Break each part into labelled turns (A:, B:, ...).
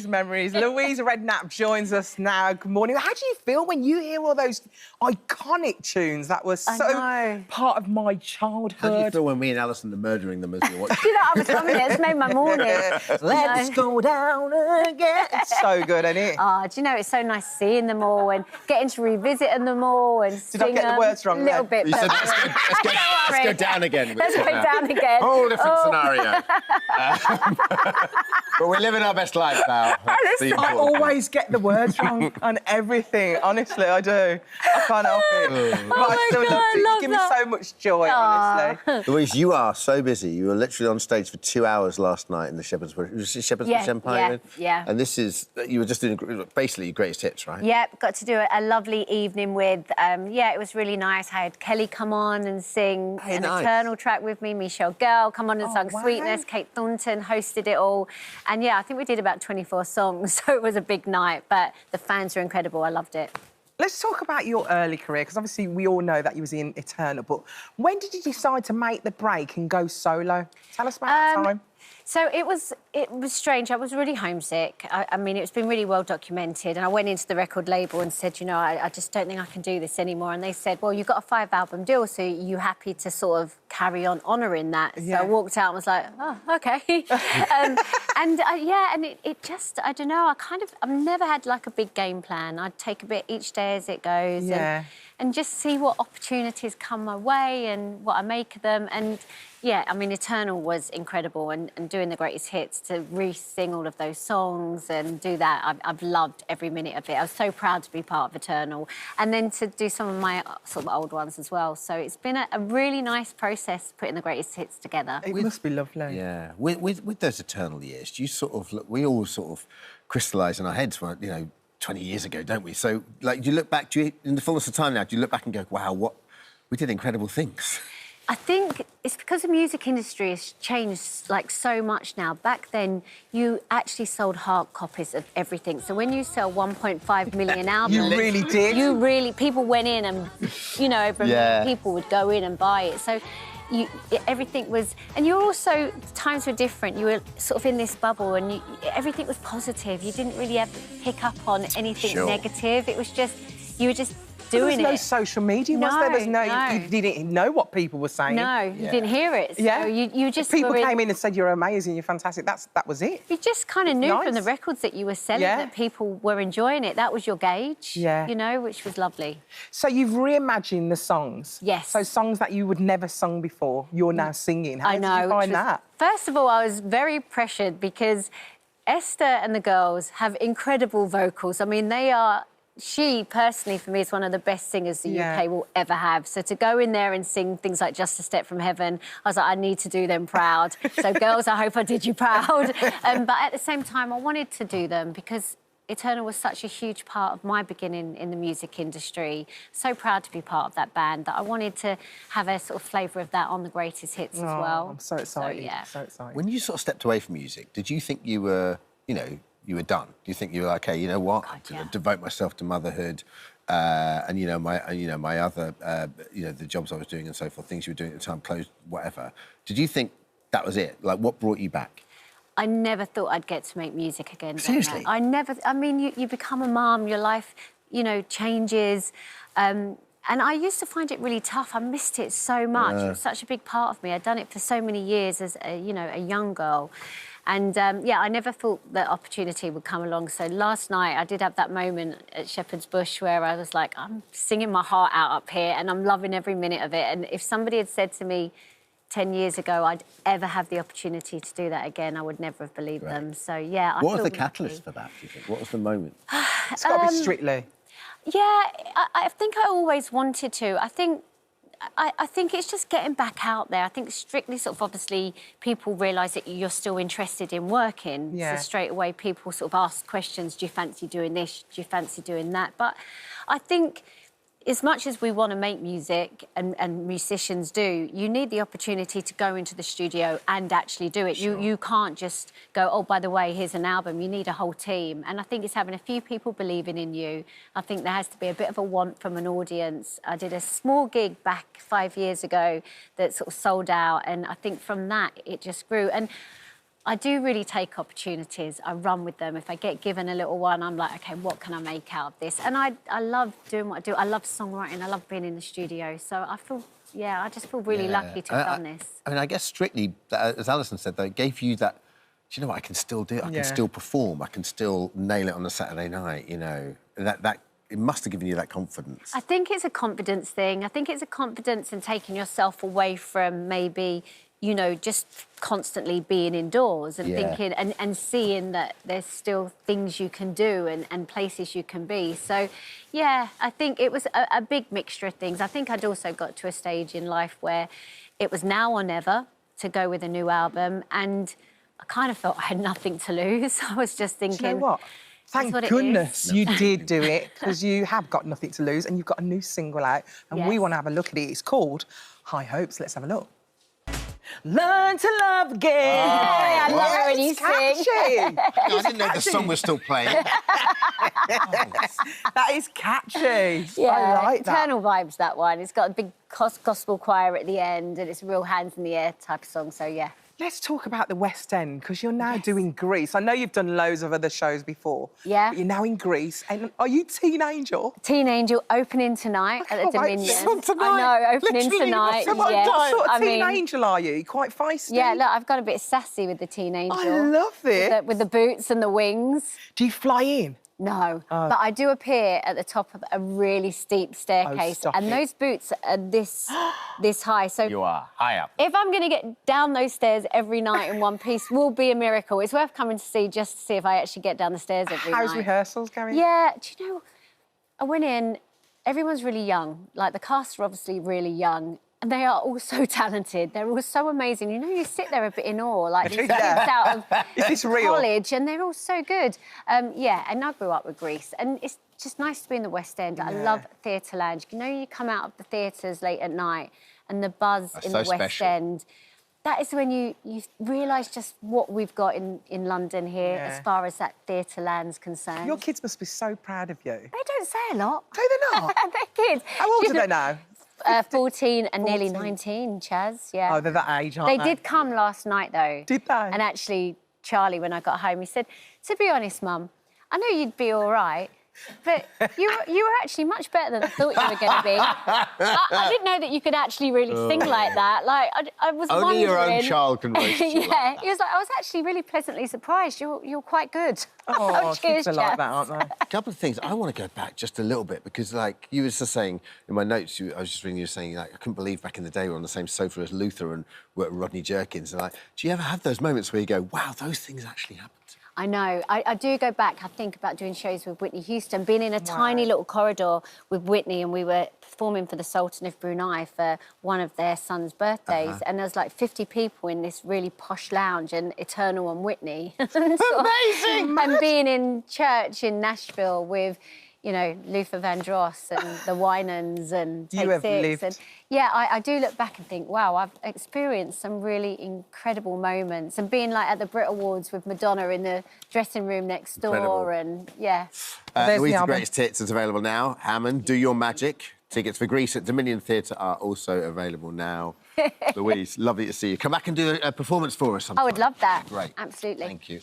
A: memories. Louise Redknapp joins us now. Good morning. How do you feel when you hear all those iconic tunes that were so part of my childhood?
B: How do you feel when me and Alison are murdering them as you're watching?
C: Do you know, I was loving it. It's made my morning.
A: Let's go down again. It's so good, isn't it?
C: Oh, do you know, it's so nice seeing them all and getting to revisit them all and
A: Did I get the words wrong?
C: A little bit.
B: You said, let's go down again.
C: Let's go down again.
B: Whole different scenario. But we're living our best life now.
A: I always get the words wrong on everything. Honestly, I do. I can't help it. But I still love it. You give me so much joy, honestly.
B: Louise, you are so busy. You were literally on stage for 2 hours last night in the Shepherd's Bush. Was it Shepherd's Bush Empire?
C: Yeah.
B: And this is, you were just doing basically your greatest hits, right?
C: Yep, got to do a lovely evening with, it was really nice. I had Kelly come on and sing an Eternal track with me, Michelle Girl come on and sung Sweetness, Kate Thornton hosted it all. And yeah, I think we did about 24 songs, so it was a big night, but the fans were incredible. I loved it.
A: Let's talk about your early career, because obviously we all know that you was in Eternal, but when did you decide to make the break and go solo? Tell us about that time.
C: So it was strange. I was really homesick. I mean, it's been really well documented. And I went into the record label and said, you know, I just don't think I can do this anymore. And they said, well, you've got a 5-album deal, so you happy to sort of carry on honouring that? So I walked out and was like, oh, OK. And it just, I don't know, I've never had like a big game plan. I'd take a bit each day as it goes and just see what opportunities come my way and what I make of them. And yeah, I mean, Eternal was incredible, and doing the greatest hits, to re-sing all of those songs and do that, I've loved every minute of it. I was so proud to be part of Eternal, and then to do some of my sort of old ones as well. So it's been a really nice process putting the greatest hits together.
A: It must be lovely.
B: Yeah. With those Eternal years, do you sort of look, we all sort of crystallise in our heads, you know, 20 years ago, don't we? So, like, do you look back, in the fullness of time now, do you look back and go, wow, we did incredible things?
C: I think it's because the music industry has changed, like, so much now. Back then, you actually sold hard copies of everything. So when you sell 1.5 million albums...
A: You really did?
C: People went in and, you know, over a million people would go in and buy it. So everything was... And you also... Times were different. You were sort of in this bubble and everything was positive. You didn't really ever pick up on anything negative. It was just... You were just... doing
A: there was no social media, was there? There's no. You didn't know what people were saying.
C: No, you didn't hear it. So you just...
A: People came in and said, you're amazing, you're fantastic. That was it.
C: You just kind of knew from the records that you were selling that people were enjoying it. That was your gauge, you know, which was lovely.
A: So you've reimagined the songs.
C: Yes.
A: So songs that you would never sung before, you're now singing. How did you find that?
C: First of all, I was very pressured because Esther and the girls have incredible vocals. I mean, they are... She, personally, for me, is one of the best singers the UK will ever have. So to go in there and sing things like Just a Step from Heaven, I was like, I need to do them proud. So, girls, I hope I did you proud. But at the same time, I wanted to do them because Eternal was such a huge part of my beginning in the music industry. So proud to be part of that band that I wanted to have a sort of flavour of that on the greatest hits as well.
A: I'm so excited.
C: So,
A: so excited.
B: When you sort of stepped away from music, did you think you were, you know, you were done? Do you think you were like, okay, you know what, I'm going to devote myself to motherhood, and my other, the jobs I was doing and so forth, things you were doing at the time, closed, whatever. Did you think that was it? Like, what brought you back?
C: I never thought I'd get to make music again.
B: Seriously?
C: I mean, you become a mum, your life, you know, changes. And I used to find it really tough. I missed it so much. It was such a big part of me. I'd done it for so many years as, a young girl. And, I never thought that opportunity would come along. So last night I did have that moment at Shepherd's Bush where I was like, I'm singing my heart out up here and I'm loving every minute of it. And if somebody had said to me 10 years ago I'd ever have the opportunity to do that again, I would never have believed them. So, yeah, I
B: What was the catalyst for that, do you think? What was the moment?
A: It's got to be Strictly.
C: Yeah, I think I always wanted to. I think it's just getting back out there. I think Strictly sort of obviously people realise that you're still interested in working. So straight away people sort of ask questions, do you fancy doing this? Do you fancy doing that? But I think as much as we want to make music, and musicians do, you need the opportunity to go into the studio and actually do it. Sure. You can't just go, oh, by the way, here's an album. You need a whole team. And I think it's having a few people believing in you. I think there has to be a bit of a want from an audience. I did a small gig back 5 years ago that sort of sold out, and I think from that it just grew. And I do really take opportunities. I run with them. If I get given a little one, I'm like, OK, what can I make out of this? And I love doing what I do. I love songwriting. I love being in the studio. So I feel, yeah, I just feel really lucky to have done this.
B: I mean, I guess strictly, as Alison said, though, it gave you that, do you know what, I can still do it. I can still perform. I can still nail it on a Saturday night, you know. That it must have given you that confidence.
C: I think it's a confidence thing. I think it's a confidence in taking yourself away from maybe, you know, just constantly being indoors and thinking and seeing that there's still things you can do and places you can be. So, yeah, I think it was a big mixture of things. I think I'd also got to a stage in life where it was now or never to go with a new album, and I kind of felt I had nothing to lose. I was just thinking...
A: Do you know what? Thank goodness you did do it, because you have got nothing to lose and you've got a new single out and we want to have a look at it. It's called High Hopes. Let's have a look. Learn to love again.
C: Oh, I love it when you sing.
B: I didn't know the song was still playing.
A: That is catchy.
C: Yeah,
A: I like that.
C: Eternal vibes, that one. It's got a big gospel choir at the end and it's a real hands in the air type of song, so yeah.
A: Let's talk about the West End, because you're now doing Greece. I know you've done loads of other shows before.
C: Yeah.
A: But you're now in Greece. And are you Teen Angel?
C: Teen Angel opening tonight at the Dominion.
A: Tonight.
C: I know, opening tonight.
A: So what sort of Teen Angel are you? Quite feisty?
C: Yeah, look, I've got a bit sassy with the Teen Angel.
A: I love it.
C: With the boots and the wings.
A: Do you fly in?
C: No, but I do appear at the top of a really steep staircase, and those boots are this high. So
D: you are high up.
C: If I'm going to get down those stairs every night in one piece, will be a miracle. It's worth coming to see just to see if I actually get down the stairs every night.
A: How's rehearsals going?
C: Yeah, do you know? I went in. Everyone's really young. Like the cast are obviously really young. And they are all so talented. They're all so amazing. You know, you sit there a bit in awe, like these kids out of college, and they're all so good. Yeah, and I grew up with Greece, and it's just nice to be in the West End. I love theatre lounge. You know, you come out of the theatres late at night, and the buzz in the West End. That is when you realise just what we've got in London here as far as that theatre land's concerned.
A: Your kids must be so proud of you.
C: They don't say a lot.
A: Do they not?
C: They're kids.
A: How old are they now?
C: 14 and nearly 19, Chaz, yeah.
A: Oh, they're that age, aren't they?
C: They did come last night, though.
A: Did they?
C: And actually, Charlie, when I got home, he said, to be honest, Mum, I know you'd be all right, but you were actually much better than I thought you were going to be. I didn't know that you could actually really sing like that. Like, I was wondering...
B: Only your own child can roast you like that.
C: He was like, I was actually really pleasantly surprised. You're quite good.
A: Oh,
C: cheers,
A: kids are like that, aren't they?
B: A couple of things. I want to go back just a little bit because, like, you were just saying in my notes, I was just reading you saying, like, I couldn't believe back in the day we were on the same sofa as Luther and worked with Rodney Jerkins. And, like, do you ever have those moments where you go, wow, those things actually happened?
C: I know. I do go back. I think about doing shows with Whitney Houston, being in a tiny little corridor with Whitney, and we were performing for the Sultan of Brunei for one of their son's birthdays, and there was like 50 people in this really posh lounge, and Eternal and Whitney.
B: Amazing!
C: And being in church in Nashville with, you know, Luther Vandross and the Winans and Take Six. And yeah, I do look back and think, wow, I've experienced some really incredible moments. And being like at the Brit Awards with Madonna in the dressing room next door, and yeah.
B: Louise the Greatest Hits is available now. Hammond, Do Your Magic. Tickets for Greece at Dominion Theatre are also available now. Louise, lovely to see you. Come back and do a performance for us sometime.
C: I would love that.
B: Great.
C: Absolutely.
B: Thank you.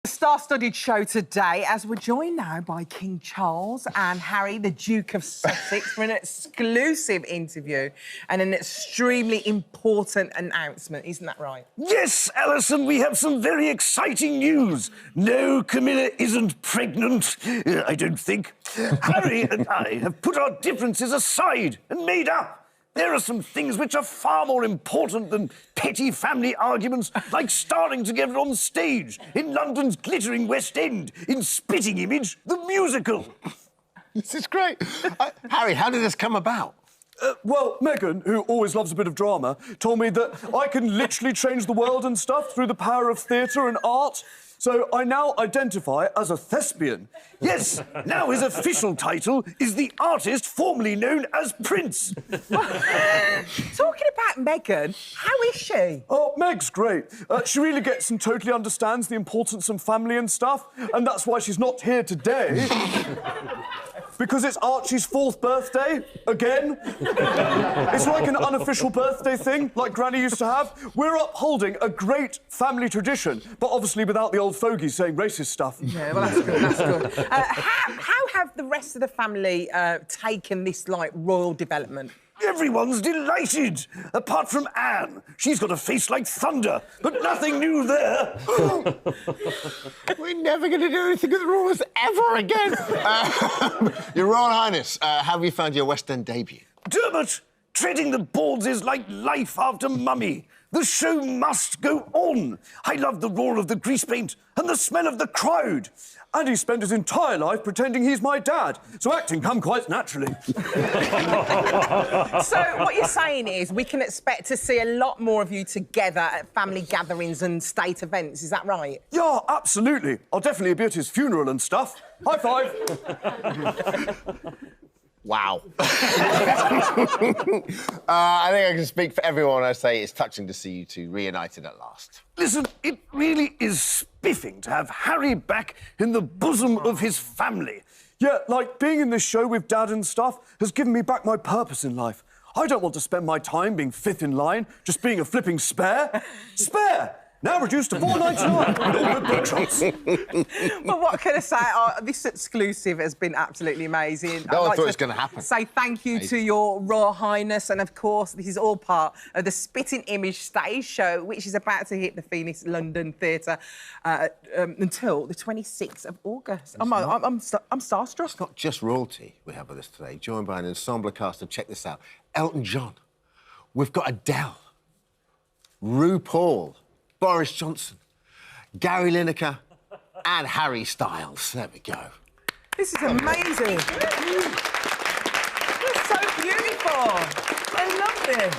A: Star-studded show today, as we're joined now by King Charles and Harry, the Duke of Sussex, for an exclusive interview and an extremely important announcement. Isn't that right?
E: Yes, Alison, we have some very exciting news. No, Camilla isn't pregnant, I don't think. Harry and I have put our differences aside and made up. There are some things which are far more important than petty family arguments, like starring together on stage in London's glittering West End in Spitting Image, the musical.
B: This is great. Harry, how did this come about?
E: Well, Megan, who always loves a bit of drama, told me that I can literally change the world and stuff through the power of theatre and art. so I now identify as a thespian. Yes, now his official title is the artist formerly known as Prince.
A: Talking about Meghan, how is she?
E: Oh, Meg's great. She really gets and totally understands the importance of family and stuff, and that's why she's not here today. Because it's Archie's 4th birthday, again. It's like an unofficial birthday thing, like Granny used to have. We're upholding a great family tradition, but obviously without the old fogies saying racist stuff.
A: Yeah, well, that's good, that's good. How have the rest of the family taken this, like, royal development?
E: Everyone's delighted, apart from Anne. She's got a face like thunder, but nothing new there.
B: We're never going to do anything with the Royals ever again. Your Royal Highness, how have you found your West End debut?
E: Dermot, treading the boards is like life after Mummy. The show must go on. I love the roar of the grease paint and the smell of the crowd. And he spent his entire life pretending he's my dad, so acting come quite naturally.
A: So what you're saying is we can expect to see a lot more of you together at family gatherings and state events, is that right?
E: Yeah, absolutely. I'll definitely be at his funeral and stuff. High five.
B: Wow. I think I can speak for everyone when I say it's touching to see you two reunited at last.
E: Listen, it really is spiffing to have Harry back in the bosom of his family. Yeah, like, being in this show with Dad and stuff has given me back my purpose in life. I don't want to spend my time being 5th in line, just being a flipping spare. Spare! Now reduced to $4.99 with all good bookshops.
A: Well, what can I say? This exclusive has been absolutely amazing.
B: No one thought it was going to happen.
A: Say thank you to your Royal Highness, and of course, this is all part of the Spitting Image stage show, which is about to hit the Phoenix London Theatre until the 26th of August. I'm starstruck.
B: It's not just royalty we have with us today, joined by an ensemble cast, and check this out. Elton John. We've got Adele. RuPaul. Boris Johnson, Gary Lineker, and Harry Styles. There we go.
A: This is amazing. It's so beautiful. I love this.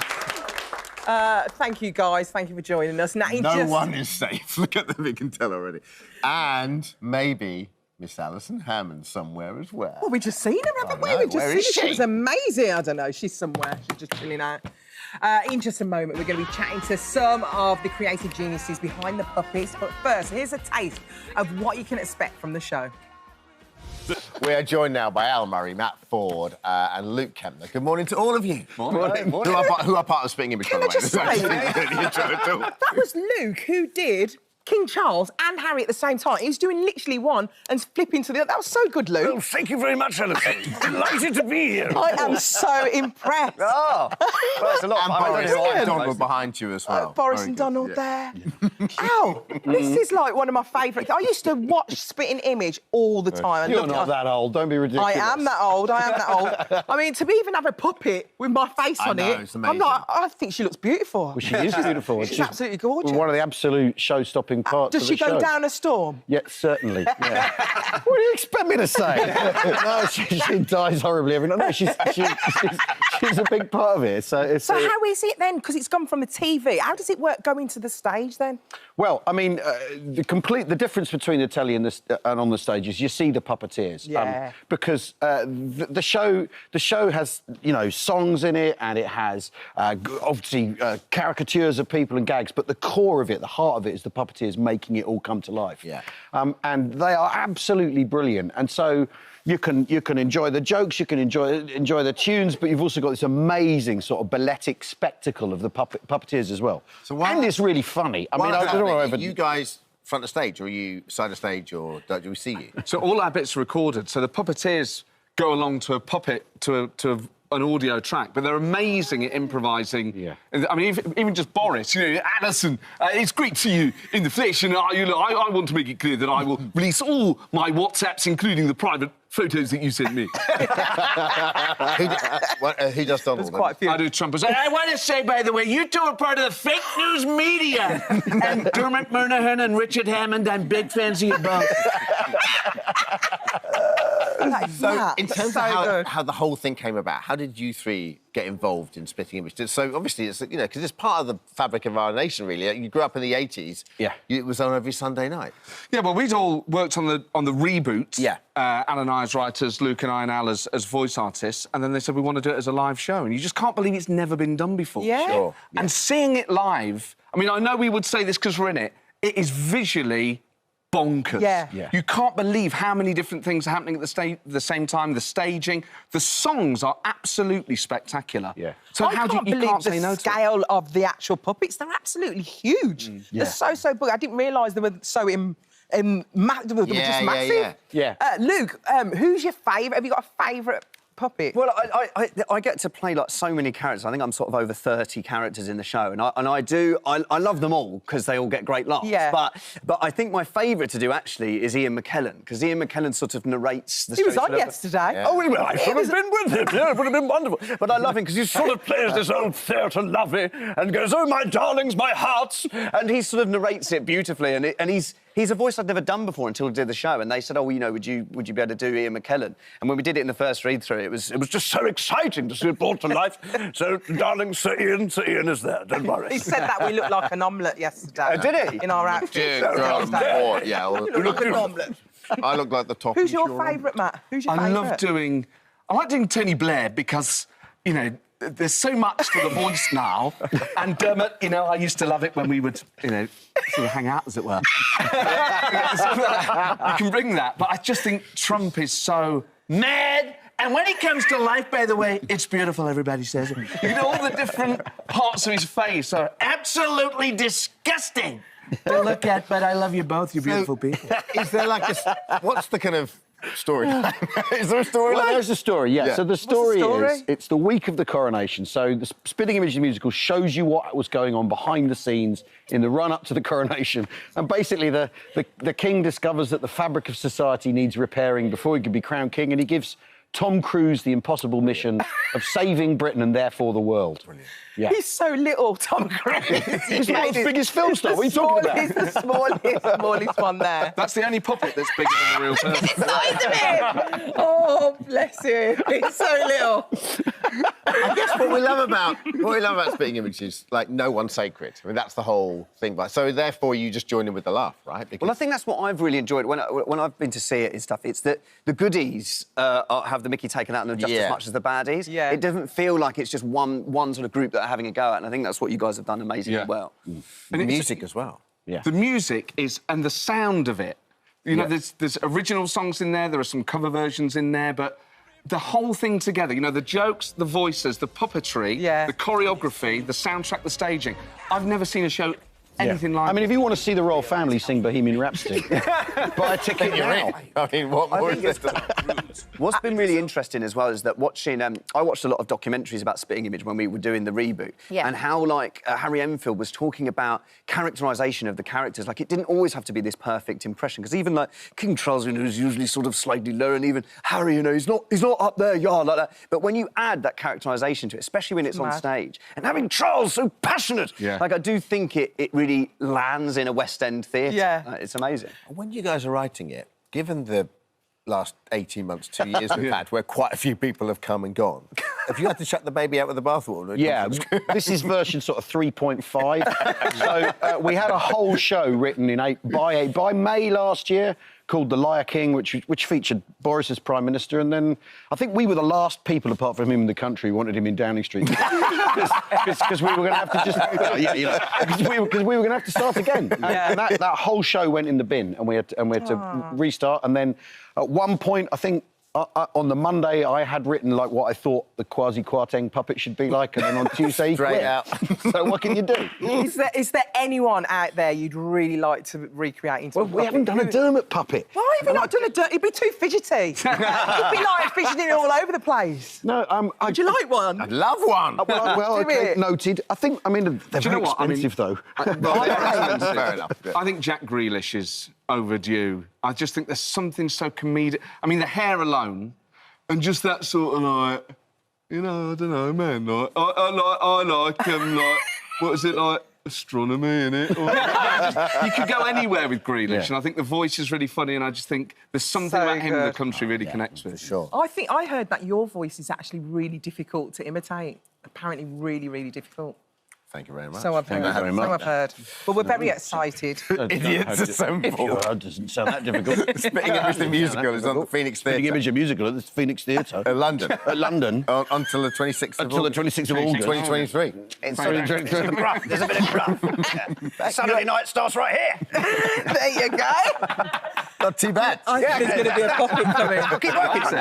A: Thank you, guys. Thank you for joining us. Now,
B: no one is safe. Look at them, we can tell already. And maybe Miss Alison Hammond somewhere as well.
A: Well, we just seen her, haven't we? We just seen her. She was amazing. I don't know. She's somewhere. She's just chilling out. In just a moment, we're going to be chatting to some of the creative geniuses behind the puppets. But first, here's a taste of what you can expect from the show.
B: We are joined now by Al Murray, Matt Ford, and Luke Kempner. Good morning to all of you.
D: Morning.
B: Who are part of Spitting Image, by the way.
A: Can I just say, that was Luke who did King Charles and Harry at the same time. He was doing literally one and flipping to the other. That was so good, Luke.
E: Well, thank you very much, Alison. Delighted to be here.
A: I am so impressed.
D: Oh, well, that's a lot.
B: And Boris and Donald behind you as well.
A: Boris and Donald there. Ow, this is like one of my favourite. I used to watch Spitting Image all the time.
D: You're not that old. Don't be ridiculous.
A: I am that old. I mean, to even have a puppet with my face on it,
B: it's amazing.
A: I think she looks beautiful.
D: Well, she is beautiful.
A: She's absolutely gorgeous.
D: One of the absolute show-stopping parts
A: Does
D: of
A: she
D: the show.
A: go down a storm?
D: Yeah, certainly. Yeah. What do you expect me to say? No, she dies horribly every night. No, she's a big part of it. So
A: how is it then? Because it's gone from the TV. How does it work going to the stage then?
D: Well, I mean, the difference between the telly and on the stage is you see the puppeteers.
A: Yeah.
D: Because the show has, songs in it, and it has obviously caricatures of people and gags, but the core of it, the heart of it, is the puppeteers making it all come to life.
B: Yeah.
D: And they are absolutely brilliant. And so you can enjoy the jokes, you can enjoy the tunes, but you've also got this amazing sort of balletic spectacle of the puppeteers as well. And it's really funny. I mean, I don't know whether...
B: You guys front of stage, or are you side of stage, or do we see you?
F: So all our bits are recorded. So the puppeteers go along to a puppet, to an audio track, but they're amazing at improvising.
D: Yeah.
F: I mean, even just Boris, Alison, it's great to see you in the flesh, and I want to make it clear that I will release all my WhatsApps, including the private photos that you sent me.
B: Who does Donald?
A: There's quite a few.
F: I do Trump. I want to say, by the way, you two are part of the fake news media. And Dermot Murnahan and Richard Hammond, I'm big fans of you both.
A: That is mad.
B: In terms of how the whole thing came about, how did you three get involved in Spitting Image? So obviously, it's, you know, because it's part of the fabric of our nation, really. You grew up in the 80s.
D: Yeah.
B: It was on every Sunday night.
F: Yeah, well, we'd all worked on the reboot.
B: Yeah.
F: Al and I as writers, Luke and I and Al as voice artists, and then they said we want to do it as a live show, and you just can't believe it's never been done before.
A: Yeah.
B: Sure.
F: And seeing it live, I mean, I know we would say this because we're in it, it is visually bonkers.
A: Yeah.
F: You can't believe how many different things are happening at the same time. The staging, the songs are absolutely spectacular.
D: Yeah.
F: So
A: I can't
F: you
A: believe
F: can't
A: the
F: say no to it.
A: scale of the actual puppets. They're absolutely huge. They're so big. I didn't realise they were so they were just massive.
D: Yeah.
A: Luke, who's your favourite? Have you got a favourite puppet?
G: Well, I get to play like so many characters. I think I'm sort of over 30 characters in the show, and I love them all because they all get great laughs.
A: Yeah.
G: But I think my favourite to do actually is Ian McKellen, because Ian McKellen sort of narrates the.
A: He was
G: show
A: on yesterday.
G: Oh, well, I should have been with him. Yeah, it would have been wonderful. But I love him because he sort of plays this old theatre lovey and goes, "Oh, my darlings, my hearts," and he sort of narrates it beautifully, and he's a voice I'd never done before until I did the show, and they said, "Oh, well, you know, would you be able to do Ian McKellen?" And when we did it in the first read-through, it was just so exciting to see it brought to life. So, darling, Sir Ian is there. Don't worry.
A: He said that we looked like an omelette yesterday.
G: Did he?
A: In our outfits.
B: Yeah.
A: You look like an omelette.
B: I look like the top.
A: Who's your favourite, Matt? Who's your favourite?
F: I like doing Tony Blair because, you know, there's so much to the voice now. And Dermot, you know, I used to love it when we would, you know, sort of hang out, as it were. You can bring that, but I just think Trump is so mad. And when it comes to life, by the way, it's beautiful, everybody says it. You know, all the different parts of his face are absolutely disgusting to look at, but I love you both, you beautiful people.
B: Is there like what's the kind of story? Is there a story?
D: Well, there's a story, yeah. So the story,
A: story?
D: is, it's the week of the coronation. So the Spitting Image the musical shows you what was going on behind the scenes in the run-up to the coronation. And basically the king discovers that the fabric of society needs repairing before he can be crowned king, and he gives Tom Cruise the impossible mission of saving Britain and therefore the world. Brilliant. Yeah.
A: He's so little, Tom Cruise.
D: He's the world's biggest film star. What are you talking about?
A: He's the smallest one there.
F: That's the only puppet that's bigger than the real person.
A: Size of him! Oh, bless him. He's so little.
B: I guess what we love about Spitting Image is, like, no one's sacred. I mean, that's the whole thing. So therefore, you just join in with the laugh, right? Because...
G: Well, I think that's what I've really enjoyed when I've been to see it and stuff. It's that the goodies have the mickey taken out of them just as much as the baddies.
A: Yeah.
G: It doesn't feel like it's just one sort of group that are having a go at, and I think that's what you guys have done amazingly well.
B: And the music as well.
D: Yeah.
F: The music is, and the sound of it. You know, there's original songs in there are some cover versions in there, but the whole thing together, you know, the jokes, the voices, the puppetry, the choreography, the soundtrack, the staging. I've never seen a show anything like
D: I mean, if you want to see the royal family sing Bohemian Rhapsody, buy a ticket now.
B: I mean, what more is this?
G: What's been really interesting as well is that watching... I watched a lot of documentaries about Spitting Image when we were doing the reboot, and how, like, Harry Enfield was talking about characterisation of the characters. Like, it didn't always have to be this perfect impression, because even, like, King Charles, you know, is usually sort of slightly lower, and even Harry, you know, he's not up there, like that. But when you add that characterisation to it, especially when it's on stage, and having Charles so passionate, like, I do think it really lands in a West End theatre.
A: Yeah.
G: It's amazing.
B: When you guys are writing it, given the last 18 months, 2 years we've had, where quite a few people have come and gone, have you had to chuck the baby out with the bathwater?
D: Yeah, this is version sort of 3.5. So we had a whole show written by May last year called The Liar King, which featured Boris as Prime Minister, and then I think we were the last people, apart from him in the country, who wanted him in Downing Street. Because we were going to have to just... because we were going to have to start again. And that whole show went in the bin, and we had to restart, and then at one point, I think, on the Monday, I had written, like, what I thought the quasi-Kwarteng puppet should be like, and then on Tuesday, he quit.
B: out.
D: So what can you do?
A: Is there anyone out there you'd really like to recreate into a puppet?
D: We haven't done a Dermot puppet.
A: Why have you not done a Dermot? It'd be too fidgety. It'd be like fidgeting all over the place.
D: No,
A: Would you like one?
B: I'd love one.
D: Well, okay, noted. I mean, they're very expensive, though.
F: Fair enough. I think Jack Grealish is overdue. I just think there's something so comedic. I mean, the hair alone, and just that sort of, like, you know, I don't know, man. Like, I like, like, what is it like? astronomy, innit? You could go anywhere with Grealish, and I think the voice is really funny, and I just think there's something about him the country really connects with.
B: For sure.
A: I heard that your voice is actually really difficult to imitate. Apparently really, really difficult.
B: Thank you very much.
A: So I've heard.
D: Thank you very much.
A: So I've heard. But we're very excited.
B: Idiots assemble.
D: That doesn't sound that difficult.
B: Spitting Image the musical is on the Phoenix Theatre.
D: Spitting Image the musical at the Phoenix Theatre.
B: London.
D: London.
B: Until the 26th of
D: Until the 26th of August.
B: 2023.
G: There's a gruff. There's a bit of gruff. Yeah. Saturday night starts right here.
A: There you go.
B: Not too bad.
A: I think there's going to be a pocket coming.
G: Keep working, sir.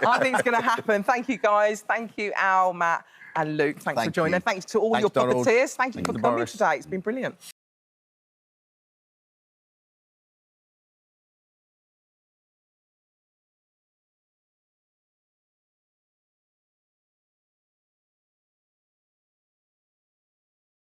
A: I think it's going to happen. Thank you, guys. Thank you, Al, Matt and Luke. Thanks for joining.
B: You.
A: And thanks to all your
B: Donald.
A: puppeteers. Thank you for coming
B: Boris.
A: today. It's been brilliant.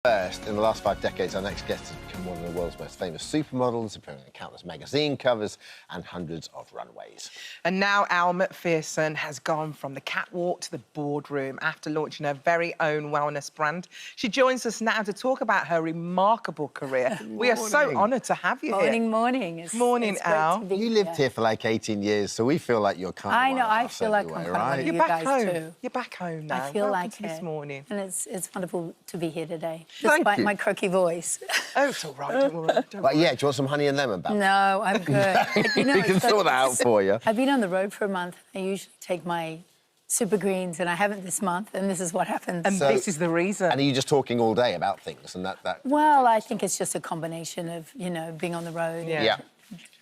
B: First, in the last 5 decades, our next guest has become one of the world's most famous supermodels, appearing on countless magazine covers and hundreds of runways. And now Al McPherson has gone from the catwalk to the boardroom after launching her very own wellness brand. She joins us now to talk about her remarkable career. We are so honoured to have you here.
H: Morning.
A: Morning, Al.
B: You lived here for like 18 years, so we feel like you're kind of
H: I know.
B: one of
H: I
B: us
H: feel like
B: anyway,
H: I'm
B: right?
H: kind of
A: You're
H: you
A: back
H: guys
A: home.
H: too.
A: You're back home now.
H: I feel
A: Welcome
H: like
A: to this
H: it.
A: morning.
H: And it's wonderful to be here today,
A: Thank
H: despite
A: you.
H: my croaky voice.
A: Oh, it's all right. Don't worry. Don't
B: But
A: worry.
B: yeah, do you want some honey and lemon, Bab?
H: No, I'm good. You know,
B: We can sort that out for you.
H: I've been on the road for a month. I usually take my super greens, and I haven't this month, and this is what happens.
A: And this is the reason.
B: And are you just talking all day about things and that?
H: Well, I think it's just a combination of, you know, being on the road,
B: Yeah.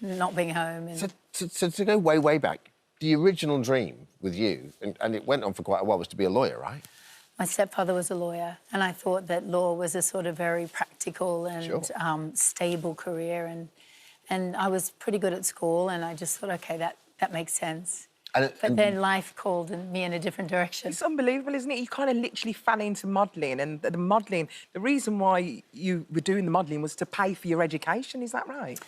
H: and not being home. And...
B: So to go way, way back, the original dream with you, and it went on for quite a while, was to be a lawyer, right?
H: My stepfather was a lawyer, and I thought that law was a sort of very practical and stable career, and I was pretty good at school, and I just thought, OK, that makes sense. But then life called me in a different direction.
A: It's unbelievable, isn't it? You kind of literally fell into modelling, and the modelling, the reason why you were doing the modelling was to pay for your education, is that right?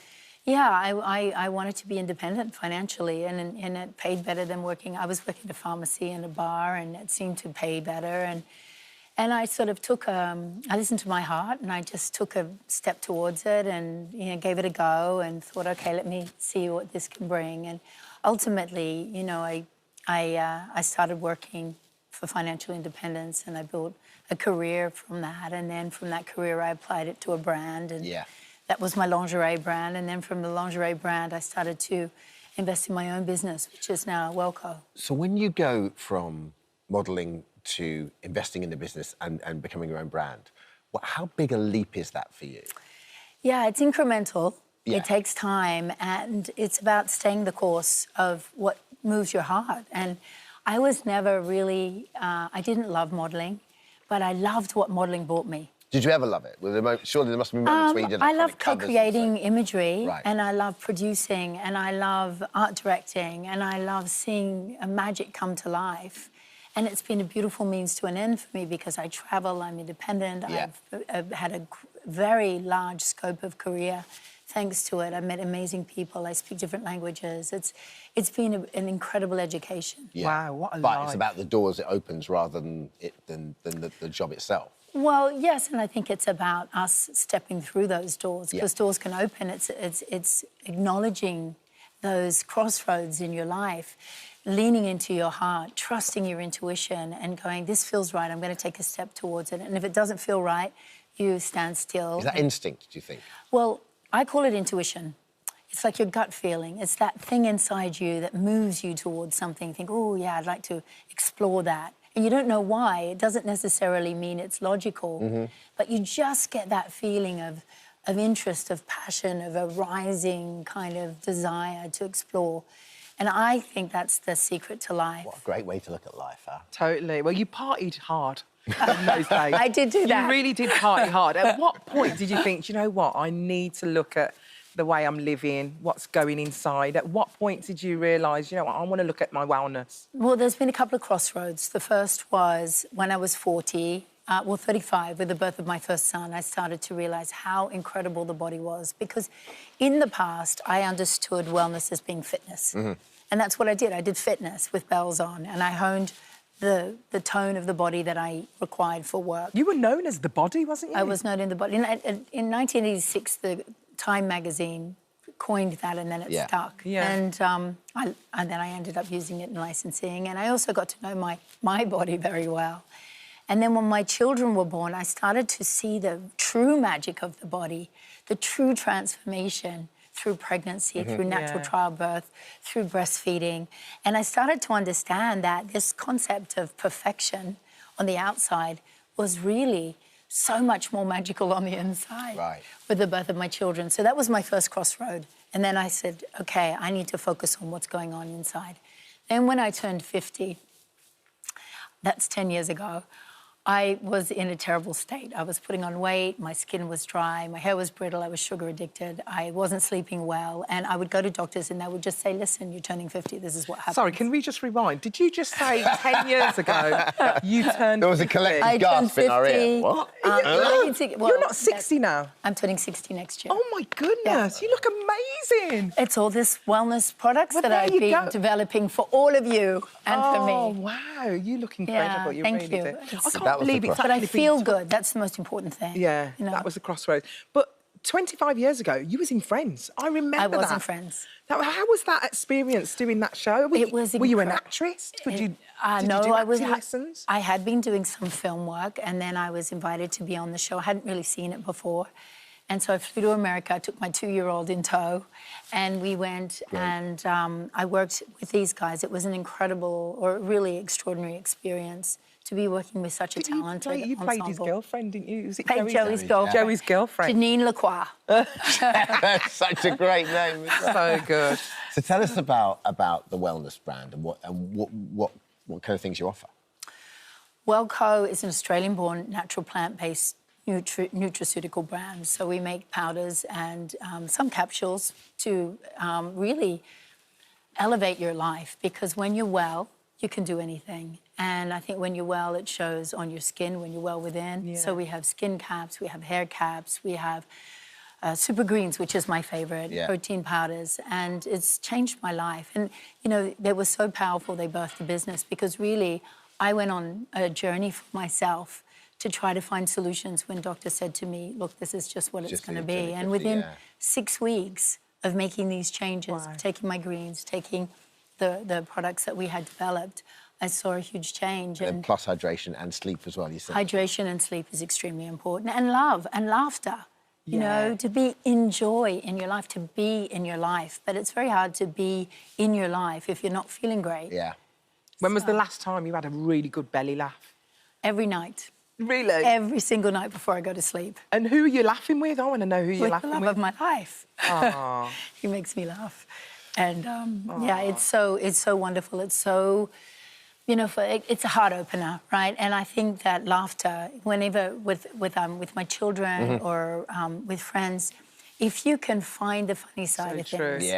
H: Yeah, I wanted to be independent financially, and it paid better than working. I was working at a pharmacy and a bar, and it seemed to pay better. And I sort of took I listened to my heart, and I just took a step towards it, and gave it a go, and thought, OK, let me see what this can bring. And ultimately, I started working for financial independence, and I built a career from that. And then from that career, I applied it to a brand, and that was my lingerie brand. And then from the lingerie brand, I started to invest in my own business, which is now Wellco.
B: So when you go from modelling to investing in the business and becoming your own brand, how big a leap is that for you?
H: Yeah, it's incremental.
B: Yeah.
H: It takes time, and it's about staying the course of what moves your heart. And I was never really, I didn't love modelling, but I loved what modelling brought me.
B: Did you ever love it? Surely there must have been moments where you did.
H: I love co-creating imagery,
B: Right.
H: and I love producing, and I love art directing, and I love seeing a magic come to life. And it's been a beautiful means to an end for me because I travel, I'm independent,
B: Yeah.
H: I've had a very large scope of career thanks to it. I've met amazing people, I speak different languages. It's been an incredible education.
B: Yeah.
A: Wow, what a
B: But
A: life.
B: it's about the doors it opens rather than the job itself.
H: Well, yes, and I think it's about us stepping through those doors, because doors can open. It's acknowledging those crossroads in your life, leaning into your heart, trusting your intuition, and going, this feels right, I'm going to take a step towards it. And if it doesn't feel right, you stand still.
B: Is that instinct, do you think?
H: Well, I call it intuition. It's like your gut feeling. It's that thing inside you that moves you towards something. You think, oh, yeah, I'd like to explore that. And you don't know why. It doesn't necessarily mean it's logical, but you just get that feeling of interest, of passion, of a rising kind of desire to explore. And I think that's the secret to life.
B: What a great way to look at life, huh?
A: Totally. Well, you partied hard in those days.
H: I did do that.
A: You really did party hard. At what point did you think, do you know what, I need to look at the way I'm living, what's going inside? At what point did you realise, you know what, I want to look at my wellness?
H: Well, there's been a couple of crossroads. The first was when I was 35, with the birth of my first son, I started to realise how incredible the body was. Because in the past, I understood wellness as being fitness. And that's what I did. I did fitness with bells on, and I honed the tone of the body that I required for work.
A: You were known as the body, wasn't you?
H: I was known in the body. In 1986, the Time magazine coined that, and then it stuck.
A: Yeah.
H: And then I ended up using it in licensing, and I also got to know my body very well. And then when my children were born, I started to see the true magic of the body, the true transformation through pregnancy, through natural childbirth, through breastfeeding. And I started to understand that this concept of perfection on the outside was really so much more magical on the inside with the birth of my children. So that was my first crossroad. And then I said, OK, I need to focus on what's going on inside. Then when I turned 50, that's 10 years ago, I was in a terrible state. I was putting on weight, my skin was dry, my hair was brittle, I was sugar addicted, I wasn't sleeping well, and I would go to doctors and they would just say, listen, you're turning 50, this is what happens.
A: Sorry, can we just rewind? Did you just say 10 years ago you turned
B: There was a collective gasp in our ear. What?
A: You're not 60 now?
H: I'm turning 60 next year.
A: Oh, my goodness, you look amazing.
H: It's all this wellness products that I've been developing for all of you and for me.
A: Oh, wow, you look incredible. You
H: thank
A: really
H: you.
A: do. I can't believe it's
H: But I feel good. That's the most important thing.
A: Yeah, that was the crossroads. But 25 years ago, you was in Friends. I remember that.
H: I was in Friends.
A: How was that experience doing that show? Were you an actress? Did you do acting lessons?
H: I had been doing some film work, and then I was invited to be on the show. I hadn't really seen it before. And so I flew to America. I took my 2-year-old in tow, and we went and I worked with these guys. It was an incredible, or really extraordinary experience to be working with such a talented ensemble.
A: You played his girlfriend, didn't you? Was it
H: played Joey's girlfriend.
A: Joey's girlfriend.
H: Janine Lacroix.
B: Such a great name.
A: So good.
B: So tell us about the wellness brand and what kind of things you offer.
H: Wellco is an Australian-born, natural plant-based nutraceutical brand. So we make powders and some capsules to really elevate your life, because when you're well, you can do anything. And I think when you're well, it shows on your skin when you're well within. Yeah. So we have skin caps, we have hair caps, we have super greens, which is my favourite, protein powders, and it's changed my life. And, you know, they were so powerful, they birthed the business, because really I went on a journey for myself to try to find solutions when doctor said to me, look, this is just what it's going to be. And within 6 weeks of making these changes, of taking my greens, taking the products that we had developed, I saw a huge change.
B: And plus hydration and sleep as well, you said.
H: Hydration and sleep is extremely important. And love and laughter, you know, to be in joy in your life, to be in your life. But it's very hard to be in your life if you're not feeling great.
B: Yeah.
A: When was the last time you had a really good belly laugh?
H: Every night.
A: Really?
H: Every single night before I go to sleep.
A: And who are you laughing with? I want to know who you're laughing with.
H: The love of my life.
A: Aww.
H: He makes me laugh. And, yeah, it's so wonderful. It's so... You know, it's a heart opener, right? And I think that laughter, whenever with my children or with friends, if you can find the funny side of things,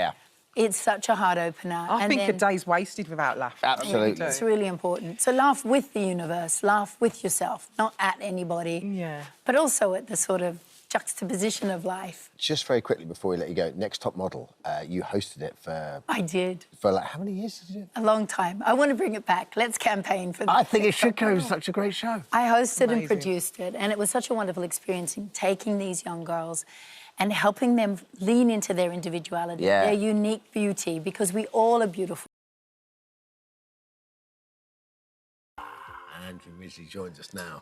H: it's such a heart opener.
A: I think a day's wasted without laughter.
B: Absolutely.
H: It's really important. So laugh with the universe, laugh with yourself, not at anybody.
A: Yeah.
H: But also at the sort of juxtaposition of life.
B: Just very quickly before we let you go, Next Top Model, you hosted it for...
H: I did.
B: For like, how many years did you do?
H: A long time. I want to bring it back. Let's campaign for that.
B: I think it should go. It's such a great show.
H: I hosted and produced it, and it was such a wonderful experience in taking these young girls and helping them lean into their individuality, their unique beauty, because we all are beautiful.
B: Andrew Ridgely joins us now.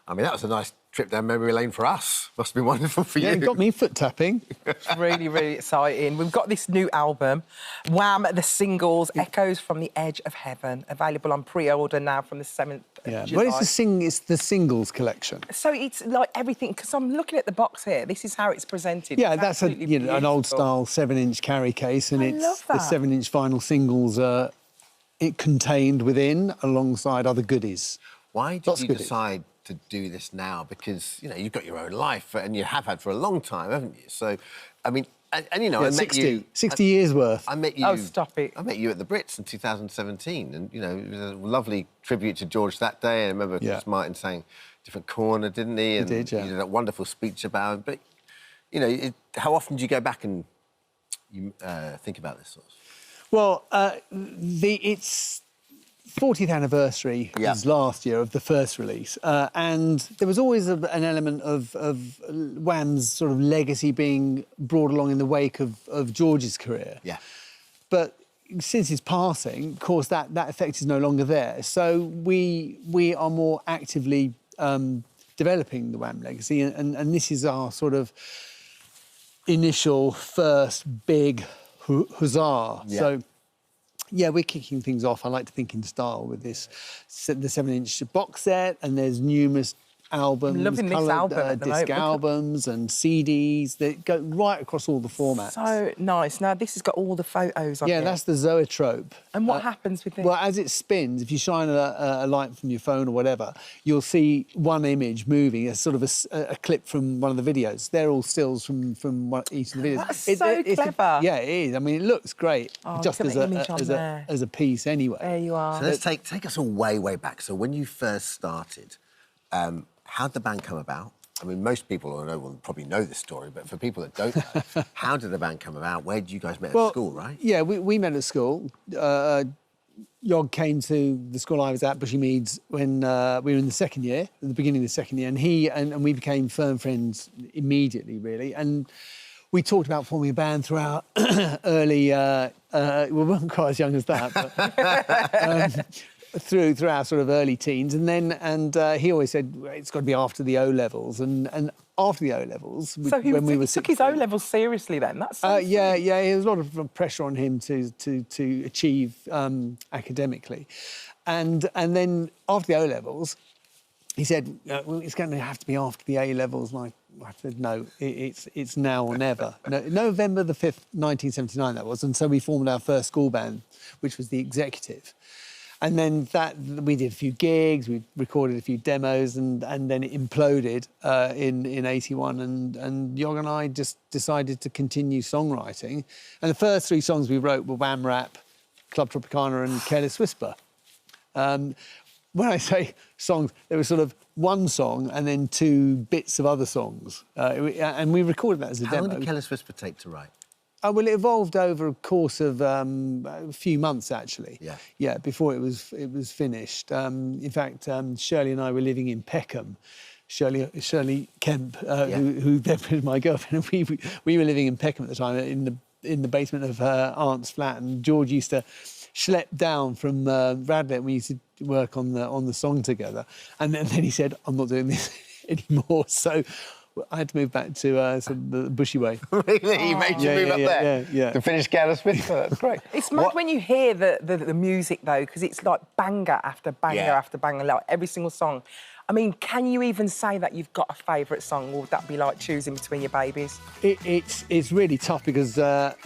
B: I mean, that was a nice trip down memory lane for us. Must have been wonderful for you.
I: Yeah, it got me foot tapping.
A: It's really, really exciting. We've got this new album, Wham! The Singles, Echoes from the Edge of Heaven, available on pre-order now from the 7th of July.
I: Well, it's the singles collection.
A: So it's like everything, because I'm looking at the box here. This is how it's presented.
I: Yeah, that's an old-style 7-inch carry case, and it's the 7-inch vinyl singles it contained within, alongside other goodies.
B: Why did you decide to do this now? Because, you know, you've got your own life, and you have had for a long time, haven't you? So, I mean, and you know, I met you...
I: 60 years worth.
B: I met you...
A: Oh, stop it.
B: I met you at the Brits in 2017, and, you know, it was a lovely tribute to George that day. I remember Chris Martin saying Different Corner, didn't he? And
I: he did, yeah.
B: You did that wonderful speech about it. But, you know, how often do you go back and you think about this sort of stuff?
I: Well, 40th anniversary was last year of the first release, and there was always an element of Wham's sort of legacy being brought along in the wake of George's career.
B: Yeah.
I: But since his passing, of course, that effect is no longer there. So we are more actively developing the Wham legacy, and this is our sort of initial first big huzzah.
B: Yeah.
I: So, yeah, we're kicking things off. I like to think in style with the 7-inch box set, and there's numerous albums,
A: loving this album at the
I: disc
A: moment.
I: albums and CDs that go right across all the formats.
A: So nice. Now, this has got all the photos on it.
I: Yeah, that's the zoetrope.
A: And what happens with this?
I: Well, as it spins, if you shine a light from your phone or whatever, you'll see one image moving, a sort of a clip from one of the videos. They're all stills from each of the videos.
A: That's so clever.
I: Yeah, it is. I mean, it looks great, just
A: look at the image on there.
I: as a piece anyway.
A: There you are.
B: So let's take us all way back. So when you first started, how did the band come about? I mean, most people will probably know this story, but for people that don't know, how did the band come about? Where did you guys meet at school, right?
I: Yeah, we met at school. Yog came to the school I was at, Bushy Meads, when we were in the second year, at the beginning of the second year, and we became firm friends immediately, really. And we talked about forming a band throughout early, we weren't quite as young as that, but through our sort of early teens, and he always said it's got to be after the O levels, and after the O levels,
A: so he
I: when we were
A: took his O levels seriously then. That's so
I: yeah. There was a lot of pressure on him to achieve academically, and then after the O levels, he said, well, it's going to have to be after the A levels. And I said, no, it's now or never. November the 5th, 1979 that was, and so we formed our first school band, which was the Executive. And then we did a few gigs, we recorded a few demos, and then it imploded in 81, and Yog and I just decided to continue songwriting. And the first 3 songs we wrote were Wham Rap, Club Tropicana and Careless Whisper. When I say songs, there was sort of one song and then 2 bits of other songs. And we recorded that as a demo.
B: How long did Careless Whisper take to write?
I: Well, it evolved over a course of a few months, actually.
B: Yeah.
I: Yeah, before it was finished. In fact, Shirley and I were living in Peckham. Shirley Kemp, who then was my girlfriend, and we were living in Peckham at the time, in the basement of her aunt's flat. And George used to schlep down from Radlett. We used to work on the song together. And then he said, "I'm not doing this anymore." So I had to move back to sort of the Bushy way.
B: Really? He made you move up there?
I: Yeah.
B: To finish Careless Whisper? That's great.
A: It's mad when you hear the music, though, because it's like banger after banger after banger, like every single song. I mean, can you even say that you've got a favourite song, or would that be like choosing between your babies?
I: It's really tough because I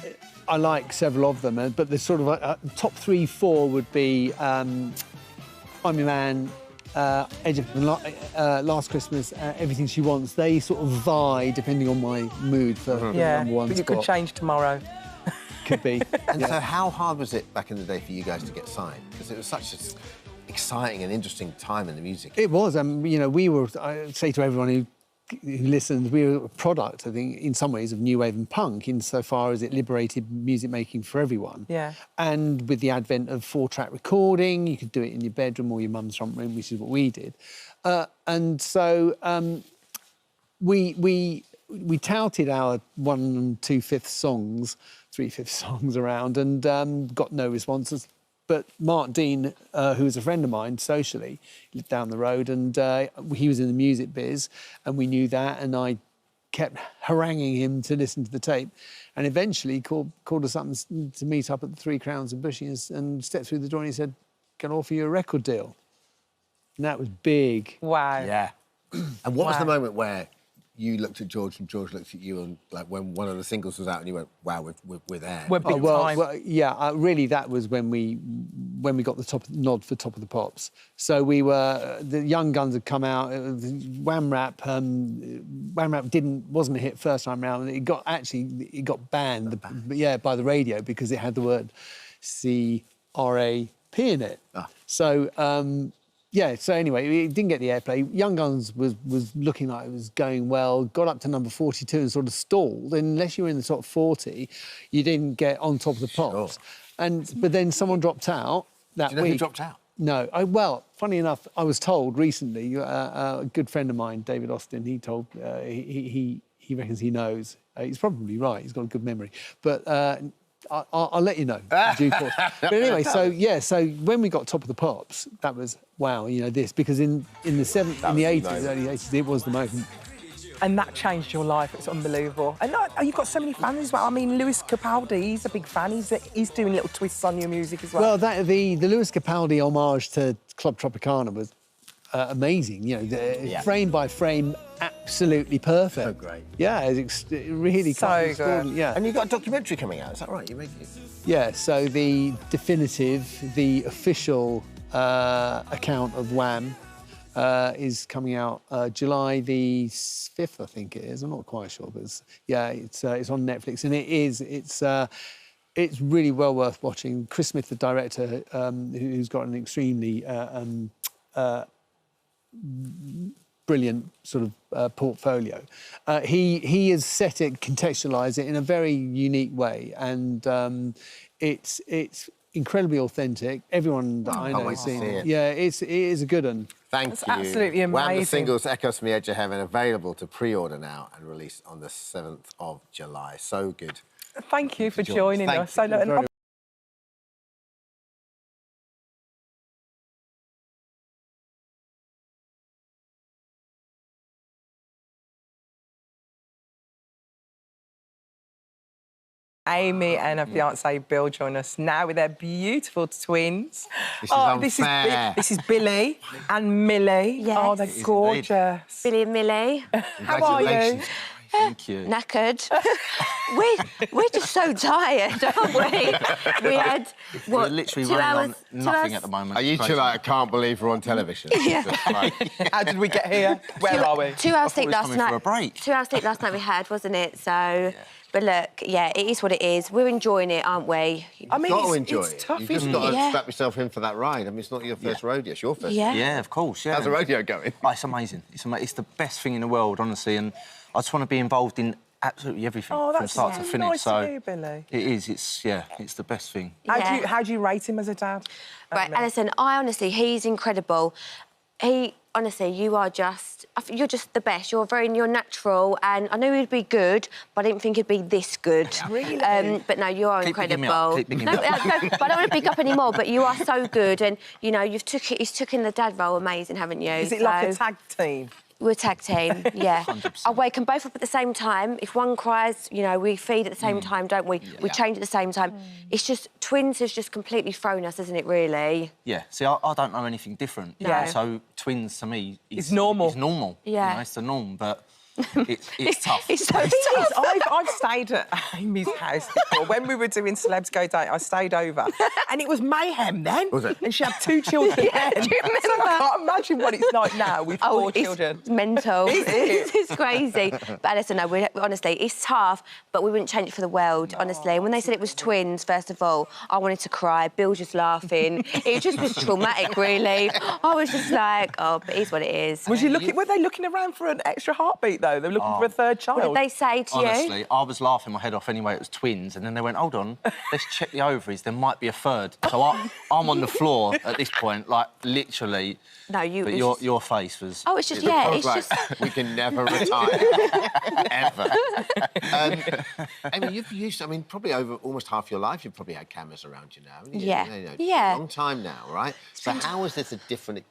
I: like several of them, but the sort of top 3, 4 would be I'm Your Man, Edge of Heaven, Last Christmas, Everything She Wants. They sort of vie depending on my mood for the number one
A: but you
I: spot.
A: could change tomorrow.
I: Could be.
B: And so how hard was it back in the day for you guys to get signed? Because it was such an exciting and interesting time in the music.
I: It was. We were, I say to everyone who listens, we were a product, I think, in some ways, of new wave and punk, insofar as it liberated music making for everyone.
A: Yeah.
I: And with the advent of 4-track recording, you could do it in your bedroom or your mum's front room, which is what we did. And so we touted our 1 2/5 songs, 3/5 songs around, and got no responses. But Mark Dean, who was a friend of mine socially, lived down the road, and he was in the music biz, and we knew that, and I kept haranguing him to listen to the tape, and eventually called us up to meet up at the 3 Crowns in Bushy, and stepped through the door and he said, "Can I offer you a record deal?" And that was big.
A: Wow.
B: Yeah. And what was the moment where you looked at George and George looked at you, and like when one of the singles was out and you went, "Wow, we're there."
A: We're big time.
I: Well, yeah, really, that was when we got the nod for Top of the Pops. So we were, the Young Guns had come out. Wham Rap wasn't a hit first time round. It got banned, by the radio because it had the word C-R-A-P in it. So. So anyway, it didn't get the airplay. Young Guns was looking like it was going well, got up to number 42 and sort of stalled. And unless you were in the top 40, you didn't get on Top of the Pops. Sure. But then someone dropped out that week.
B: Do you know who dropped out?
I: No. Well, funny enough, I was told recently, a good friend of mine, David Austin, he told, he reckons he knows. He's probably right, he's got a good memory. But I'll let you know in due course. But anyway, so when we got Top of the Pops, that was, wow, you know, this, because in the 80s, early 80s, it was the moment.
A: And that changed your life. It's unbelievable. And you've got so many fans as well. I mean, Lewis Capaldi, he's a big fan. He's doing little twists on your music as well.
I: Well, the Lewis Capaldi homage to Club Tropicana was amazing. You know, frame by frame, absolutely perfect.
B: So great.
I: Yeah, it's really
A: so good.
I: Yeah.
B: And you've got a documentary coming out, is that right? You're making it?
I: Yeah, so the definitive, the official account of Wham! Is coming out July the 5th, I think it is. I'm not quite sure, but it's on Netflix, and it's really well worth watching. Chris Smith, the director, who's got an extremely brilliant sort of portfolio, he has set it, contextualised it in a very unique way, and it's incredibly authentic. Everyone that I know has seen it. Yeah, it is a good one.
B: Thank you.
A: Absolutely amazing.
B: Wham! The singles Echoes from the Edge of Heaven, available to pre-order now and released on the 7th of July. So good.
A: Thank you for joining us.
B: Thank you.
A: Amy and her fiancé Bill join us now with their beautiful twins. This is Billy and Millie.
C: Yes.
A: Oh, they're gorgeous.
C: Billy and Millie.
A: How are you?
J: Thank you.
C: Knackered. we're just so tired, aren't we? We had, what,
J: We're literally
C: 2
J: running
C: hours,
J: on nothing at the moment.
B: Are you two like, I can't believe we're on television?
C: Yeah.
A: How did we get here? Where are we?
C: 2 hours sleep last night.
J: For a break.
C: 2 hours sleep last night we had, wasn't it? So, but look, yeah, it is what it is. We're enjoying it, aren't we?
B: I mean, you've got to enjoy
A: it's
B: it.
A: tough,
B: You've just
A: isn't
B: got
A: it?
B: to strap yourself in for that ride. I mean, it's not your first rodeo, it's your first.
C: Yeah.
J: Of course, yeah.
B: How's the rodeo going?
J: Oh, it's amazing. It's the best thing in the world, honestly, and I just want to be involved in absolutely everything from start to finish.
A: Nice
J: so
A: of you, Billy.
J: it is. It's the best thing.
A: How do you rate him as a dad?
C: Right, Alison, he's incredible. Honestly, you're just the best. You're natural, and I knew he'd be good, but I didn't think he'd be this good.
A: Really?
C: But no, you are incredible.
J: Keep bigging me up.
C: But I don't want to pick up anymore. But you are so good, and you know he's taken the dad role amazing, haven't you?
A: Is it like a tag team?
C: We're a tag team, yeah.
J: 100%.
C: I wake them both up at the same time. If one cries, you know, we feed at the same time, don't we? We change at the same time. It's just, twins has just completely thrown us, isn't it, really?
J: Yeah. See, I don't know anything different.
C: Yeah.
J: So twins to me
A: It's normal.
J: It's normal.
C: Yeah.
J: You know, it's the norm, but it's tough.
C: It's so
A: It is.
C: tough.
A: I've stayed at Amy's house before. When we were doing Celebs Go Date, I stayed over. And it was mayhem then.
B: Was it?
A: And she had 2 children then.
C: Do you remember?
A: So I can't imagine what it's like now with 4 children.
C: It's mental. It's crazy. But Alison, no, honestly, it's tough, but we wouldn't change it for the world, honestly. And when they said it was twins, first of all, I wanted to cry. Bill just laughing. It just was traumatic, really. I was just like, oh, but it is what it is.
A: Were they looking around for an extra heartbeat, though? They were looking for a third child.
C: What did they say to you?
J: Honestly, I was laughing my head off anyway. It was twins, and then they went, "Hold on, let's check the ovaries. There might be a third." So I'm on the floor at this point, like literally.
C: No, you.
J: But your face was.
C: Oh, it's just
B: I was
C: it's
B: like,
C: just.
B: we can never retire, ever. I mean, you've used. I mean, probably over almost half your life, you've probably had cameras around you now. Haven't you?
C: Yeah.
B: You know,
C: Yeah.
B: A long time now, right? So how was this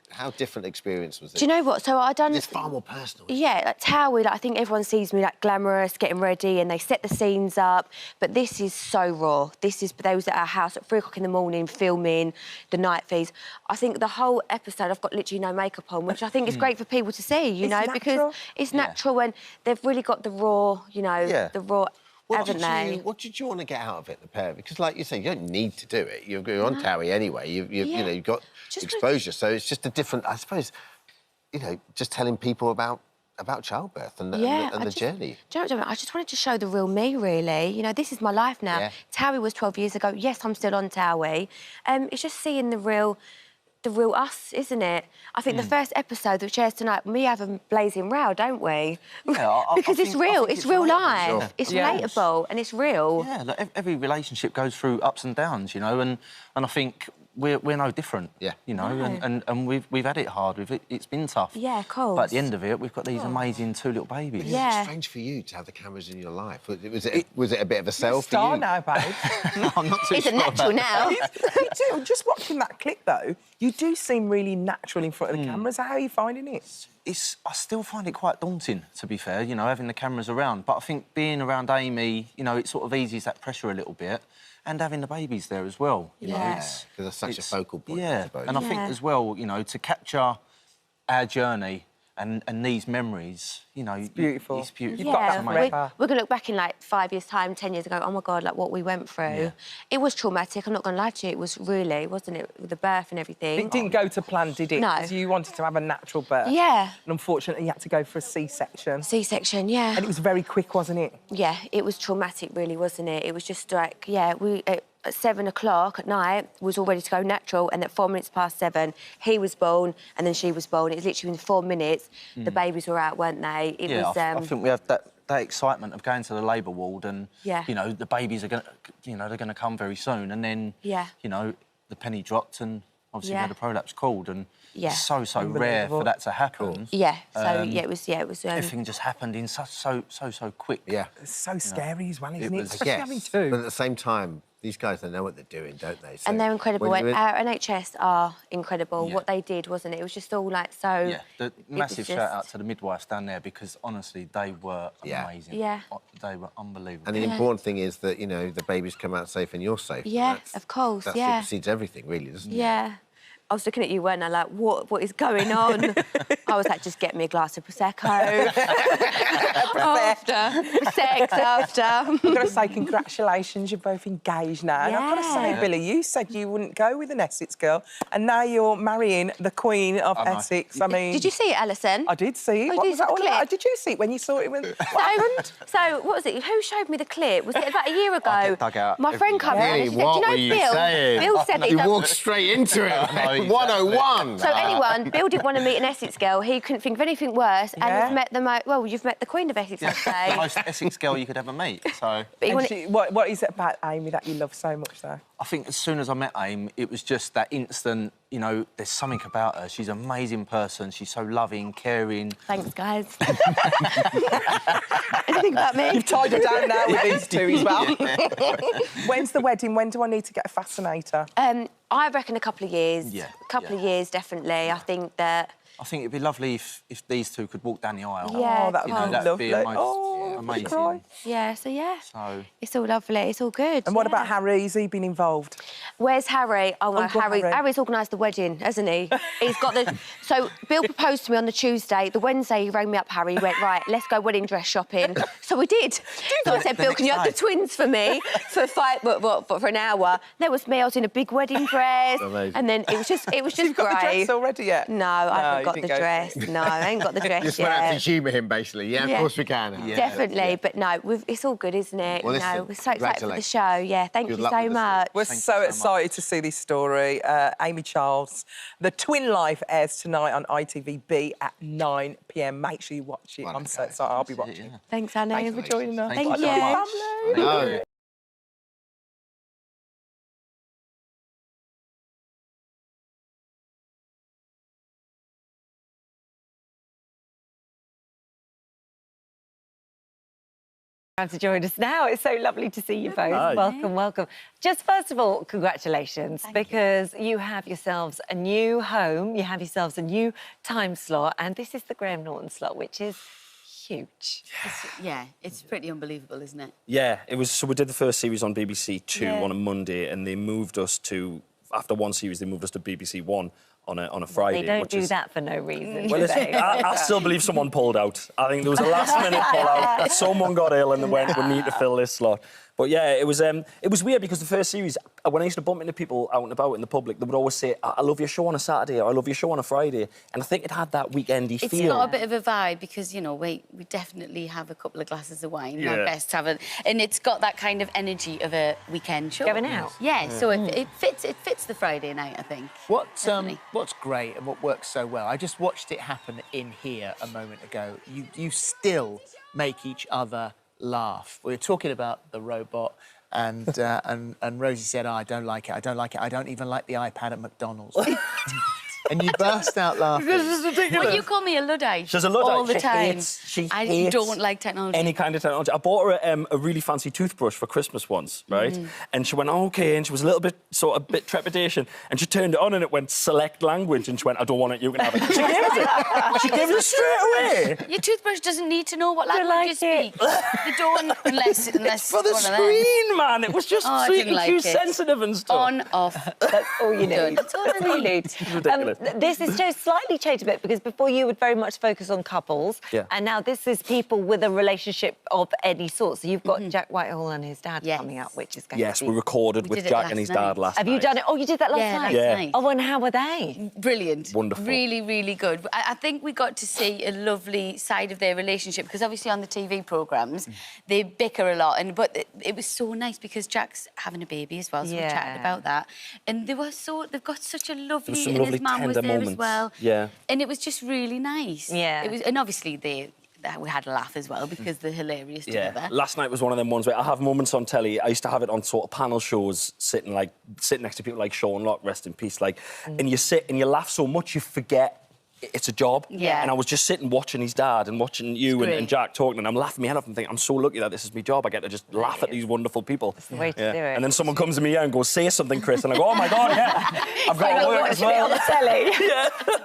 B: how different experience was it?
C: Do you know what? So I done.
B: It's far more personal.
C: Yeah, like Towie, like, I think everyone sees me like glamorous, getting ready, and they set the scenes up. But this is so raw. They was at our house at 3 o'clock in the morning filming the night feeds. I think the whole episode I've got literally no makeup on, which I think is great for people to see, you know, because it's natural and they've really got the raw, you know, the raw.
B: What did you want to get out of it, the pair? Because, like you say, you don't need to do it. You're on Towie anyway. You know, you've got exposure, so it's just a different. I suppose, you know, just telling people about childbirth and the journey.
C: Do you know what I just wanted to show the real me, really. You know, this is my life now.
B: Yeah.
C: Towie was 12 years ago. Yes, I'm still on Towie. It's just seeing the real us, isn't it? I think the first episode that shares tonight, we have a blazing row, don't we?
J: Yeah,
C: because it's real. It's real life.
B: Sure.
C: It's relatable and it's real.
J: Yeah, like every relationship goes through ups and downs, you know, and I think we're no different.
B: Yeah.
J: You know, and we've had it hard. It's been tough.
C: Yeah, of course.
J: But at the end of it, we've got these amazing 2 little babies.
C: Yeah.
B: It's strange for you to have the cameras in your life. Was it a bit of a sell for
A: Star
B: you?
A: now, babe.
J: No, I'm not too
C: It's a
J: sure
C: natural now.
A: Me too. Just watching that clip, though, you do seem really natural in front of the cameras. How are you finding it?
J: I still find it quite daunting, to be fair, you know, having the cameras around. But I think being around Amy, you know, it sort of eases that pressure a little bit. And having the babies there as well. You know,
B: Because that's such a focal point, I
J: Yeah,
B: suppose.
J: and I think as well, you know, to capture our journey and these memories, you know... It's
A: beautiful.
J: It's beautiful.
A: You've got that forever.
C: We're going to look back in, like, 5 years' time, 10 years ago, oh, my God, like, what we went through.
J: Yeah.
C: It was traumatic, I'm not going to lie to you. It was really, wasn't it, with the birth and everything.
A: It didn't go to plan, did it?
C: No.
A: 'Cause you wanted to have a natural birth.
C: Yeah.
A: And unfortunately, you had to go for a C-section.
C: C-section, yeah.
A: And it was very quick, wasn't it?
C: Yeah, it was traumatic, really, wasn't it? It was just like, yeah, we... At 7 o'clock at night, was all ready to go natural, and at 4 minutes past 7, he was born, and then she was born. It was literally in 4 minutes, the babies were out, weren't they? It was,
J: I think we have that excitement of going to the labour ward and,
C: Yeah.
J: you know, the babies are going to, you know, they're going to come very soon. And then, you know, the penny dropped and obviously we had a prolapse called and it's so rare for that to happen.
C: Yeah, so, it was...
J: Everything just happened in so quick.
B: Yeah.
A: It's so scary as well, isn't it?
B: I
A: Especially
B: guess.
A: having 2.
B: But at the same time, these guys, they know what they're doing, don't they? So
C: and they're incredible.
B: when-
C: Our NHS are incredible. What they did, wasn't it? It was just all, like, so...
J: Yeah, the massive shout-out to the midwives down there because, honestly, they were amazing.
C: Yeah.
J: They were unbelievable.
B: And the important thing is that, you know, the babies come out safe and you're safe.
C: Yeah, of course,
B: that
C: yeah.
B: supersedes everything, really, doesn't it?
C: Yeah. I was looking at you, weren't I? Like, what is going on? I was like, just get me a glass of Prosecco. after.
A: I've got to say, congratulations, you're both engaged now. And I've got to say, Billy, you said you wouldn't go with an Essex girl, and now you're marrying the Queen of Essex. I mean...
C: Did you see it, Alison?
A: I did see it.
C: Oh,
A: What
C: you
A: was
C: saw
A: that
C: the
A: all
C: clip?
A: about? Did you see it when you saw it? What happened?
C: So, what was it? Who showed me the clip? Was it about a year ago?
J: I get dug out
C: My friend came around and she said,
B: what
C: do
B: were
C: you
B: you
C: know Bill?
B: saying?
C: Bill said that
B: You walked straight into it, mate. 101.
C: So anyone, Bill didn't want to meet an Essex girl. He couldn't think of anything worse. And has met the you've met the Queen of Essex, I'd say.
J: The most Essex girl you could ever meet, so...
A: What is it about Amy that you love so much, though?
J: I think as soon as I met Amy, it was just that instant, you know, there's something about her. She's an amazing person. She's so loving, caring.
C: Thanks, guys. Anything about me?
A: You've tied her down now with these 2 as well. When's the wedding? When do I need to get a fascinator?
C: I reckon a couple of years.
J: Yeah.
C: A couple of years, definitely. I think that...
J: I think it'd be lovely if these 2 could walk down the aisle.
C: Yeah,
A: that would be
J: that'd
A: lovely.
J: be amazing.
A: Cry.
C: Yeah, so yeah.
J: So...
C: It's all lovely, it's all good.
A: And what about Harry? Has he been involved?
C: Where's Harry? Oh, no,
A: Uncle Harry.
C: Harry's organised the wedding, hasn't he? He's got the... So, Bill proposed to me on the Tuesday. The Wednesday, he rang me up, Harry. He went, right, let's go wedding dress shopping. So we did. So I said, Bill, can you have the twins for me for for an hour? There was me, I was in a big wedding dress.
B: Amazing.
C: And then it was just
A: You've got the dress already yet?
C: No, I haven't got
A: you
C: the
A: didn't go
C: dress. No, I ain't got the dress
B: Just
C: yet.
B: went out to humour him, basically. Yeah, of course we can.
C: Yeah. Definitely, but no, it's all good, isn't it?
B: Well,
C: you know,
B: listen,
C: we're so excited for the
B: congratulations.
C: show. Yeah, thank
B: Good
C: you
B: luck
C: so
B: with this.
C: much.
A: We're so excited to see this story. Amy Charles. The Twin Life airs tonight on ITV at 9 p.m. Make sure you watch it. I'm so excited. I'll be watching.
C: Thanks, Annie, for joining us.
J: Thank you so much.
B: No.
K: To join us now. It's so lovely to see you both. Welcome, welcome. Just first of all, congratulations, because you have yourselves a new home, you have yourselves a new time slot, and this is the Graham Norton slot, which is huge.
L: Yeah, it's pretty unbelievable, isn't it?
M: Yeah, it was. So we did the first series on BBC Two on a Monday, and they moved us to, after one series, they moved us to BBC One on a Friday.
K: They don't do that for no reason.
M: Well,
K: do they?
M: I still believe someone pulled out. I think there was a last-minute pull-out. Someone got ill and they went, we need to fill this slot. But yeah, it was weird because the first series, when I used to bump into people out and about in the public, they would always say, I love your show on a Saturday, or I love your show on a Friday. And I think it had that weekendy feel.
L: It's got a bit of a vibe because, you know, we definitely have a couple of glasses of wine, our best to have it. And it's got that kind of energy of a weekend show.
K: Going out.
L: Yeah, so it fits the Friday night, I think.
N: What's great and what works so well, I just watched it happen in here a moment ago. You still make each other laugh. We were talking about the robot And Rosie said, oh, I don't like it, I don't like it, I don't even like the iPad at McDonald's. And you burst out laughing.
L: This is ridiculous. Well, you call me a Luddite.
M: She's a Luddite.
L: All the time.
M: I
L: don't like technology.
M: Any kind of technology. I bought her a really fancy toothbrush for Christmas once, right? And she went, oh, OK, and she was a little bit, sort of, bit trepidation. And she turned it on and it went select language. And she went, I don't want it, you can have it. She gave it. She gave it straight away.
L: Your toothbrush doesn't need to know what language you speak. You don't, unless
M: it's for the screen, man. It was just so you can choose sensitive and stuff.
L: On, off.
K: That's all you need.
L: That's all I need.
M: It's ridiculous.
K: This is just slightly changed a bit because before you would very much focus on couples, and now this is people with a relationship of any sort. So you've got Jack Whitehall and his dad coming up, which is going to be...
M: we recorded with Jack and his dad last night.
K: Have you done it? Oh, you did that last night?
L: Night.
K: Oh, and how were they?
L: Brilliant.
M: Wonderful.
L: Really, really good. I think we got to see a lovely side of their relationship because obviously on the TV programmes they bicker a lot, but it was so nice because Jack's having a baby as well, so we chatted about that. And they've got such a lovely... And his mum was there as well.
M: Yeah.
L: And it was just really nice.
K: Yeah.
L: It was, and obviously we had a laugh as well because they're hilarious together.
M: Last night was one of them ones where I have moments on telly. I used to have it on sort of panel shows, sitting next to people like Sean Locke, rest in peace. And you sit and you laugh so much you forget it's a job.
L: Yeah.
M: And I was just sitting watching his dad and watching you and Jack talking, and I'm laughing my head off and thinking, I'm so lucky that this is my job. I get to just laugh at these wonderful people.
K: That's the way to do it.
M: And then someone comes to me and goes, say something, Chris. And I go, oh my God, I've got to work as well.
K: On the telly.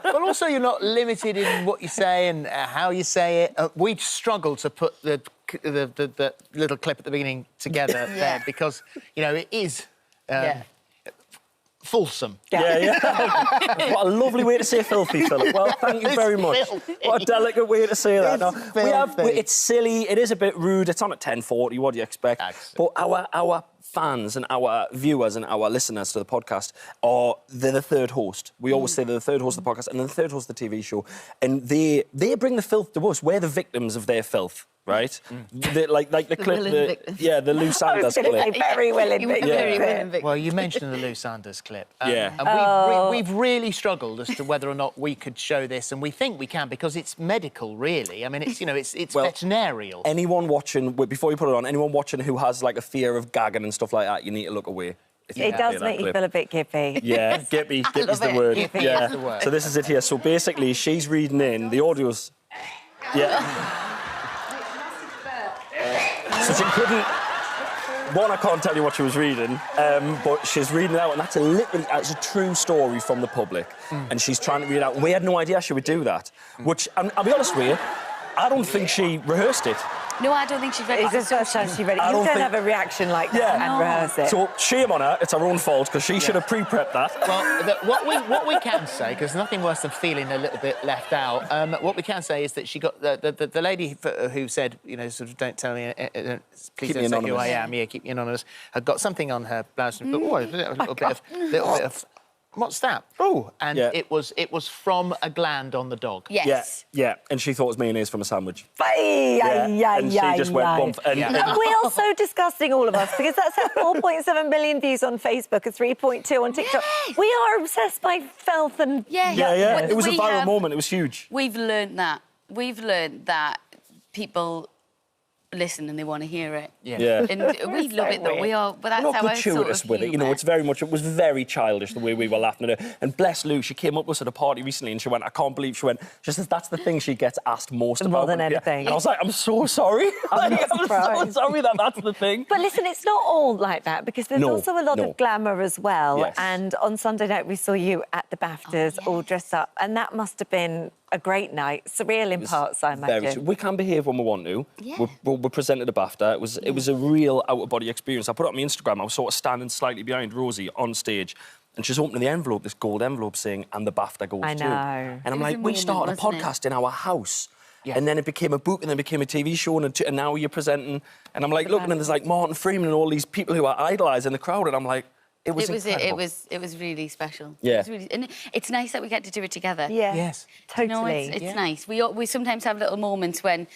N: Well, also, you're not limited in what you say and how you say it. We struggle to put the little clip at the beginning together there because, you know, it is... fulsome.
M: What a lovely way to say filthy, Philip. Well, thank you very much. What a delicate way to say that. It's silly, it is a bit rude, it's on at 10:40, what do you expect? But our fans and our viewers and our listeners to the podcast they're the third host. We always say they're the third host of the podcast and they're the third host of the TV show. And they bring the filth to us. We're the victims of their filth. Right? Like the clip, the Lou Sanders clip.
K: Very willing
N: victim. Well, you mentioned the Lou Sanders clip. And we've really struggled as to whether or not we could show this, and we think we can because it's medical, really. I mean, it's veterinarial.
M: Anyone watching, before you put it on, anyone watching who has like a fear of gagging and stuff like that, you need to look away.
K: It does make you feel a bit gippy.
M: Yeah, gippy. Gippy's the word.
K: Gippy
M: is
K: the word.
M: So this is it here. So basically, she's reading in the audio's. So she couldn't... I can't tell you what she was reading, but she's reading it out, and that's a true story from the public, and she's trying to read it out. And we had no idea she would do that, which, I'll be honest with you, I don't think she rehearsed it.
L: No, I don't think she's ready.
K: It's the first time she read it. You don't have a reaction like that and rehearse it.
M: So shame on her. It's her own fault because she should have pre-prepped that.
N: Well, what we can say, because nothing worse than feeling a little bit left out. What we can say is that she got the lady who said, you know, sort of don't tell me, please don't say who I am. Yeah, keep me anonymous. Had got something on her blouse and a little bit of. What's that? Oh, and it was from a gland on the dog.
L: Yes.
M: Yeah, and she thought it was mayonnaise from a sandwich.
K: And
M: she just went bump.
K: We are so disgusting, all of us, because that's had 4.7 million views on Facebook and 3.2 on TikTok. Yes. We are obsessed by filth and...
M: Yeah. It was a viral moment. It was huge.
L: We've learned that. We've learned that people listen and they want to hear it.
M: Yeah.
L: And we love it though. We are, but that's
M: we're not
L: how I sort
M: gratuitous
L: of
M: with it. You know, it's very much. It was very childish the way we were laughing at her. And bless Lou, she came up with us at a party recently, and she went, "I can't believe." She says that's the thing she gets asked most about.
K: More than anything.
M: And I was like, "I'm so sorry. I'm so sorry that's the thing."
K: But listen, it's not all like that because there's also a lot of glamour as well. Yes. And on Sunday night we saw you at the BAFTAs all dressed up, and that must have been a great night, surreal in parts, I imagine.
M: We can behave when we want to. Yeah. We're presented a BAFTA. It was a real out-of-body experience. I put it on my Instagram. I was sort of standing slightly behind Rosie on stage, and she's opening the envelope, this gold envelope, saying, "And the BAFTA goes to."
K: I know.
M: And I'm like, we started a podcast in our house. Yeah. And then it became a book, and then it became a TV show, and now you're presenting. And I'm like looking, and there's like Martin Freeman and all these people who are idolised in the crowd, and I'm like, It was
L: really special.
M: Yeah.
L: It was really, and it's nice that we get to do it together.
K: Yeah.
N: Yes.
K: Totally.
L: You know, it's nice. We sometimes have little moments when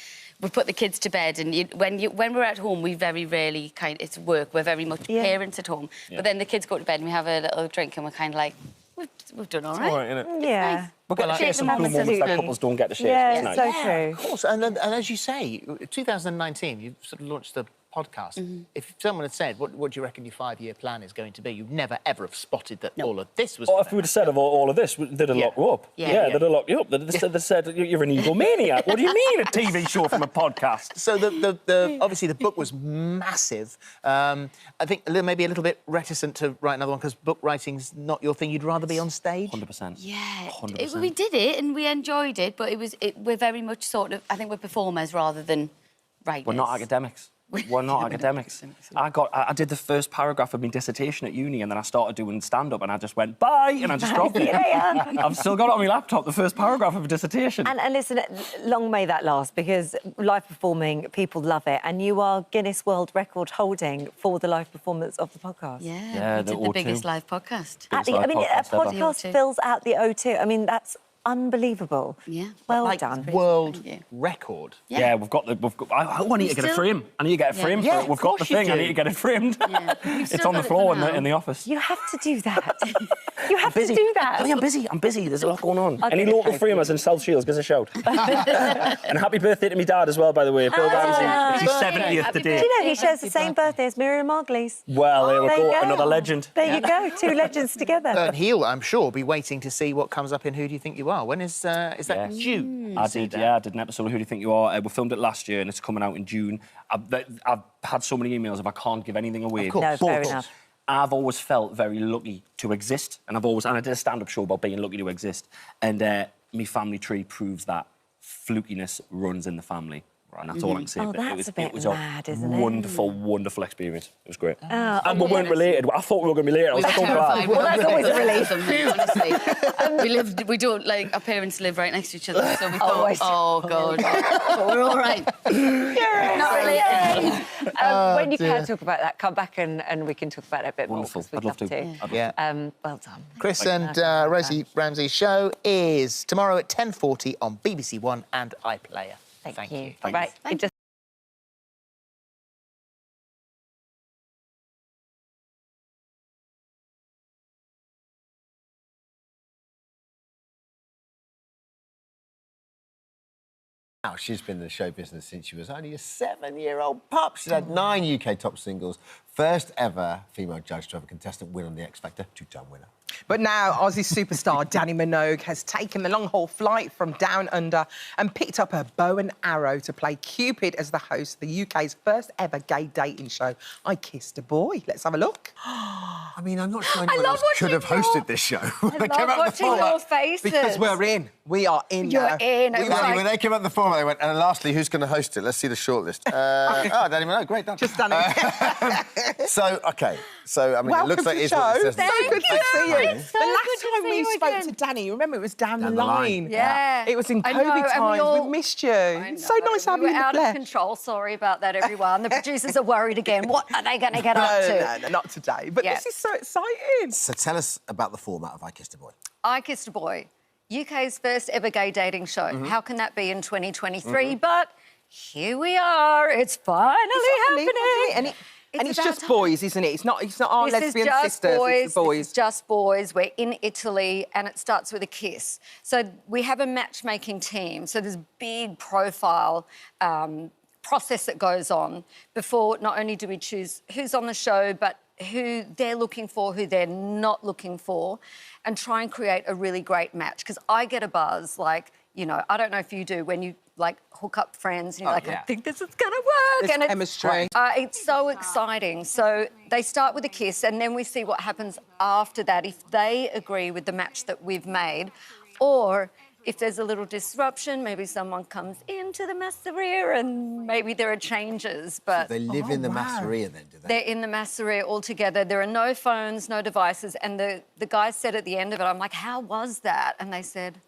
L: we put the kids to bed, and when we're at home, we very rarely it's work. We're very much parents at home. Yeah. But then the kids go to bed, and we have a little drink, and we're kind of like, we've done all right.
M: It's all right, isn't it?
K: Yeah.
L: Nice.
M: We've got to share some cool moments that couples don't get to share.
K: Yeah,
M: it's nice.
K: so true.
N: Of course, and as you say, 2019, you sort of launched the podcast. If someone had said, what do you reckon your 5-year plan is going to be, you'd never, ever have spotted that all of this was...
M: Or if we would have said of all of this, they'd have locked you up. Yeah, they'd have locked you up. They'd said, you're an egomaniac. What do you mean, a TV show from a podcast?
N: So, obviously, the book was massive. I think maybe a little bit reticent to write another one because book writing's not your thing. You'd rather be on stage?
M: 100%.
L: Yeah.
M: 100%.
L: We did it and we enjoyed it, but we're very much sort of... I think we're performers rather than writers.
M: We're not academics. We're not academics. I did the first paragraph of my dissertation at uni and then I started doing stand-up and I just went, bye, and I just dropped it. I've still got it on my laptop, the first paragraph of a dissertation.
K: And listen, long may that last, because live performing, people love it. And you are Guinness World Record holding for the live performance of the podcast.
L: Yeah, we did the biggest live podcast.
K: A podcast fills out the O2. I mean, that's unbelievable.
L: Yeah.
K: Well done.
N: World record.
M: Yeah, we've got. I need to get a frame. I need to get a frame for it. We've got the thing. I need to get it framed. It's on the floor in the office.
K: You have to do that. You have to do that.
M: I'm busy. There's a lot going on. Any local framers in South Shields, give us a shout. And happy birthday to my dad as well, by the way. Bill Ramsey. It's his 70th today.
K: Do you know he shares the same birthday as Miriam Margolyes?
M: Well, there we go. Another legend.
K: There you go. 2 legends together.
N: And he'll, I'm sure, be waiting to see what comes up in Who Do You Think You Are? When is that due?
M: I did an episode of Who Do You Think You Are? We filmed it last year and it's coming out in June. I've had so many emails if I can't give anything away.
K: Of course. No, fair enough.
M: I've always felt very lucky to exist, and I did a stand-up show about being lucky to exist, and my family tree proves that flukiness runs in the family. And that's all I can say.
K: Oh, that's a bit mad, isn't it?
M: Wonderful experience. It was great. And we weren't related. I thought we were going to be related. I was so glad.
K: Well, that's always a relief.
L: Honestly. We don't, like, our parents live right next to each other, so we thought, oh, God. But we're all right. Not related.
K: When you can talk about that, come back and we can talk about it a bit more.
M: Wonderful. I'd love to.
N: Yeah.
K: Well done.
N: Chris and Rosie Ramsey's show is tomorrow at 10:40 on BBC One and iPlayer.
K: Thank you.
N: Right.
B: Now, she's been in the show business since she was only a 7-year-old pup. She's had 9 UK top singles. First ever female judge to have a contestant win on The X Factor, 2-time winner.
A: But now Aussie superstar Danny Minogue has taken the long-haul flight from down under and picked up her bow and arrow to play Cupid as the host of the UK's first ever gay dating show, I Kissed a Boy. Let's have a look.
B: I mean, I'm not sure anyone else could have hosted this show.
K: I love watching your faces.
A: Because we're in. We are in
K: You're
A: now.
K: in.
B: When they came up with the format, they went, and lastly, who's going to host it? Let's see the shortlist. Danny Minogue, great, done.
A: Just Danny.
B: So, I mean,
A: Welcome
B: it looks like
A: to
B: it's
A: the
B: what it
A: show.
B: says.
A: So good to see you.
L: It's so
A: the last
L: good to
A: time
L: see
A: we
L: you
A: spoke
L: again.
A: to Danny, remember, it was down the
B: the line.
A: line.
L: Yeah.
A: It was in
L: I
A: COVID
L: know, and we
A: times.
L: all-
A: We missed you. It's so nice to have you in the
O: out of
A: flesh.
O: control. Sorry about that, everyone. The producers are worried again. What are they going to get up to?
A: No, not today. But this is so exciting.
B: So tell us about the format of I Kissed a Boy.
O: I Kissed a Boy, UK's first ever gay dating show. How can that be in 2023? But here we are. It's finally happening.
A: And it's just boys, isn't it? It's not our
O: This
A: lesbian
O: is just
A: sisters,
O: boys.
A: it's the boys.
O: This is just boys. We're in Italy and it starts with a kiss. So we have a matchmaking team. So there's a big profile process that goes on before not only do we choose who's on the show, but who they're looking for, who they're not looking for, and try and create a really great match. Because I get a buzz, like, you know, I don't know if you do, when you, like, hook up friends and you're I think this is going to work.
A: There's chemistry.
O: It's so exciting. So they start with a kiss and then we see what happens after that, if they agree with the match that we've made, or if there's a little disruption, maybe someone comes into the masseria and maybe there are changes, but...
B: So they live in the masseria then, do they?
O: They're in the masseria all together. There are no phones, no devices, and the guys said at the end of it, I'm like, how was that? And they said,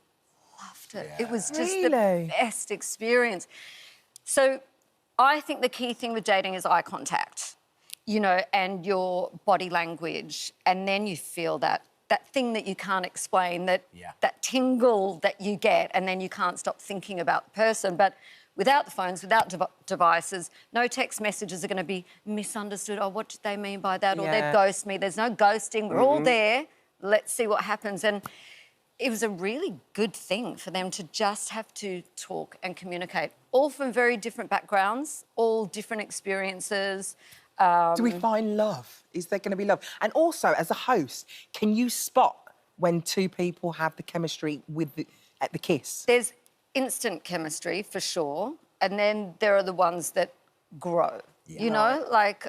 O: loved it. It was just the best experience. So I think the key thing with dating is eye contact, you know, and your body language, and then you feel that thing that you can't explain, that tingle that you get, and then you can't stop thinking about the person. But without the phones, without devices, no text messages are going to be misunderstood. Oh, what did they mean by that? Or they've ghosted me. There's no ghosting. We're all there. Let's see what happens. And it was a really good thing for them to just have to talk and communicate, all from very different backgrounds, all different experiences.
A: Do we find love? Is there going to be love? And also, as a host, can you spot when two people have the chemistry at the kiss?
O: There's instant chemistry, for sure, and then there are the ones that grow. Yeah. You know, like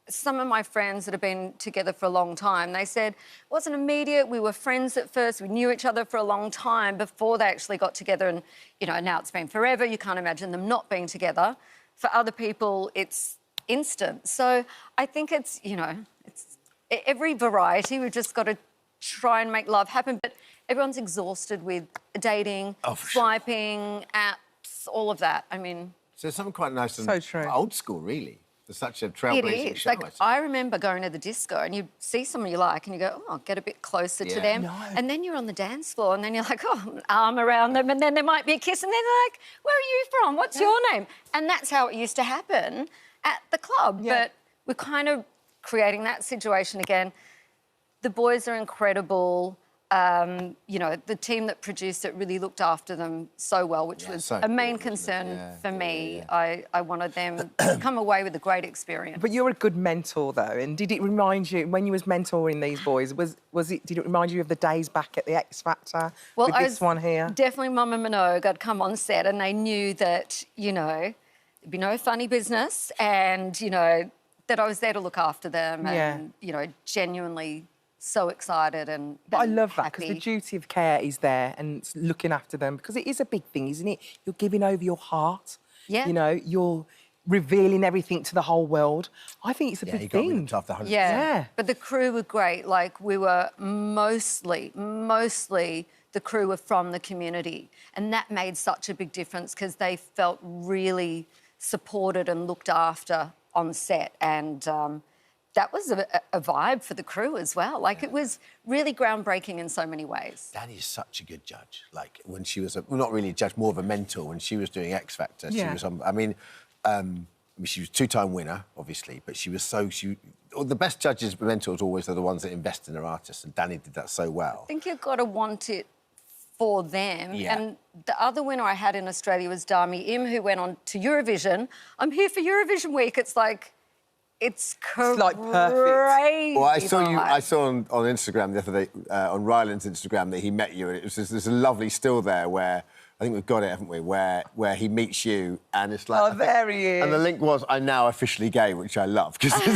O: some of my friends that have been together for a long time, they said it wasn't immediate. We were friends at first. We knew each other for a long time before they actually got together, and, you know, now it's been forever. You can't imagine them not being together. For other people, it's instant. So I think it's, you know, it's every variety. We've just got to try and make love happen. But everyone's exhausted with dating, swiping, apps, all of that. I mean...
B: So something quite nice and
A: so true.
B: Old school, really. It's such a trailblazing show.
O: Like, I remember going to the disco and you see someone you like and you go, oh, I'll get a bit closer to them. No. And then you're on the dance floor and then you're like, oh, an arm around them, and then there might be a kiss, and then they're like, where are you from? What's your name? And that's how it used to happen at the club. But we're kind of creating that situation again. The boys are incredible. You know, the team that produced it really looked after them so well, which was a main concern for me. I wanted them to come away with a great experience.
A: But you're a good mentor, though, and did it remind you, when you was mentoring these boys, did it remind you of the days back at the X Factor with this one here?
O: Definitely Mum and Minogue. I'd come on set and they knew that, you know, there'd be no funny business and, you know, that I was there to look after them and, you know, genuinely so excited and
A: But I love that, because the duty of care is there and it's looking after them, because it is a big thing, isn't it? You're giving over your heart.
O: Yeah.
A: You know, you're revealing everything to the whole world. I think it's a big thing.
O: Yeah. But the crew were great. Like, we were mostly the crew were from the community, and that made such a big difference because they felt really supported and looked after on set, and that was a vibe for the crew as well. Like, it was really groundbreaking in so many ways.
B: Danny's such a good judge. Like, when she was, well, not really a judge, more of a mentor, when she was doing X Factor, she was on, I mean, she was two-time winner, obviously, but she was the best judges, mentors, always are the ones that invest in their artists, and Danny did that so well.
O: I think you've got to want it for them. And the other winner I had in Australia was Dami Im, who went on to Eurovision. I'm here for Eurovision week. It's like, it's crazy.
A: Like perfect.
B: Well, I saw on Instagram the other day, on Ryland's Instagram, that he met you, and it was there's a lovely still there where, I think we've got it, haven't we, where he meets you, and it's like...
A: Oh, there he is.
B: And the link was, I'm now officially gay, which I love, because he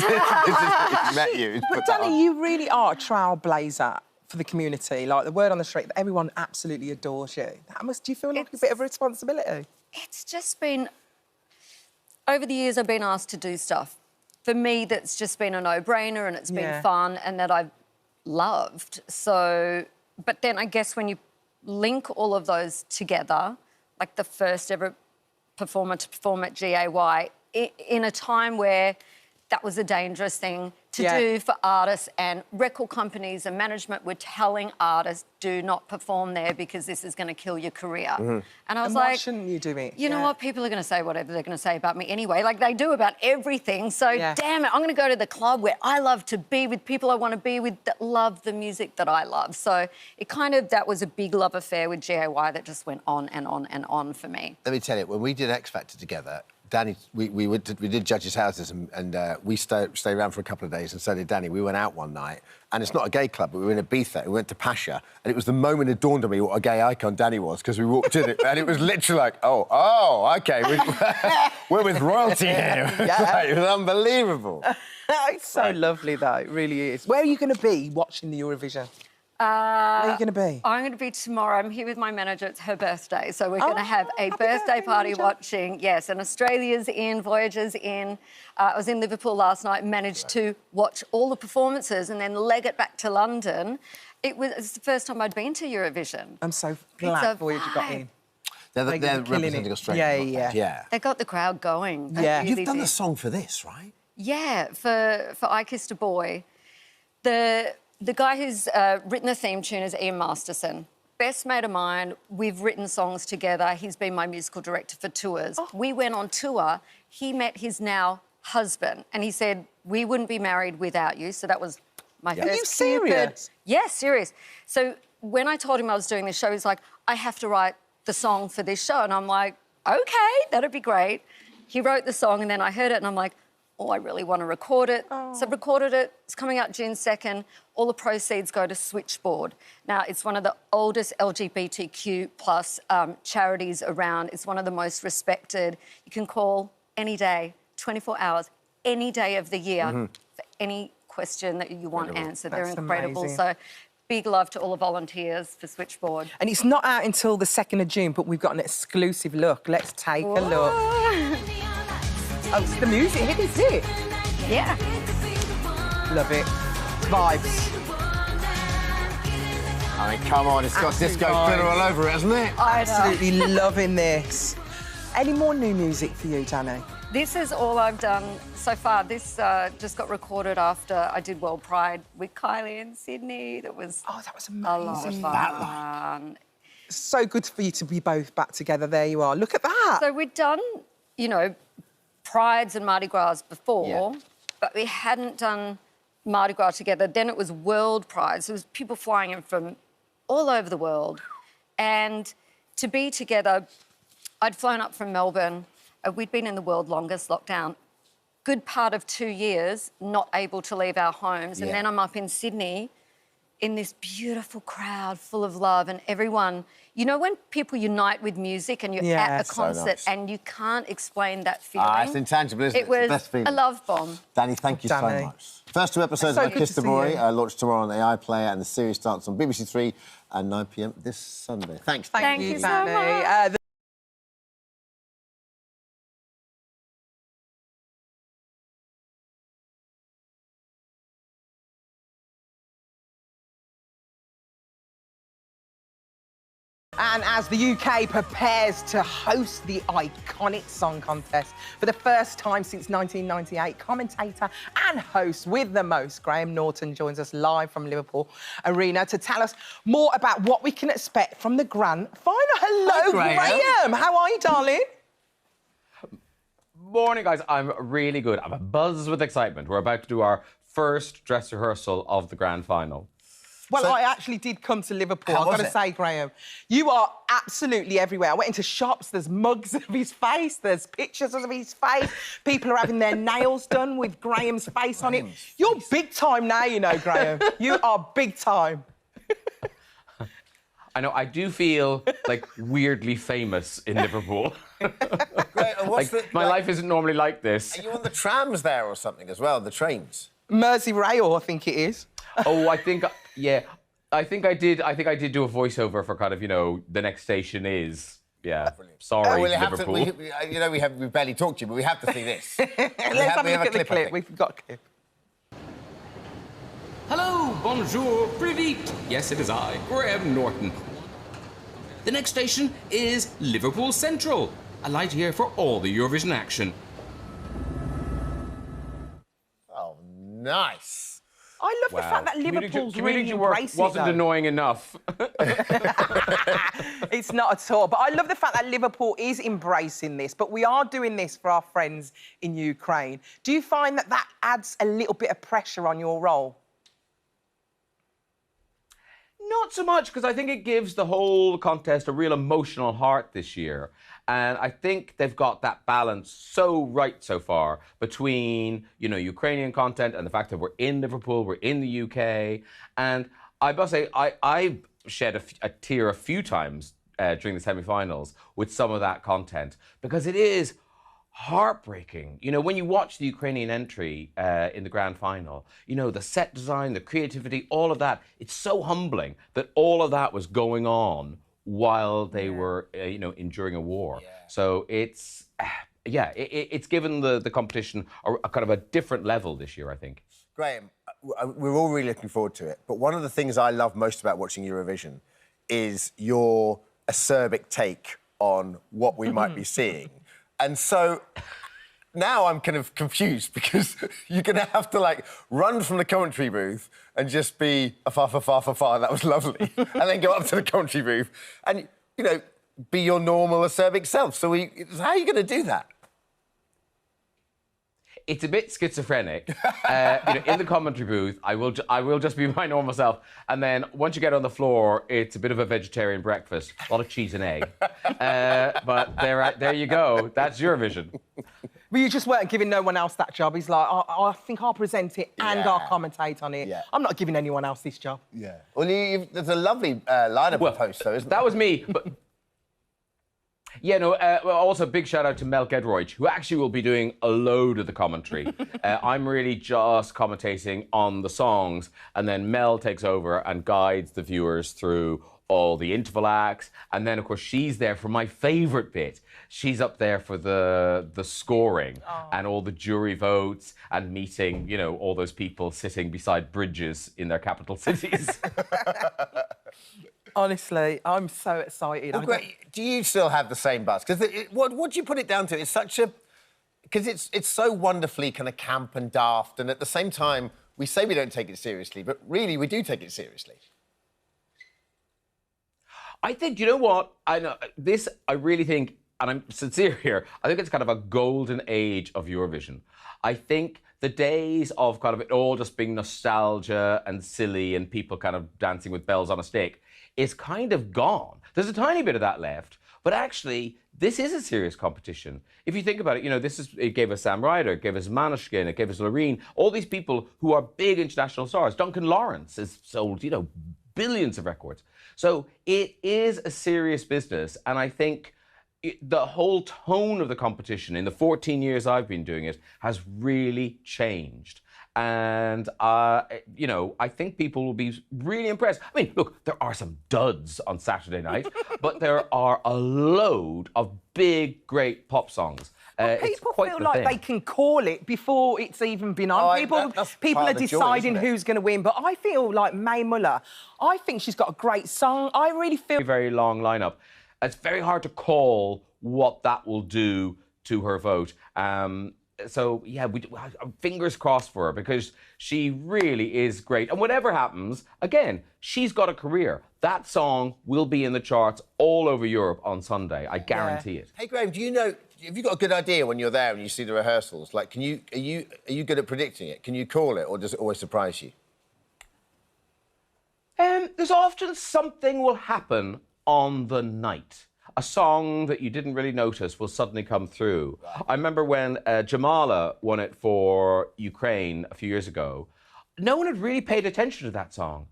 B: met you.
A: But Danny, you really are a trailblazer for the community. Like, the word on the street, that everyone absolutely adores you. Do you feel like a bit of a responsibility?
O: It's just been... Over the years, I've been asked to do stuff. For me, that's just been a no-brainer, and it's been fun, and that I've loved. So, but then I guess when you link all of those together, like the first ever performer to perform at GAY, in a time where that was a dangerous thing to do for artists, and record companies and management were telling artists, do not perform there because this is going to kill your career. And I was like...
A: why shouldn't you do it?
O: You know what? People are going to say whatever they're going to say about me anyway. Like, they do about everything. So, damn it, I'm going to go to the club where I love to be with people I want to be with that love the music that I love. So it kind of... That was a big love affair with GAY that just went on and on and on for me.
B: Let me tell you, when we did X Factor together, Danny, we did judges' houses, and we stayed around for a couple of days, and so did Danny. We went out one night, and it's not a gay club, but we were in Ibiza. We went to Pasha, and it was the moment it dawned on me what a gay icon Danny was, because we walked in, and it was literally like, oh, OK, we're with royalty here. It was unbelievable.
A: It's so lovely, though. It really is. Where are you going to be watching the Eurovision? Where are you going to be?
O: I'm going to be tomorrow. I'm here with my manager. It's her birthday. So we're going to have a birthday party watching. Yes, and Australia's in, Voyager's in. I was in Liverpool last night, managed to watch all the performances and then leg it back to London. It was the first time I'd been to Eurovision.
A: I'm so glad Voyager got in.
B: They're representing Australia.
A: Yeah.
O: They got the crowd going.
B: Yeah. You've done the song for this, right?
O: Yeah, for I Kissed a Boy. The guy who's written the theme tune is Ian Masterson. Best mate of mine. We've written songs together. He's been my musical director for tours. We went on tour. He met his now husband, and he said, we wouldn't be married without you. So that was my first...
A: Are you serious?
O: Yeah, serious. So when I told him I was doing this show, he's like, I have to write the song for this show. And I'm like, OK, that'd be great. He wrote the song and then I heard it and I'm like, oh, I really want to record it. So I recorded it. It's coming out June 2nd. All the proceeds go to Switchboard. Now, it's one of the oldest LGBTQ plus charities around. It's one of the most respected. You can call any day, 24 hours, any day of the year for any question that you want answered. They're incredible.
A: Amazing.
O: So big love to all the volunteers for Switchboard.
A: And it's not out until the 2nd of June, but we've got an exclusive look. Let's take a look. Oh, it's the music, is it?
O: Yeah.
A: Love it. Vibes.
B: I mean, come on, it's got disco glitter all over it, hasn't it?
A: Absolutely loving this. Any more new music for you, Danny?
O: This is all I've done so far. This just got recorded after I did World Pride with Kylie in Sydney. That was
A: amazing.
O: A lot of fun.
A: So good for you to be both back together. There you are. Look at that.
O: So we'd done, you know, Prides and Mardi Gras before, but we hadn't done Mardi Gras together. Then it was World Pride. So it was people flying in from all over the world. And to be together, I'd flown up from Melbourne. We'd been in the world longest lockdown. Good part of 2 years, not able to leave our homes. And then I'm up in Sydney in this beautiful crowd full of love and everyone... You know when people unite with music and you're at a concert and you can't explain that feeling?
B: It's intangible, isn't it?
O: It was
B: the best feeling.
O: a love bomb.
B: Danny, thank you so much. First 2 episodes of Kiss the Boy launched tomorrow on the iPlayer, and the series starts on BBC 3 at 9 p.m. this Sunday. Thanks.
O: Thank you so much.
A: And as the UK prepares to host the iconic song contest for the first time since 1998, commentator and host with the most, Graham Norton, joins us live from Liverpool Arena to tell us more about what we can expect from the grand final. Hello, Graham. How are you, darling?
P: Morning, guys. I'm really good. I'm a buzz with excitement. We're about to do our first dress rehearsal of the grand final.
A: Well, I actually did come to Liverpool. I've got to say, Graham, you are absolutely everywhere. I went into shops, there's mugs of his face, there's pictures of his face. People are having their nails done with Graham's face on it. You're big time now, you know, Graham. You are big time.
P: I know, I do feel, like, weirdly famous in Liverpool. My life isn't normally like this.
B: Are you on the trams there or something as well, the trains?
A: Merseyrail, I think it is.
P: Oh, I think I did do a voiceover for kind of, you know, the next station is. Yeah. Sorry, Liverpool.
B: We've barely talked to you, but we have to see this.
A: Let's have a look at the clip. We've got a clip.
Q: Hello, bonjour, privet. Yes, it is I, Graham Norton. The next station is Liverpool Central. A light here for all the Eurovision action.
B: Oh, nice.
A: I love the fact that Liverpool's really embracing it.
P: Wasn't annoying enough.
A: It's not at all. But I love the fact that Liverpool is embracing this, but we are doing this for our friends in Ukraine. Do you find that that adds a little bit of pressure on your role?
P: Not so much, because I think it gives the whole contest a real emotional heart this year. And I think they've got that balance so right so far between, you know, Ukrainian content and the fact that we're in Liverpool, we're in the UK. And I must say, I've shed a tear a few times during the semi-finals with some of that content, because it is heartbreaking. You know, when you watch the Ukrainian entry in the grand final, you know, the set design, the creativity, all of that, it's so humbling that all of that was going on while they were, you know, enduring a war. Yeah. So it's, it's given the competition a kind of a different level this year, I think.
B: Graham, we're all really looking forward to it. But one of the things I love most about watching Eurovision is your acerbic take on what we might be seeing. And so now I'm kind of confused, because you're going to have to, like, run from the commentary booth and just be a far, that was lovely, and then go up to the commentary booth and, you know, be your normal acerbic self. So how are you going to do that?
P: it's a bit schizophrenic. In the commentary booth, I will just be my normal self. And then once you get on the floor, it's a bit of a vegetarian breakfast. A lot of cheese and egg. But there you go. That's your vision.
A: But you just weren't giving no one else that job. He's like, I think I'll present it and I'll commentate on it. Yeah. I'm not giving anyone else this job.
B: Yeah. Well, there's a lovely lineup of hosts, though, isn't there?
P: That was me. But yeah, no, also big shout out to Mel Gedroych, who actually will be doing a load of the commentary. I'm really just commentating on the songs, and then Mel takes over and guides the viewers through all the interval acts. And then, of course, she's there for my favourite bit. She's up there for the scoring and all the jury votes and meeting, all those people sitting beside bridges in their capital cities.
A: Honestly, I'm so excited.
B: Well, great. Do you still have the same buzz? Because what do you put it down to? It's such a... Because it's so wonderfully kind of camp and daft, and at the same time, we say we don't take it seriously, but really, we do take it seriously.
P: I think, you know what? I really think, and I'm sincere here, I think it's kind of a golden age of Eurovision. I think the days of kind of it all just being nostalgia and silly and people kind of dancing with bells on a stick is kind of gone. There's a tiny bit of that left, but actually, this is a serious competition. If you think about it, it gave us Sam Ryder, it gave us Maneskin, it gave us Loreen, all these people who are big international stars. Duncan Lawrence has sold, billions of records. So it is a serious business, and I think the whole tone of the competition in the 14 years I've been doing it has really changed. And, I think people will be really impressed. I mean, look, there are some duds on Saturday night, but there are a load of big, great pop songs.
A: People feel like they can call it before it's even been on. People are deciding who's going to win. But I feel like Mae Muller, I think she's got a great song. I really feel...
P: Very long lineup. It's very hard to call what that will do to her vote. So, yeah, fingers crossed for her, because she really is great. And whatever happens, again, she's got a career. That song will be in the charts all over Europe on Sunday. I guarantee it.
B: Hey, Graham, do you know... Have you got a good idea when you're there and you see the rehearsals? Like, are you good at predicting it? Can you call it, or does it always surprise you?
P: There's often something will happen on the night. A song that you didn't really notice will suddenly come through. Right. I remember when Jamala won it for Ukraine a few years ago, no one had really paid attention to that song.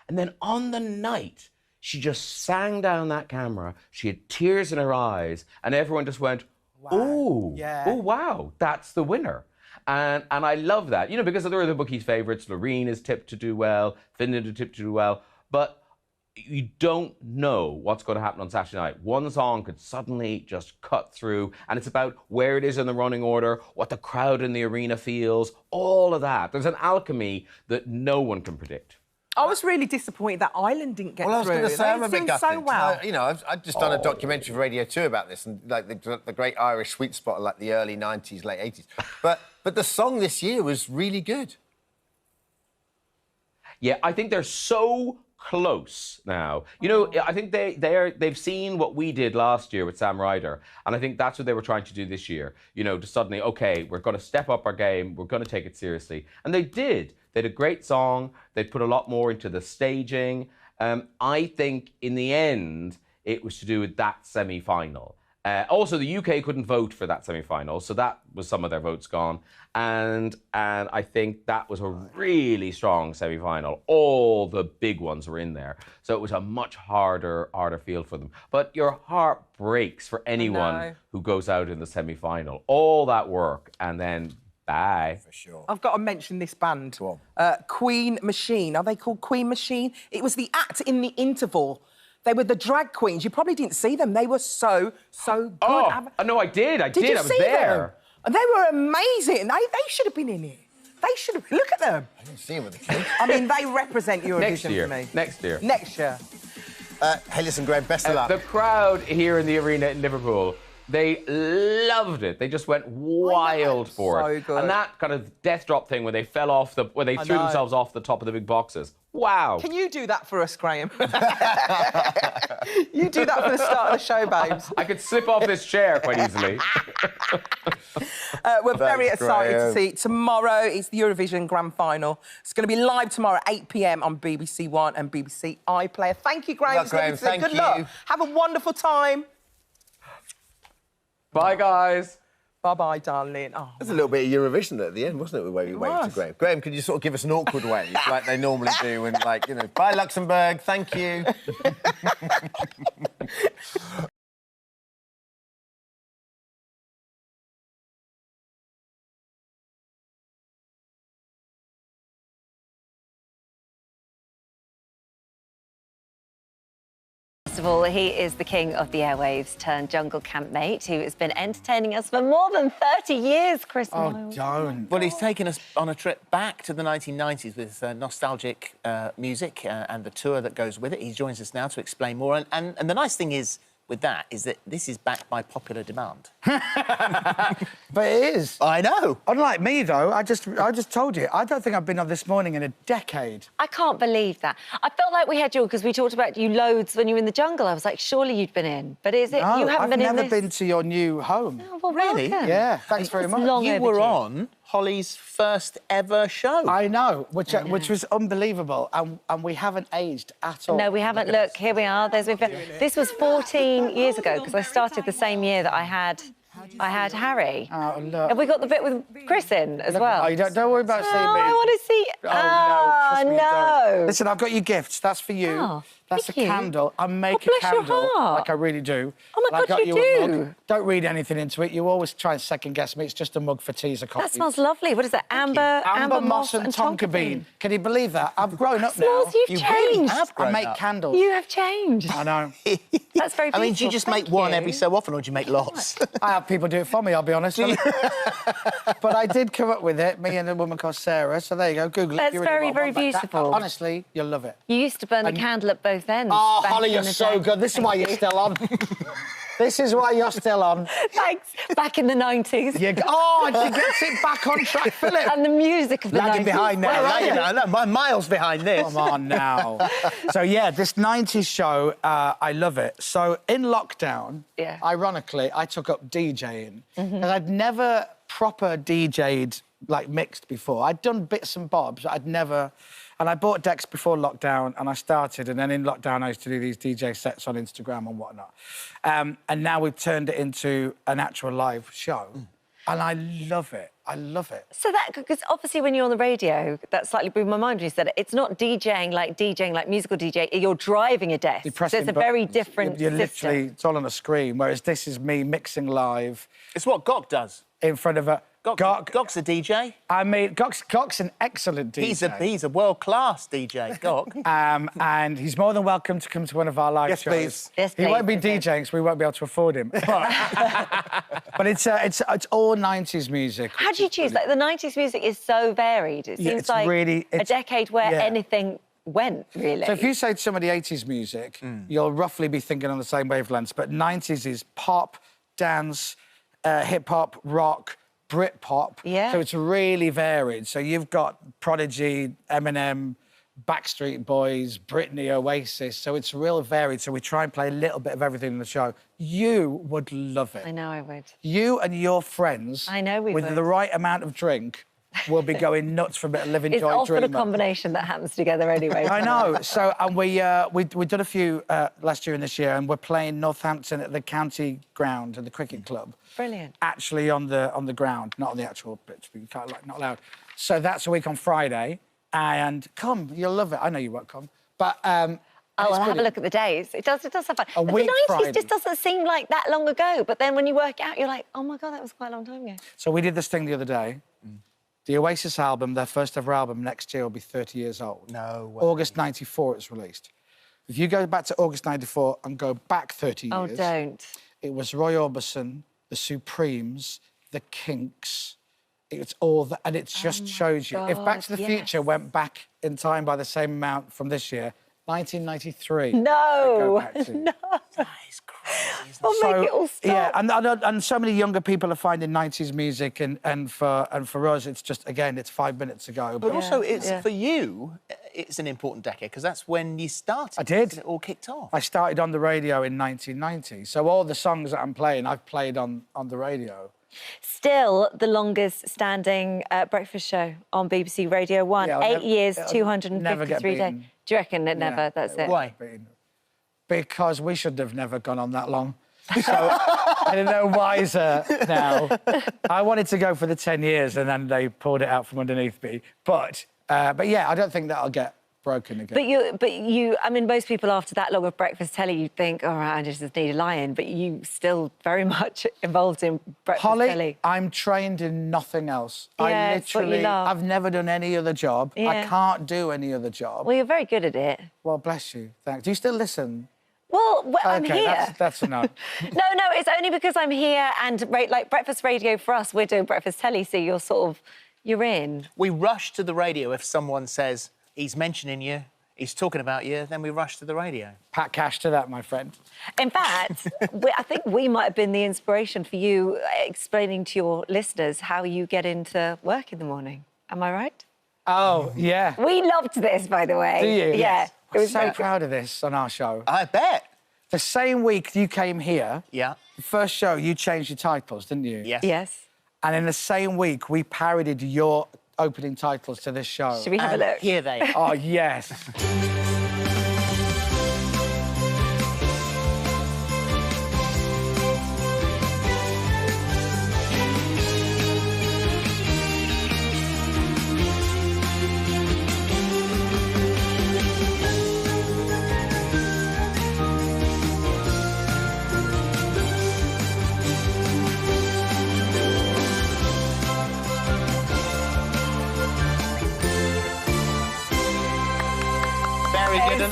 P: And then on the night, she just sang down that camera, she had tears in her eyes, and everyone just went, wow. Oh, wow, that's the winner. And I love that, because there are the bookies' favourites. Loreen is tipped to do well, Finland is tipped to do well, but you don't know what's going to happen on Saturday night. One song could suddenly just cut through, and it's about where it is in the running order, what the crowd in the arena feels, all of that. There's an alchemy that no one can predict.
A: I was really disappointed that Ireland didn't get through.
B: Well, I was going to say, I'm a bit gutted.
A: So well.
B: I've just done a documentary for Radio 2 about this, and like the great Irish sweet spot of like the early 90s, late 80s. But the song this year was really good.
P: Yeah, I think they're so close now. I think they've seen what we did last year with Sam Ryder, and I think that's what they were trying to do this year. To suddenly, okay, we're going to step up our game, we're going to take it seriously, and they did. They had a great song. They put a lot more into the staging. I think in the end, it was to do with that semi-final. Also, the UK couldn't vote for that semi-final, so that was some of their votes gone. And I think that was a really strong semi-final. All the big ones were in there, so it was a much harder field for them. But your heart breaks for anyone who goes out in the semi-final. All that work, and then bye.
B: For sure.
A: I've got to mention this band, Queen Machine. Are they called Queen Machine? It was the act in the interval. They were the drag queens. You probably didn't see them. They were so good.
P: Oh, no, I did. I was there.
A: Them? They were amazing. They should have been in it. They should have. Look at them.
B: I didn't see them with the kids.
A: I mean, they represent Eurovision for me.
P: Next year.
A: Next year.
B: Hey, listen, Graham, best of luck.
P: The crowd here in the arena in Liverpool, they loved it. They just went wild for it.
A: Good.
P: And that kind of death drop thing where they fell off where they threw themselves off the top of the big boxes. Wow.
A: Can you do that for us, Graham? You do that for the start of the show, babes.
P: I could slip off this chair quite easily.
A: We're very excited
B: Graham.
A: to see it. Tomorrow is the Eurovision Grand Final. It's going to be live tomorrow at 8 p.m. on BBC One and BBC iPlayer. Thank you, Graham.
B: Good luck, Graham. Thank
A: Good
B: you.
A: luck. Have a wonderful time.
P: Bye, guys.
A: Bye-bye, darling. Oh,
B: There's a little bit of Eurovision at the end, wasn't it, the way we waved to Graham? Graham, could you sort of give us an awkward wave, like they normally do, and, like, you know, bye, Luxembourg, thank you.
K: First of all, he is the king of the airwaves turned jungle campmate who has been entertaining us for more than 30 years, Chris Miles.
N: Don't. Well, he's taken us on a trip back to the 1990s with nostalgic music and the tour that goes with it. He joins us now to explain more. And the nice thing is with that is that this is backed by popular demand.
R: But it is.
N: I know.
R: Unlike me, though, I just told you, I don't think I've been on This Morning in a decade.
K: I can't believe that. I felt like we had you because we talked about you loads when you were in the jungle. I was like, surely you'd been in. But is it
R: No,
K: you haven't been in
R: I've
K: this?
R: never been to your new home.
K: Oh, well,
N: Really?
K: welcome.
R: Yeah, thanks very much.
N: You were on Holly's first ever show.
R: I know, which was unbelievable, and we haven't aged at all.
K: No, we haven't. Look, here we are. This was 14 years ago because I started the same year that I had Harry.
R: Oh, look.
K: Have we got the bit with Chris in as well?
R: Oh, you don't worry about seeing me.
K: I want to see.
R: Oh, no, trust me,
K: no.
R: don't. Listen, I've got you gifts. That's for you.
K: Oh,
R: That's a
K: thank you.
R: candle. I make
K: Oh, bless
R: a
K: your
R: candle
K: heart.
R: like I really do.
K: Oh, my
R: And I
K: God,
R: got
K: you
R: a
K: do.
R: mug. Don't read anything into it. You always try and second-guess me. It's just a mug for teas or coffee.
K: That smells lovely. What is that? Amber
R: moss and tonka bean. Can you believe that? I've grown up now.
K: Smells, you've changed.
R: I make candles.
K: You have changed.
R: I know.
K: That's very beautiful.
N: I mean, do you just make one every so often, or do you make lots?
R: I have people do it for me, I'll be honest. But I did come up with it, me and a woman called Sarah, so there you go, Google it.
K: That's
R: You really
K: very,
R: want
K: very
R: one.
K: beautiful.
R: Honestly, you'll love it.
K: You used to burn the candle at both ends.
R: Oh,
K: back
R: Holly,
K: in
R: you're
K: the
R: so
K: day.
R: good. This is why you're still on. This is why you're still on.
K: Thanks. Back in the 90s.
R: Oh, she gets it back on track, Philip.
K: And the music of the 90s.
R: Lagging behind now.
N: Where are you now? No, I'm miles behind this.
R: Come on now. So, yeah, this 90s show, I love it. So, in lockdown, ironically, I took up DJing. And I'd never proper DJ'd, like, mixed before. I'd done bits and bobs, but I'd never... And I bought decks before lockdown, and I started, and then in lockdown I used to do these DJ sets on Instagram and whatnot. And now we've turned it into an actual live show, and I love it. I love it.
K: So that, because obviously when you're on the radio, that slightly blew my mind when you said it. It's not DJing like musical DJ. You're driving a desk.
R: You're
K: So
R: pressing
K: it's a very
R: buttons.
K: different
R: You're
K: system.
R: literally, it's all on a screen, whereas this is me mixing live.
N: It's what Gok does.
R: In front of a...
N: Gok's a DJ.
R: I mean, Gok's an excellent DJ.
N: He's a world-class DJ, Gok.
R: And he's more than welcome to come to one of our live
N: Yes,
R: shows.
N: please. Yes,
R: He won't be
N: please.
R: DJing, so we won't be able to afford him. But it's all 90s music.
K: How do you choose? Like, the 90s music is so varied. It
R: Yeah,
K: seems
R: it's
K: like
R: really-
K: a decade where
R: yeah.
K: anything went, really.
R: So if you say to somebody 80s music, you'll roughly be thinking on the same wavelengths, but 90s is pop, dance, hip-hop, rock, Britpop.
K: Yeah.
R: So it's really varied. So you've got Prodigy, Eminem, Backstreet Boys, Britney, Oasis. So it's real varied. So we try and play a little bit of everything in the show. You would love it.
K: I know I would.
R: You and your friends,
K: I know we
R: with
K: would.
R: the right amount of drink, will be going nuts for a bit of Living
K: It's
R: Joy
K: often a
R: Dreamer.
K: combination that happens together anyway.
R: I know. So, and we did a few last year and this year, and we're playing Northampton at the county ground at the cricket club.
K: Brilliant.
R: Actually on the ground, not on the actual pitch. We can't, like, not allowed. So that's a week on Friday, and come, you'll love it. I know you won't come, but.
K: Oh, I'll have a look at the days. It does have fun.
R: A
K: But
R: week
K: the 90s
R: Friday.
K: just doesn't seem like that long ago. But then when you work it out, you're like, oh my God, that was quite a long time ago.
R: So we did this thing the other day. The Oasis album, their first ever album, next year will be 30 years old.
N: No way.
R: August 94 it's released. If you go back to August 94 and go back 30 years...
K: Oh, don't.
R: It was Roy Orbison, the Supremes, the Kinks. It's all that, and it just shows you. If Back to the Future went back in time by the same amount from this year, 1993.
K: No,
R: no.
N: That is crazy.
K: I'll make it all stop.
R: Yeah, and so many younger people are finding 90s music, and for us, it's just, again, it's 5 minutes ago.
N: But also, it's for you, it's an important decade because that's when you started.
R: I did.
N: It all kicked off.
R: I started on the radio in 1990, so all the songs that I'm playing, I've played on the radio.
K: Still the longest-standing breakfast show on BBC Radio 1.
R: Yeah,
K: 8 years,
R: it'll
K: 253 days. Do you reckon it never? That's it.
R: Why? Because we should have never gone on that long. So I'm no wiser now. I wanted to go for the 10 years, and then they pulled it out from underneath me. But yeah, I don't think that'll get broken again.
K: But you, I mean, most people after that long of breakfast telly, you think, all right, I just need a lie-in, but you still very much involved in breakfast telly.
R: I'm trained in nothing else.
K: Yeah,
R: I
K: it's what you
R: literally,
K: love.
R: I've never done any other job. I
K: Yeah.
R: can't do any other job.
K: Well, you're very good at it.
R: Well, bless you. Thanks. Do you still listen?
K: Well, I'm here.
R: That's enough.
K: No, it's only because I'm here and like breakfast radio for us, we're doing breakfast telly, so you're in.
N: We rush to the radio if someone says he's mentioning you, he's talking about you, then we rush to the radio.
R: Pat Cash to that, my friend.
K: In fact, I think we might have been the inspiration for you explaining to your listeners how you get into work in the morning. Am I right?
R: Oh, yeah.
K: We loved this, by the way.
R: Do you?
K: Yeah.
R: It was so proud of this on our show.
N: I bet.
R: The same week you came here,
N: yeah,
R: the first show, you changed your titles, didn't you?
N: Yes.
K: Yes.
R: And in the same week, we parodied your opening titles to this show.
K: Should we have a look?
N: Here they are.
R: Oh, yes.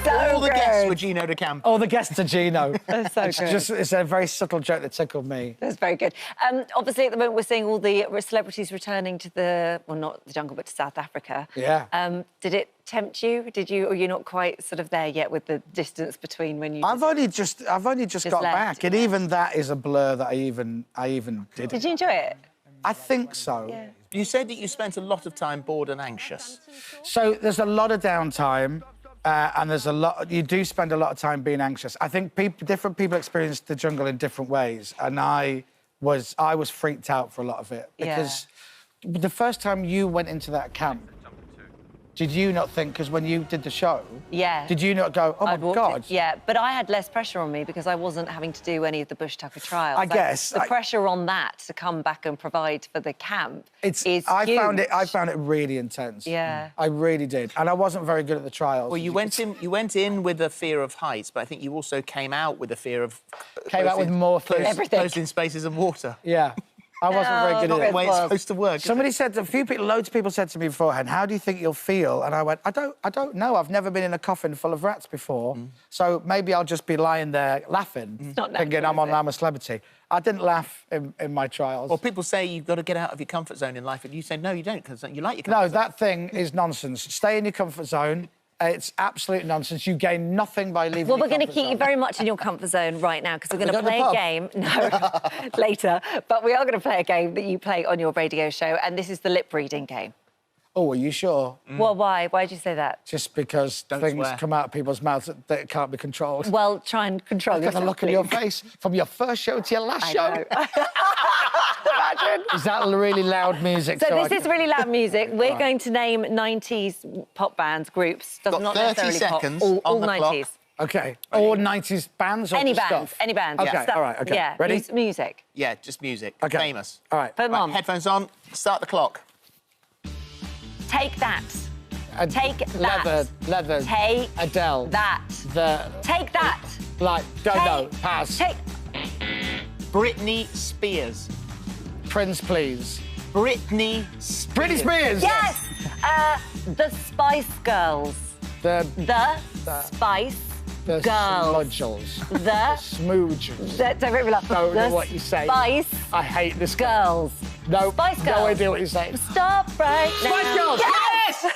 N: All the guests were Gino de Campo.
R: All the guests are Gino.
K: That's so good.
R: It's a very subtle joke that tickled me.
K: That's very good. Obviously, at the moment, we're seeing all the celebrities returning to not the jungle, but to South Africa.
R: Yeah.
K: Did it tempt you? Or you're not quite sort of there yet with the distance between when you...
R: I've only just got
K: left,
R: back, and even that is a blur that I even did.
K: Did you enjoy it?
R: I think so.
K: Yeah.
N: You said that you spent a lot of time bored and anxious.
R: So there's a lot of downtime. And you do spend a lot of time being anxious. I think different people experience the jungle in different ways, and I was freaked out for a lot of it because the first time you went into that camp, did you not think, because when you did the show, did you not go, oh my God?
K: Yeah, but I had less pressure on me because I wasn't having to do any of the bush tucker trials.
R: I guess.
K: The pressure on that to come back and provide for the camp is huge.
R: I found it really intense.
K: Yeah.
R: I really did. And I wasn't very good at the trials.
N: Well, you went in with a feer of heights, but I think you also came out with a fear of...
R: more fear.
K: Everything.
N: Closed in spaces of water.
R: Yeah. I wasn't very good at it.
N: The way it's supposed to work.
R: Somebody said, loads of people said to me beforehand, how do you think you'll feel? And I went, I don't know. I've never been in a coffin full of rats before. So maybe I'll just be lying there laughing, thinking I'm a celebrity. I didn't laugh in my trials.
N: Well, people say you've got to get out of your comfort zone in life, and you say, no, you don't, because you like your comfort zone.
R: No, that thing is nonsense. Stay in your comfort zone. It's absolute nonsense. You gain nothing by leaving.
K: Well, we're going to keep you very much in your comfort zone right now because we're going to play a game. No, later. But we are going to play a game that you play on your radio show, and this is the lip reading game.
R: Oh, are you sure?
K: Well, why? Why did you say that?
R: Just because things come out of people's mouths that can't be controlled.
K: Well, try and control yourself.
R: Look at the look on your face from your first show to your last show. Imagine. Is that really loud music?
K: So this is really loud music. We're going to name 90s pop bands, groups.
N: Got 30 seconds
K: all
N: on the
K: 90s.
N: clock.
R: OK. All 90s bands or
K: any
R: just
K: bands,
R: stuff?
K: any bands.
R: OK, all right, OK.
K: Yeah,
R: Ready?
K: Music.
N: Yeah, just music.
R: OK.
N: Famous.
R: All right.
K: Put them on.
N: Headphones on. Start the clock.
K: Take that. Take that.
R: Leather.
K: Take
R: Adele.
K: that. Take that.
R: Like, don't know. Pass.
K: Take...
N: Britney Spears.
R: Prince, please.
N: Britney Spears.
R: Britney Spears!
K: Yes! The Spice Girls.
R: The
K: Spice
R: The
K: Girls.
R: smudgels.
K: The...
R: Smooges.
K: Don't make me laugh.
R: Don't know what you say.
K: Spice
R: I hate this
K: Girls.
R: No,
K: Spice Girls.
R: no idea what you're saying.
K: Stop right now.
R: Spice Girls!
K: Yes!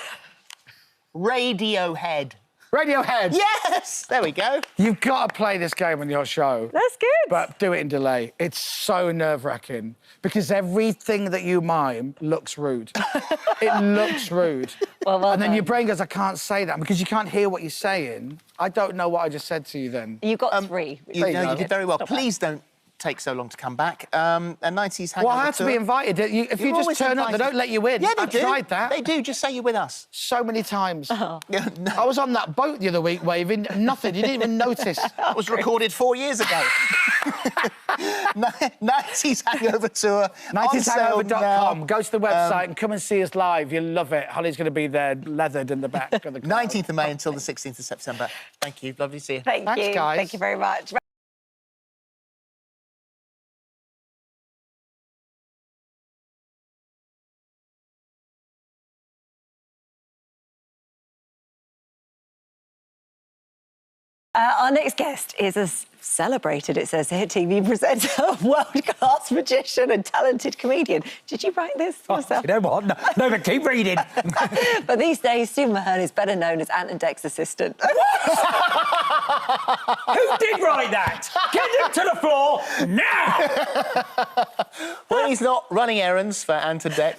N: Radiohead.
R: Radiohead!
N: Yes! There we go.
R: You've got to play this game on your show.
K: That's good.
R: But do it in delay. It's so nerve-wracking because everything that you mime looks rude. It looks rude.
K: Well
R: and then your brain goes, I can't say that because you can't hear what you're saying. I don't know what I just said to you then.
K: You got 3.
N: You did very well. Please don't take so long to come back. A 90s hangover
R: Well, I had to be invited. If you just turn up, they don't let you in.
N: Yeah, they do.
R: I tried that.
N: They do. Just say you're with us.
R: So many times.
N: No.
R: I was on that boat the other week, waving. Nothing. You didn't even notice.
N: That was recorded 4 years ago. 90s hangover tour.
R: 90shangover.com. Go to the website and come and see us live. You'll love it. Holly's going to be there, leathered in the back of the crowd.
N: 19th of May until the 16th of September. Thank you. Lovely to see you.
K: Thanks,
R: guys.
K: Thank you very much. Our next guest is a celebrated, it says here, TV presenter, world-class magician and talented comedian. Did you write this yourself?
S: You know what? No, but keep reading.
K: But these days, Stephen Mahern is better known as Ant and Dec's assistant.
S: Who did write that? Get him to the floor now!
N: Well, he's not running errands for Ant and Dec.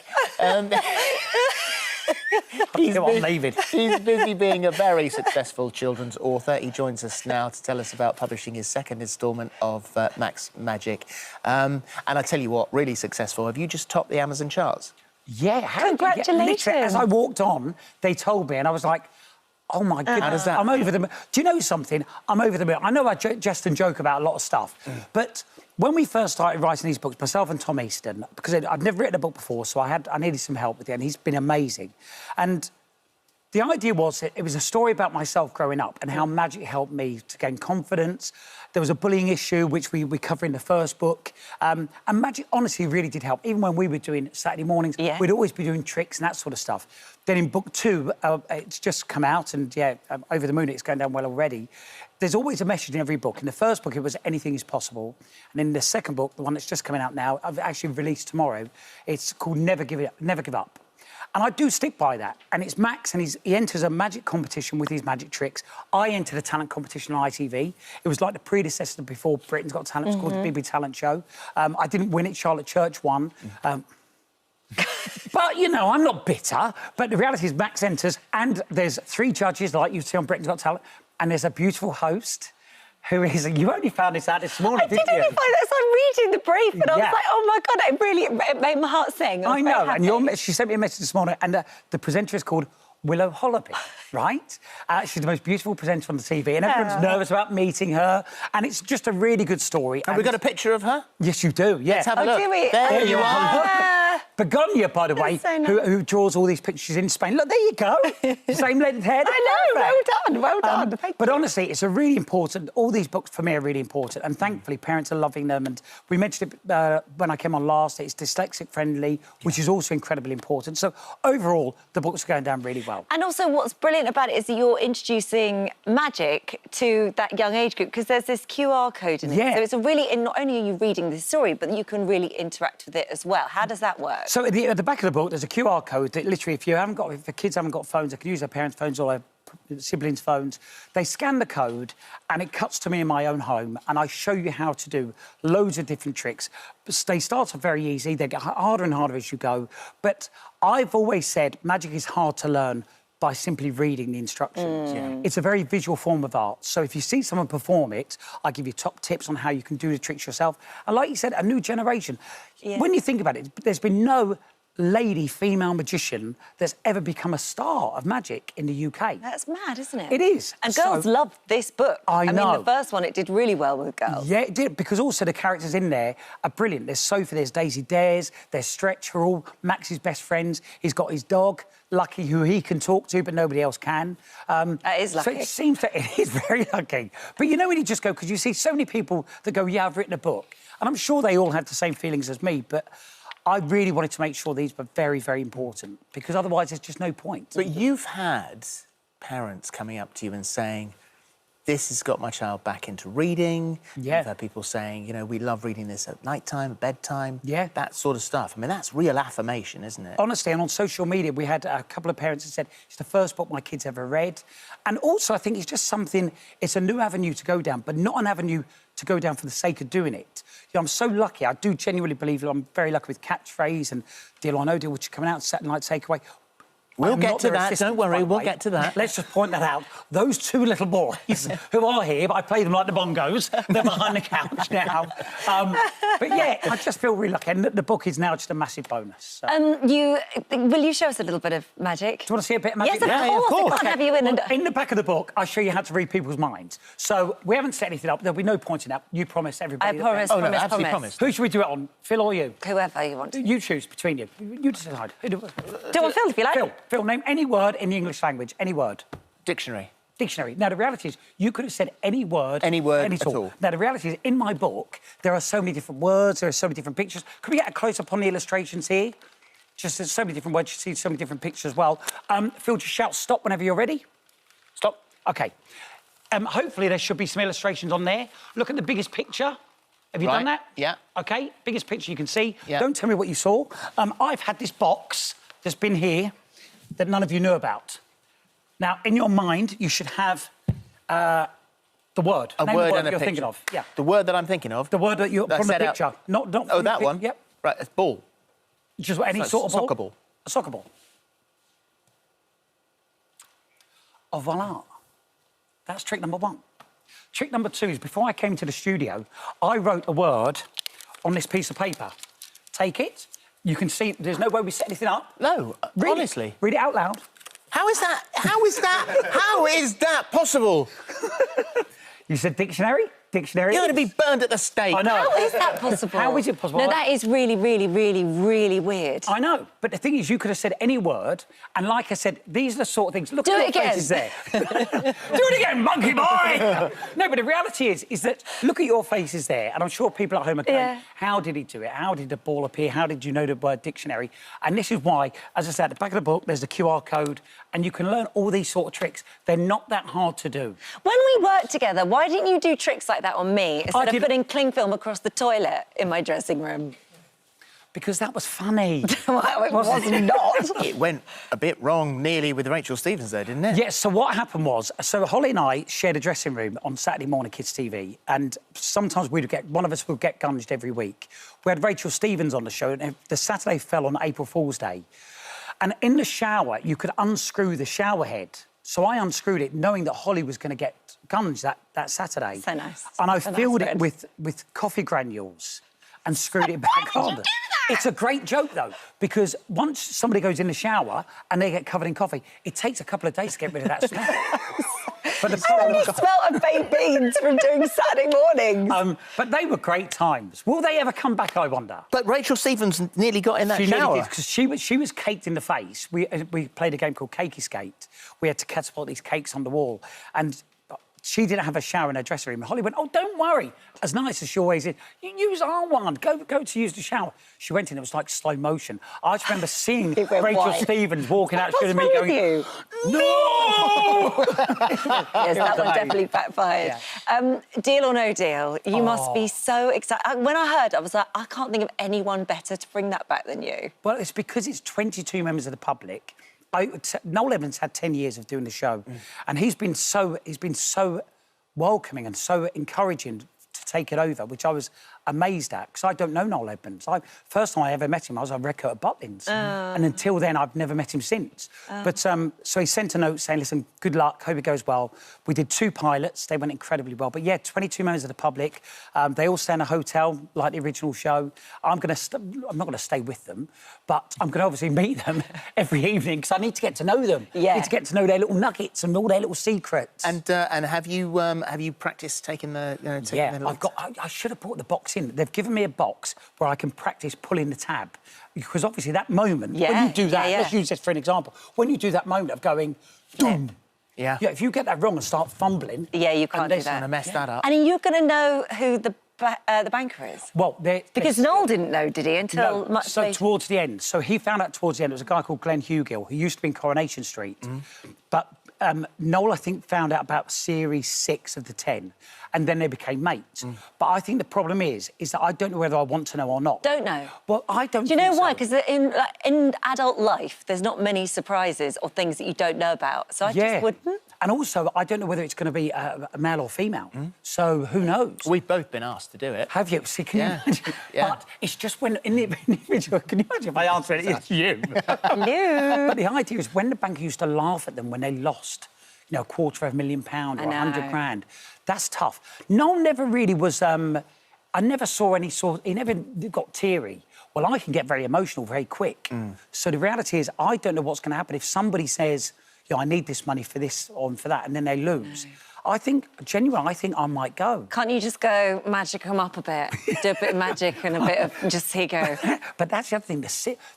S: I'm leaving.
N: He's busy being a very successful children's author. He joins us now to tell us about publishing his second instalment of Max Magic. And I tell you what, really successful. Have you just topped the Amazon charts?
S: Yeah.
K: Congratulations.
S: Literally, as I walked on, they told me, and I was like, oh, my goodness.
N: How does that
S: I'm over the moon. Do you know something? I'm over the moon. I know I jest and joke about a lot of stuff, but when we first started writing these books, myself and Tom Easton, because I'd never written a book before, so I needed some help with it, and he's been amazing. And the idea was that it was a story about myself growing up and how magic helped me to gain confidence. There was a bullying issue, which we cover in the first book. And magic, honestly, really did help. Even when we were doing Saturday mornings, we'd always be doing tricks and that sort of stuff. Then in book 2, it's just come out, and, over the moon, it's going down well already. There's always a message in every book. In the first book, it was anything is possible. And in the second book, the one that's just coming out now, I've actually released tomorrow, it's called Never Give Up. And I do stick by that. And it's Max, and he enters a magic competition with his magic tricks. I entered a talent competition on ITV. It was like the predecessor before Britain's Got Talent. It's called the BB Talent Show. I didn't win it. Charlotte Church won. But, you know, I'm not bitter. But the reality is Max enters, and there's 3 judges, like you see on Britain's Got Talent, and there's a beautiful host who is... You only found this out this morning, didn't you?
K: I didn't find that. So I'm reading the brief, and I was like, oh, my God, it made my heart sing.
S: I know, and she sent me a message this morning, and the presenter is called Willow Hollaby, right? She's the most beautiful presenter on the TV, and everyone's nervous about meeting her, and it's just a really good story.
N: Have we got a picture of her?
S: Yes, you do, yeah.
N: Let's have a look.
K: Do we?
N: There you are.
S: Begonia, by the way,
K: so nice.
S: who draws all these pictures in Spain. Look, there you go. Same length head.
K: I know, well done.
S: But honestly, it's a really important... All these books, for me, are really important, and thankfully, parents are loving them. And we mentioned it when I came on last, it's dyslexic-friendly, which is also incredibly important. So, overall, the books are going down really well.
K: And also, what's brilliant about it is that you're introducing magic to that young age group, because there's this QR code in it. So it's a really... And not only are you reading the story, but you can really interact with it as well. How does that work?
S: So at the back of the book, there's a QR code that literally, if the kids haven't got phones, they can use their parents' phones or their siblings' phones. They scan the code, and it cuts to me in my own home, and I show you how to do loads of different tricks. They start off very easy. They get harder and harder as you go. But I've always said magic is hard to learn by simply reading the instructions. It's a very visual form of art. So if you see someone perform it, I give you top tips on how you can do the tricks yourself. And like you said, a new generation. When you think about it, there's been no lady female magician that's ever become a star of magic in the UK.
K: That's mad, isn't it?
S: It is.
K: And girls love this book.
S: I know.
K: I mean, the first one, it did really well with girls.
S: Yeah, it did, because also the characters in there are brilliant. There's Sophie, there's Daisy Dares, there's Stretch, who are all Max's best friends. He's got his dog, Lucky, who he can talk to, but nobody else can.
K: That is lucky.
S: So it seems that it is very lucky. But you know when you just go, because you see so many people that go, yeah, I've written a book. And I'm sure they all had the same feelings as me, but I really wanted to make sure these were very, very important, because otherwise there's just no point.
N: But you've had parents coming up to you and saying, this has got my child back into reading.
S: Yeah.
N: You've had people saying, you know, we love reading this at night-time, at bedtime.
S: Yeah.
N: That sort of stuff. I mean, that's real affirmation, isn't it?
S: Honestly, and on social media, we had a couple of parents that said, it's the first book my kids ever read. And also, I think it's just something, it's a new avenue to go down, but not an avenue to go down for the sake of doing it. You know, I'm so lucky. I do genuinely believe I'm very lucky with Catchphrase and Deal or No Deal, which are coming out, Saturday Night Takeaway.
N: We'll get to that, don't worry, we'll get to that.
S: Let's just point that out. Those two little boys who are here, but I play them like the bongos, they're behind the couch now. But yeah, I just feel really lucky. And the book is now just a massive bonus. So.
K: Will you show us a little bit of magic?
S: Do you want to see a bit of magic?
K: Yes, of course. I can't have you in.
S: In the back of the book, I show you how to read people's minds. So we haven't set anything up. There'll be no pointing up. You promise everybody.
K: I promise,
S: that...
K: promise.
S: Who should we do it on? Phil or you?
K: Whoever you want.
S: You choose between you. You decide.
K: Do you want Phil, if you like?
S: Phil, name any word in the English language. Any word.
N: Dictionary.
S: Dictionary. Now, the reality is, you could have said any word.
N: Any word at all.
S: Now, the reality is, in my book, there are so many different words, there are so many different pictures. Could we get a close-up on the illustrations here? Just there's so many different words, you see so many different pictures as well. Phil, just shout stop whenever you're ready.
N: Stop.
S: OK. Hopefully, there should be some illustrations on there. Look at the biggest picture. Have you done that?
N: Yeah.
S: OK, biggest picture you can see.
N: Yeah.
S: Don't tell me what you saw. I've had this box that's been here that none of you knew about. Now, in your mind, you should have the word.
N: A
S: Name
N: word
S: the word
N: and a
S: you're
N: picture.
S: thinking of. Yeah.
N: The word that I'm thinking of?
S: The word that you're from the picture. Not
N: oh,
S: from
N: that one?
S: Yep.
N: Right, it's ball.
S: Just any
N: So
S: sort of ball?
N: soccer ball.
S: A soccer ball. Oh, voila. That's trick number one. Trick number two is, before I came to the studio, I wrote a word on this piece of paper. Take it. You can see, there's no way we set anything up.
N: No, honestly.
S: Read it out loud.
N: How is that? How is that? How is that possible?
S: You said dictionary? Dictionary?
N: You're going to be burned at the stake.
S: I know.
K: How is that possible?
S: How is it possible?
K: No, that is really, really, really, really weird.
S: I know, but the thing is, you could have said any word, and like I said, these are the sort of things... Look
K: Do
S: at
K: it
S: your
K: again.
S: faces there. Do it again, monkey boy! No, but the reality is that, look at your faces there, and I'm sure people at home are going, how did he do it? How did the ball appear? How did you know the word dictionary? And this is why, as I said, at the back of the book, there's the QR code, and you can learn all these sort of tricks. They're not that hard to do.
K: When we worked together, why didn't you do tricks like that on me instead of putting cling film across the toilet in my dressing room?
S: Because that was funny.
K: Well, it was not.
N: It went a bit wrong nearly with Rachel Stevens there, didn't it?
S: Yes, so what happened was, so Holly and I shared a dressing room on Saturday morning Kids TV, and sometimes one of us would get gunged every week. We had Rachel Stevens on the show, and the Saturday fell on April Fool's Day. And in the shower, you could unscrew the shower head. So I unscrewed it, knowing that Holly was going to get gunged that Saturday.
K: So nice.
S: And I
K: So
S: filled
K: nice,
S: it with coffee granules and screwed it back on. It's a great joke, though, because once somebody goes in the shower and they get covered in coffee, it takes a couple of days to get rid of that smell. But the
K: I only smell of baked beans from doing Saturday mornings.
S: But they were great times. Will they ever come back, I wonder?
N: But Rachel Stevens nearly got in that
S: She
N: shower.
S: nearly did, because she was caked in the face. We played a game called Cakey Skate. We had to catapult these cakes on the wall. And she didn't have a shower in her dressing room. Holly went, oh, don't worry. As nice as she always is. You use our one. Go to use the shower. She went in, it was like slow motion. I just remember seeing Rachel Stevens walking out to me going,
K: you?
S: No!
K: Yes, that one definitely backfired.
S: Yeah.
K: Deal or no deal? You must be so excited. When I heard, I was like, I can't think of anyone better to bring that back than you.
S: Well, it's because it's 22 members of the public. Noel Evans had 10 years of doing the show, and he's been so welcoming and so encouraging to take it over, which I was amazed at, because I don't know Noel Edmonds. First time I ever met him, I was at Recco at Butlins. And until then, I've never met him since. But so he sent a note saying, listen, good luck, hope it goes well. We did 2 pilots, they went incredibly well. But yeah, 22 members of the public, they all stay in a hotel, like the original show. I'm not going to stay with them, but I'm going to obviously meet them every evening, because I need to get to know them.
K: Yeah.
S: I need to get to know their little nuggets and all their little secrets.
N: And have you practiced taking the...
S: I should have brought the box in. They've given me a box where I can practice pulling the tab. Because obviously that moment, when you do that, let's use this for an example, when you do that moment of going, boom.
N: Yeah.
S: If you get that wrong and start fumbling...
K: Yeah, you can't do that.
N: And mess that up.
K: And you're going to know who the banker is?
S: Well,
K: because Noel didn't know, did he, until much later?
S: Towards the end. So he found out towards the end, it was a guy called Glenn Hugill, who used to be in Coronation Street. But Noel, I think, found out about series 6 of the 10, and then they became mates. But I think the problem is that I don't know whether I want to know or not.
K: Don't know?
S: Well, I don't.
K: Do you know why? Because in adult life, there's not many surprises or things that you don't know about. So I just wouldn't.
S: And also, I don't know whether it's going to be a male or female. So who knows?
N: We've both been asked to do it.
S: Have you? See, can you imagine?
N: Yeah.
S: But it's just when in the individual. Can you imagine if I answer it? It's you.
K: Hello.
S: But the idea is when the bank used to laugh at them when they lost, you know, £250,000 or 100 grand. That's tough. Noel never really was. I never saw any sort. He never got teary. Well, I can get very emotional very quick. So the reality is, I don't know what's going to happen if somebody says, "You know, I need this money for this or for that," and then they lose. I think, genuinely, I think I might go.
K: Can't you just go magic them up a bit? Do a bit of magic and a bit of just here you go.
S: But that's the other thing.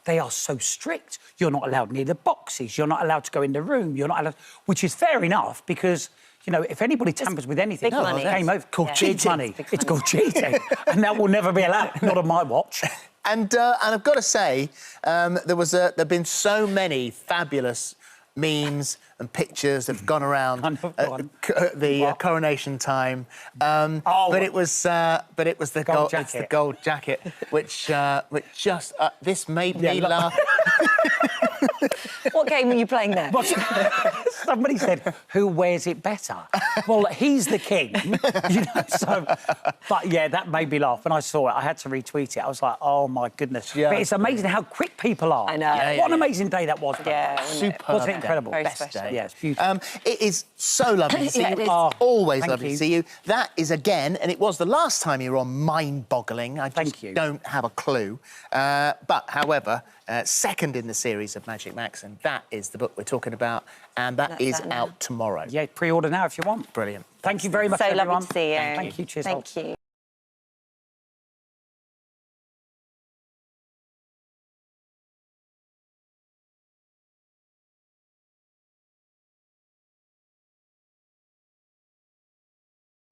S: They are so strict. You're not allowed near the boxes. You're not allowed to go in the room. You're not allowed... Which is fair enough because, you know, if anybody tampers with anything...
K: Big money.
S: Game over. Called cheating. Money. It's called cheating. And that will never be allowed. Not on my watch.
N: And I've got to say, there've been so many fabulous memes and pictures that have gone around the coronation time. But it was the gold jacket. It's the gold jacket, which just this made me laugh.
K: What game were you playing there?
S: Somebody said, "Who wears it better?" Well, he's the king, you know. So, but yeah, that made me laugh when I saw it. I had to retweet it. I was like, "Oh my goodness!"
N: Yeah.
S: But it's amazing how quick people are.
K: I know.
S: What an amazing day that was.
K: Yeah,
S: superb. Wasn't it incredible?
K: Very
N: Best
K: special.
N: day.
S: Yeah, it's beautiful.
N: It is so lovely to see you. It's always lovely to see you. That is again, and it was the last time you were on Mind-Boggling. I just don't have a clue. But however, second in the series of Magic Max, and that is the book we're talking about, and that is out tomorrow.
S: Yeah, pre-order now if you want.
N: Brilliant.
S: Thank you very much,
K: so
S: everyone.
K: lovely to see you.
S: Thank you. Cheers.
K: Thank you.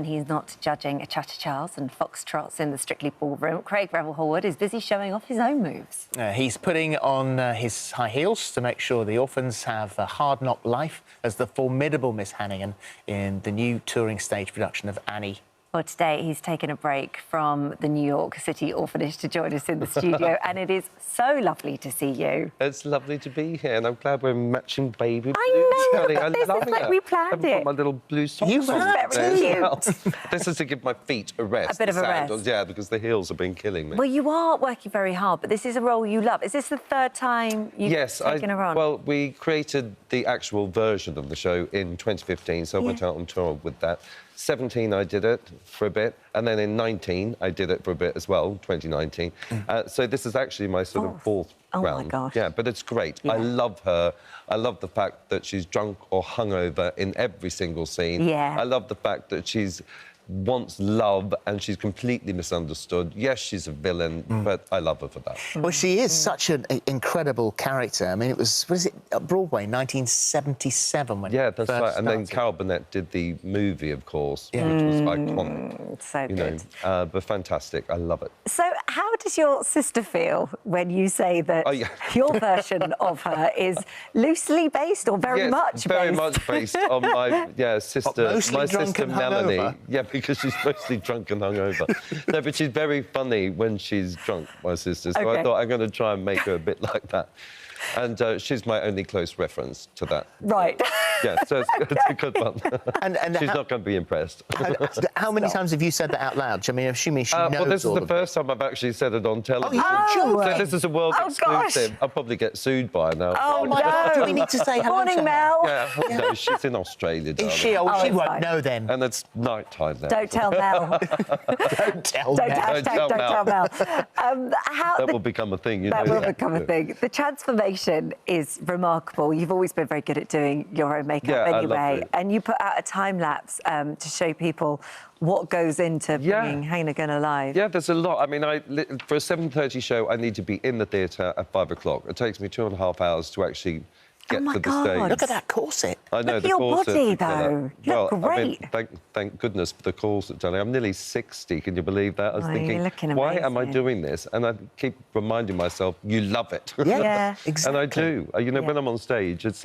K: He's not judging a cha-cha-chas and foxtrots in the Strictly Ballroom. Craig Revel-Horwood is busy showing off his own moves.
N: He's putting on his high heels to make sure the orphans have a hard knock life as the formidable Miss Hannigan in the new touring stage production of Annie.
K: Well, today he's taken a break from the New York City orphanage to join us in the studio, and it is so lovely to see you.
T: It's lovely to be here, and I'm glad we're matching baby blues.
K: I know,
T: I'm
K: this is
T: loving
K: like
T: it.
K: we planned
T: I've got
K: it.
T: my little blue socks
K: You
T: on
K: were
T: today
K: very
T: as well.
K: cute.
T: This is to give my feet a rest.
K: A bit of a rest.
T: Sandals, yeah, because the heels have been killing me.
K: Well, you are working very hard, but this is a role you love. Is this the third time you've taken her on?
T: Well, we created the actual version of the show in 2015, so I went out on tour with that. 17, I did it for a bit, and then in 19, I did it for a bit as well, 2019. So this is actually my sort of fourth round.
K: Oh, my gosh.
T: Yeah, but it's great. I love her. I love the fact that she's drunk or hungover in every single scene.
K: Yeah.
T: I love the fact that she's wants love and she's completely misunderstood. Yes, she's a villain, but I love her for that.
N: Well, she is such an incredible character. I mean, it was, what is it, Broadway, 1977 when
T: Yeah, that's
N: first
T: right. And then
N: started.
T: Carol Burnett did the movie, of course, which was iconic.
K: So
T: you
K: good.
T: know, but fantastic. I love it.
K: So how does your sister feel when you say that your version of her is loosely based or very much
T: very
K: based?
T: much based on my sister,
N: mostly
T: my
N: drunk
T: sister
N: and
T: Melanie.
N: hungover?
T: Yeah, because she's mostly drunk and hungover. No, but she's very funny when she's drunk, my sister. So I thought I'm going to try and make her a bit like that. And she's my only close reference to that.
K: Right.
T: Yeah, so it's a good one.
N: And
T: she's not going to be impressed.
N: How many times have you said that out loud? I mean, assuming she knows
T: well, this is
N: all
T: the
N: of
T: first time I've actually said it on television.
N: Oh,
T: so this is a world exclusive.
K: gosh.
T: I'll probably get sued by her now.
K: Oh, my God.
N: Do we need to say hello
K: Morning,
N: to her?
K: Mel.
T: Yeah, no, she's in Australia, darling.
N: Is she? Oh, she
K: it's
N: won't
K: fine.
N: know then.
T: And it's night time now.
K: Don't tell Mel.
N: Don't tell
K: Don't
N: Mel.
K: hashtag don't tell Mel. How
T: That will become a thing, you
K: that
T: know.
K: will become a thing. The transformation is remarkable. You've always been very good at doing your own makeup
T: Yeah, I love
K: anyway.
T: it.
K: And you put out a time lapse to show people what goes into bringing Hannigan alive.
T: Yeah, there's a lot. I mean, for a 7:30 show, I need to be in the theatre at 5 o'clock. It takes me 2.5 hours to actually get to the stage.
N: Look at that corset.
T: I know,
K: Look
T: the
K: at your
T: corset.
K: body,
T: yeah.
K: though. You look
T: Well, I mean,
K: great.
T: thank goodness for the corset, darling. I'm nearly 60, can you believe that? I was
K: Oh, you're
T: thinking,
K: looking
T: why am I
K: amazing.
T: doing this? And I keep reminding myself, you love it.
K: Yeah,
T: And I do. You know, when I'm on stage, it's...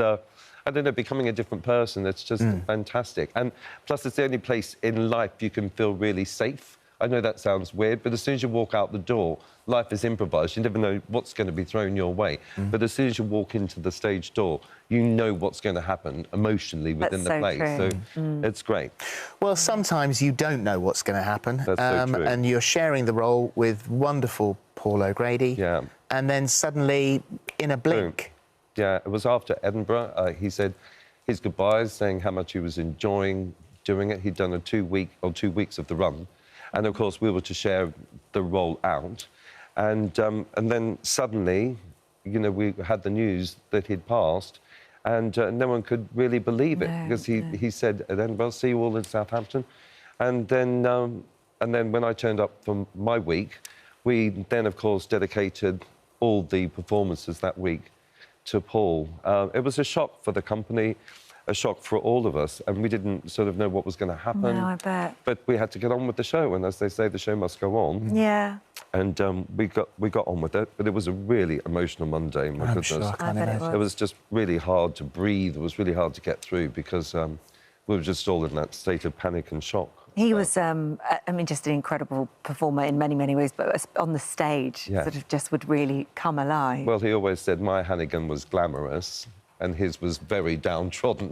T: I don't know, becoming a different person. It's just fantastic. And plus, it's the only place in life you can feel really safe. I know that sounds weird, but as soon as you walk out the door, life is improvised. You never know what's going to be thrown your way. But as soon as you walk into the stage door, you know what's going to happen emotionally within the place.
K: True.
T: So it's great.
N: Well, sometimes you don't know what's going to happen.
T: That's so true.
N: And you're sharing the role with wonderful Paul O'Grady.
T: Yeah.
N: And then suddenly, in a blink...
T: Yeah, it was after Edinburgh. He said his goodbyes, saying how much he was enjoying doing it. He'd done a 2 weeks of the run. And, of course, we were to share the role out. And then suddenly, you know, we had the news that he'd passed, and no one could really believe it, because he said at Edinburgh, see you all in Southampton. And then when I turned up for my week, we then, of course, dedicated all the performances that week to Paul. It was a shock for the company, a shock for all of us, and we didn't sort of know what was going to happen.
K: No, I bet.
T: But we had to get on with the show, and as they say, the show must go on.
K: Yeah.
T: And we got on with it, but it was a really emotional Monday. My goodness,
N: sure, I can imagine.
T: it was just really hard to breathe. It was really hard to get through because we were just all in that state of panic and shock.
K: He was, I mean, just an incredible performer in many, many ways, but on the stage, sort of just would really come alive.
T: Well, he always said my Hannigan was glamorous and his was very downtrodden.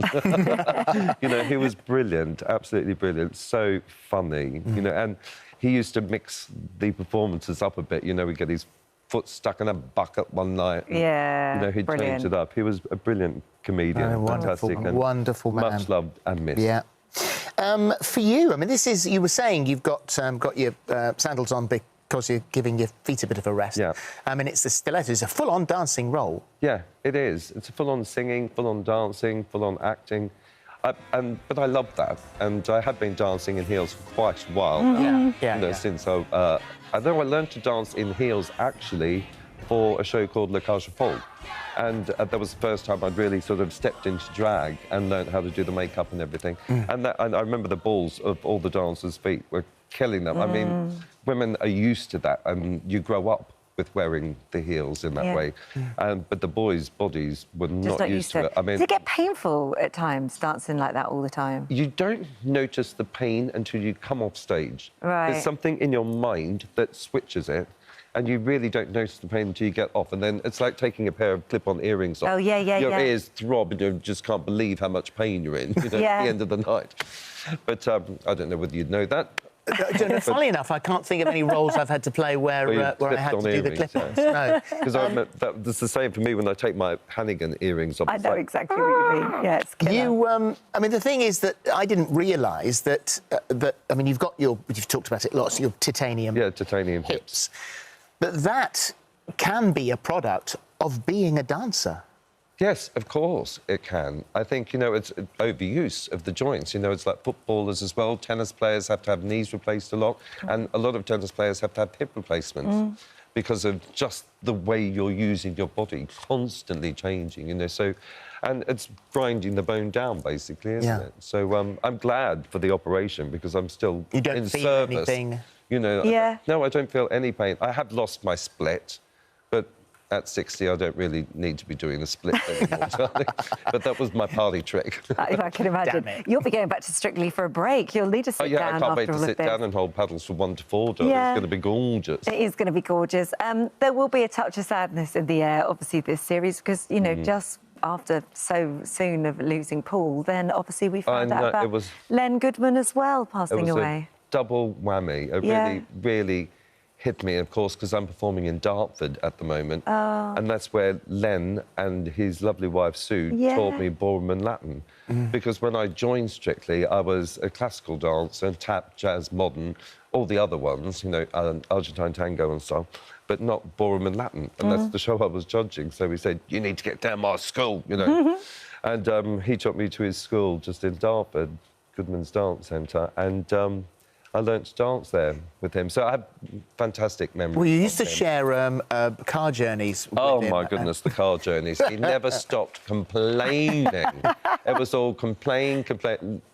T: You know, he was brilliant, absolutely brilliant, so funny, you know, and he used to mix the performances up a bit. You know, we'd get his foot stuck in a bucket one night. And, you know, he'd change it up. He was a brilliant comedian, fantastic. And
N: wonderful man.
T: Much loved and missed.
N: Yeah. For you, I mean, this is, you were saying you've got your sandals on because you're giving your feet a bit of a rest.
T: Yeah.
N: I mean, it's the stiletto. It's a full-on dancing role.
T: Yeah, it is. It's a full-on singing, full-on dancing, full-on acting. But I love that, and I have been dancing in heels for quite a while now. You know, since I know I learned to dance in heels, actually, for a show called Le Cage aux Folles. And that was the first time I'd really sort of stepped into drag and learned how to do the makeup and everything. And I remember the balls of all the dancers' feet were killing them. I mean, women are used to that, and you grow up with wearing the heels in that way. But the boys' bodies were not used to it. I mean,
K: does it get painful at times, dancing like that all the time?
T: You don't notice the pain until you come off stage.
K: Right.
T: There's something in your mind that switches it, and you really don't notice the pain until you get off. And then it's like taking a pair of clip-on earrings off.
K: Oh, yeah,
T: Your ears throb, and you just can't believe how much pain you're in, you know, at the end of the night. But I don't know whether you'd know that.
N: Funnily enough, I can't think of any roles I've had to play where I had to do the clip-ons. No.
T: Because that's the same for me when I take my Hannigan earrings off.
K: I know exactly what you mean. Yeah, it's killer.
N: I mean, the thing is that I didn't realise that, I mean, you've talked about it lots, your titanium hips. But that can be a product of being a dancer.
T: Yes, of course it can. I think, you know, it's overuse of the joints. You know, it's like footballers as well. Tennis players have to have knees replaced a lot, and a lot of tennis players have to have hip replacements because of just the way you're using your body, constantly changing, you know. So, and it's grinding the bone down, basically, isn't it? So I'm glad for the operation because I'm still
N: in service. You don't feel anything?
T: You know, no, I don't feel any pain. I have lost my split, but at 60, I don't really need to be doing the split anymore, darling. But that was my party trick.
K: I can imagine. You'll be going back to Strictly for a break. You'll need to sit down
T: I can't wait
K: after
T: to
K: all of
T: sit
K: this.
T: down and hold paddles from 1 to 4, darling. It's going to be gorgeous.
K: It is going to be gorgeous. There will be a touch of sadness in the air, obviously, this series, because, you know, just after so soon of losing Paul, then obviously we found out about Len Goodman as well passing away.
T: Double whammy. It really, really hit me, of course, because I'm performing in Dartford at the moment. And that's where Len and his lovely wife, Sue, taught me ballroom and Latin. Because when I joined Strictly, I was a classical dancer, tap, jazz, modern, all the other ones, you know, Argentine tango and stuff, but not ballroom and Latin. And that's the show I was judging. So he said, you need to get down my school, you know. And he took me to his school just in Dartford, Goodman's Dance Centre, and I learnt to dance there with him. So I have fantastic memories.
N: Well, you used to share car journeys with him.
T: My goodness, the car journeys. He never stopped complaining. It was all complain.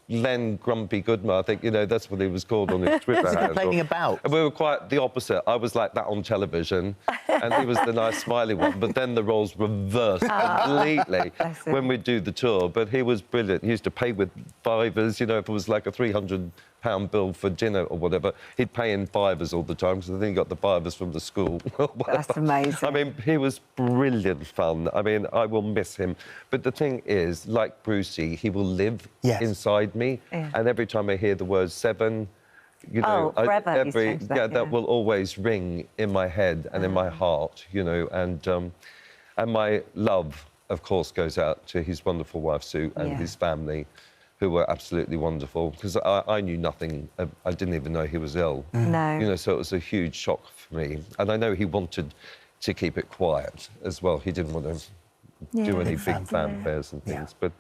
T: Len Grumpy Goodman, I think, you know, that's what he was called on his Twitter handle.
N: Complaining about?
T: And we were quite the opposite. I was like that on television, and he was the nice, smiley one, but then the roles reversed completely when we do the tour. But he was brilliant. He used to pay with fivers, you know, if it was like a £300 bill for dinner or whatever, he'd pay in fivers all the time, because I think he got the fivers from the school.
K: That's amazing.
T: I mean, he was brilliant fun. I mean, I will miss him. But the thing is, like Brucey, he will live inside me.
K: Yeah.
T: And every time I hear the word 7, you know,
K: forever he's changed that,
T: that will always ring in my head and in my heart, you know. And my love, of course, goes out to his wonderful wife, Sue, and his family, who were absolutely wonderful, because I knew nothing. I didn't even know he was ill.
K: No.
T: You know, so it was a huge shock for me. And I know he wanted to keep it quiet as well. He didn't want to do any big fanfares and things. But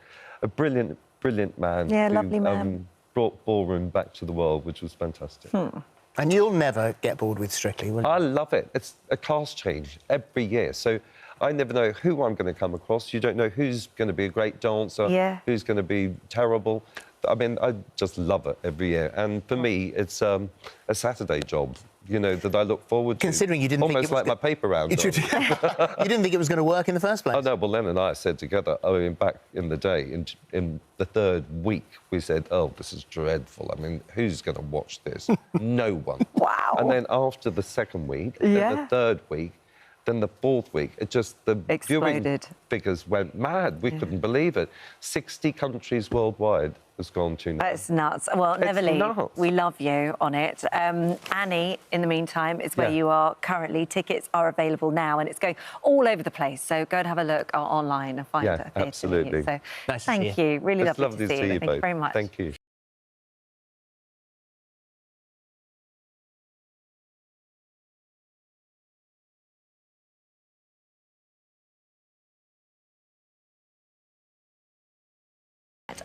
T: a brilliant, brilliant man.
K: Yeah,
T: who,
K: lovely man.
T: Brought ballroom back to the world, which was fantastic.
N: And you'll never get bored with Strictly, will you?
T: I love it. It's a cast change every year. So I never know who I'm going to come across. You don't know who's going to be a great dancer, who's going to be terrible. I mean, I just love it every year. And for me, it's a Saturday job, you know, that I look forward to.
N: Considering you didn't
T: almost
N: think it was
T: like my paper round.
N: You didn't think it was going to work in the first place?
T: Oh, no, well, Len and I said together, I mean, back in the day, in the 3rd week, we said, oh, this is dreadful. I mean, who's going to watch this? No one.
K: Wow.
T: And then after the 2nd week, then the 3rd week, then the 4th week, it just, the viewing figures went mad. We couldn't believe it. 60 countries worldwide has gone to now.
K: It's nuts. Well, never leave. We love you on it. Annie, in the meantime, is where you are currently. Tickets are available now, and it's going all over the place. So go and have a look online and find a theatre.
T: Absolutely.
K: So
N: nice
K: thank you. Really
T: it's
K: lovely to see you.
T: Both.
K: Thank you very much.
T: Thank you.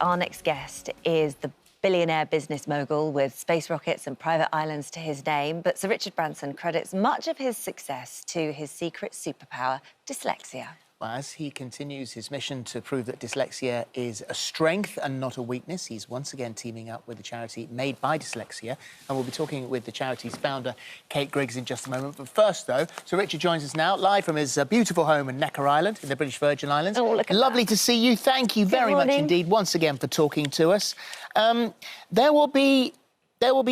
K: Our next guest is the billionaire business mogul with space rockets and private islands to his name. But Sir Richard Branson credits much of his success to his secret superpower, dyslexia.
N: Well, as he continues his mission to prove that dyslexia is a strength and not a weakness, he's once again teaming up with the charity Made by Dyslexia. And we'll be talking with the charity's founder, Kate Griggs, in just a moment. But first, though, Sir Richard joins us now, live from his beautiful home in Necker Island, in the British Virgin Islands.
K: Oh, look at
N: Lovely to see you. Thank you very much indeed, once again, for talking to us. There will be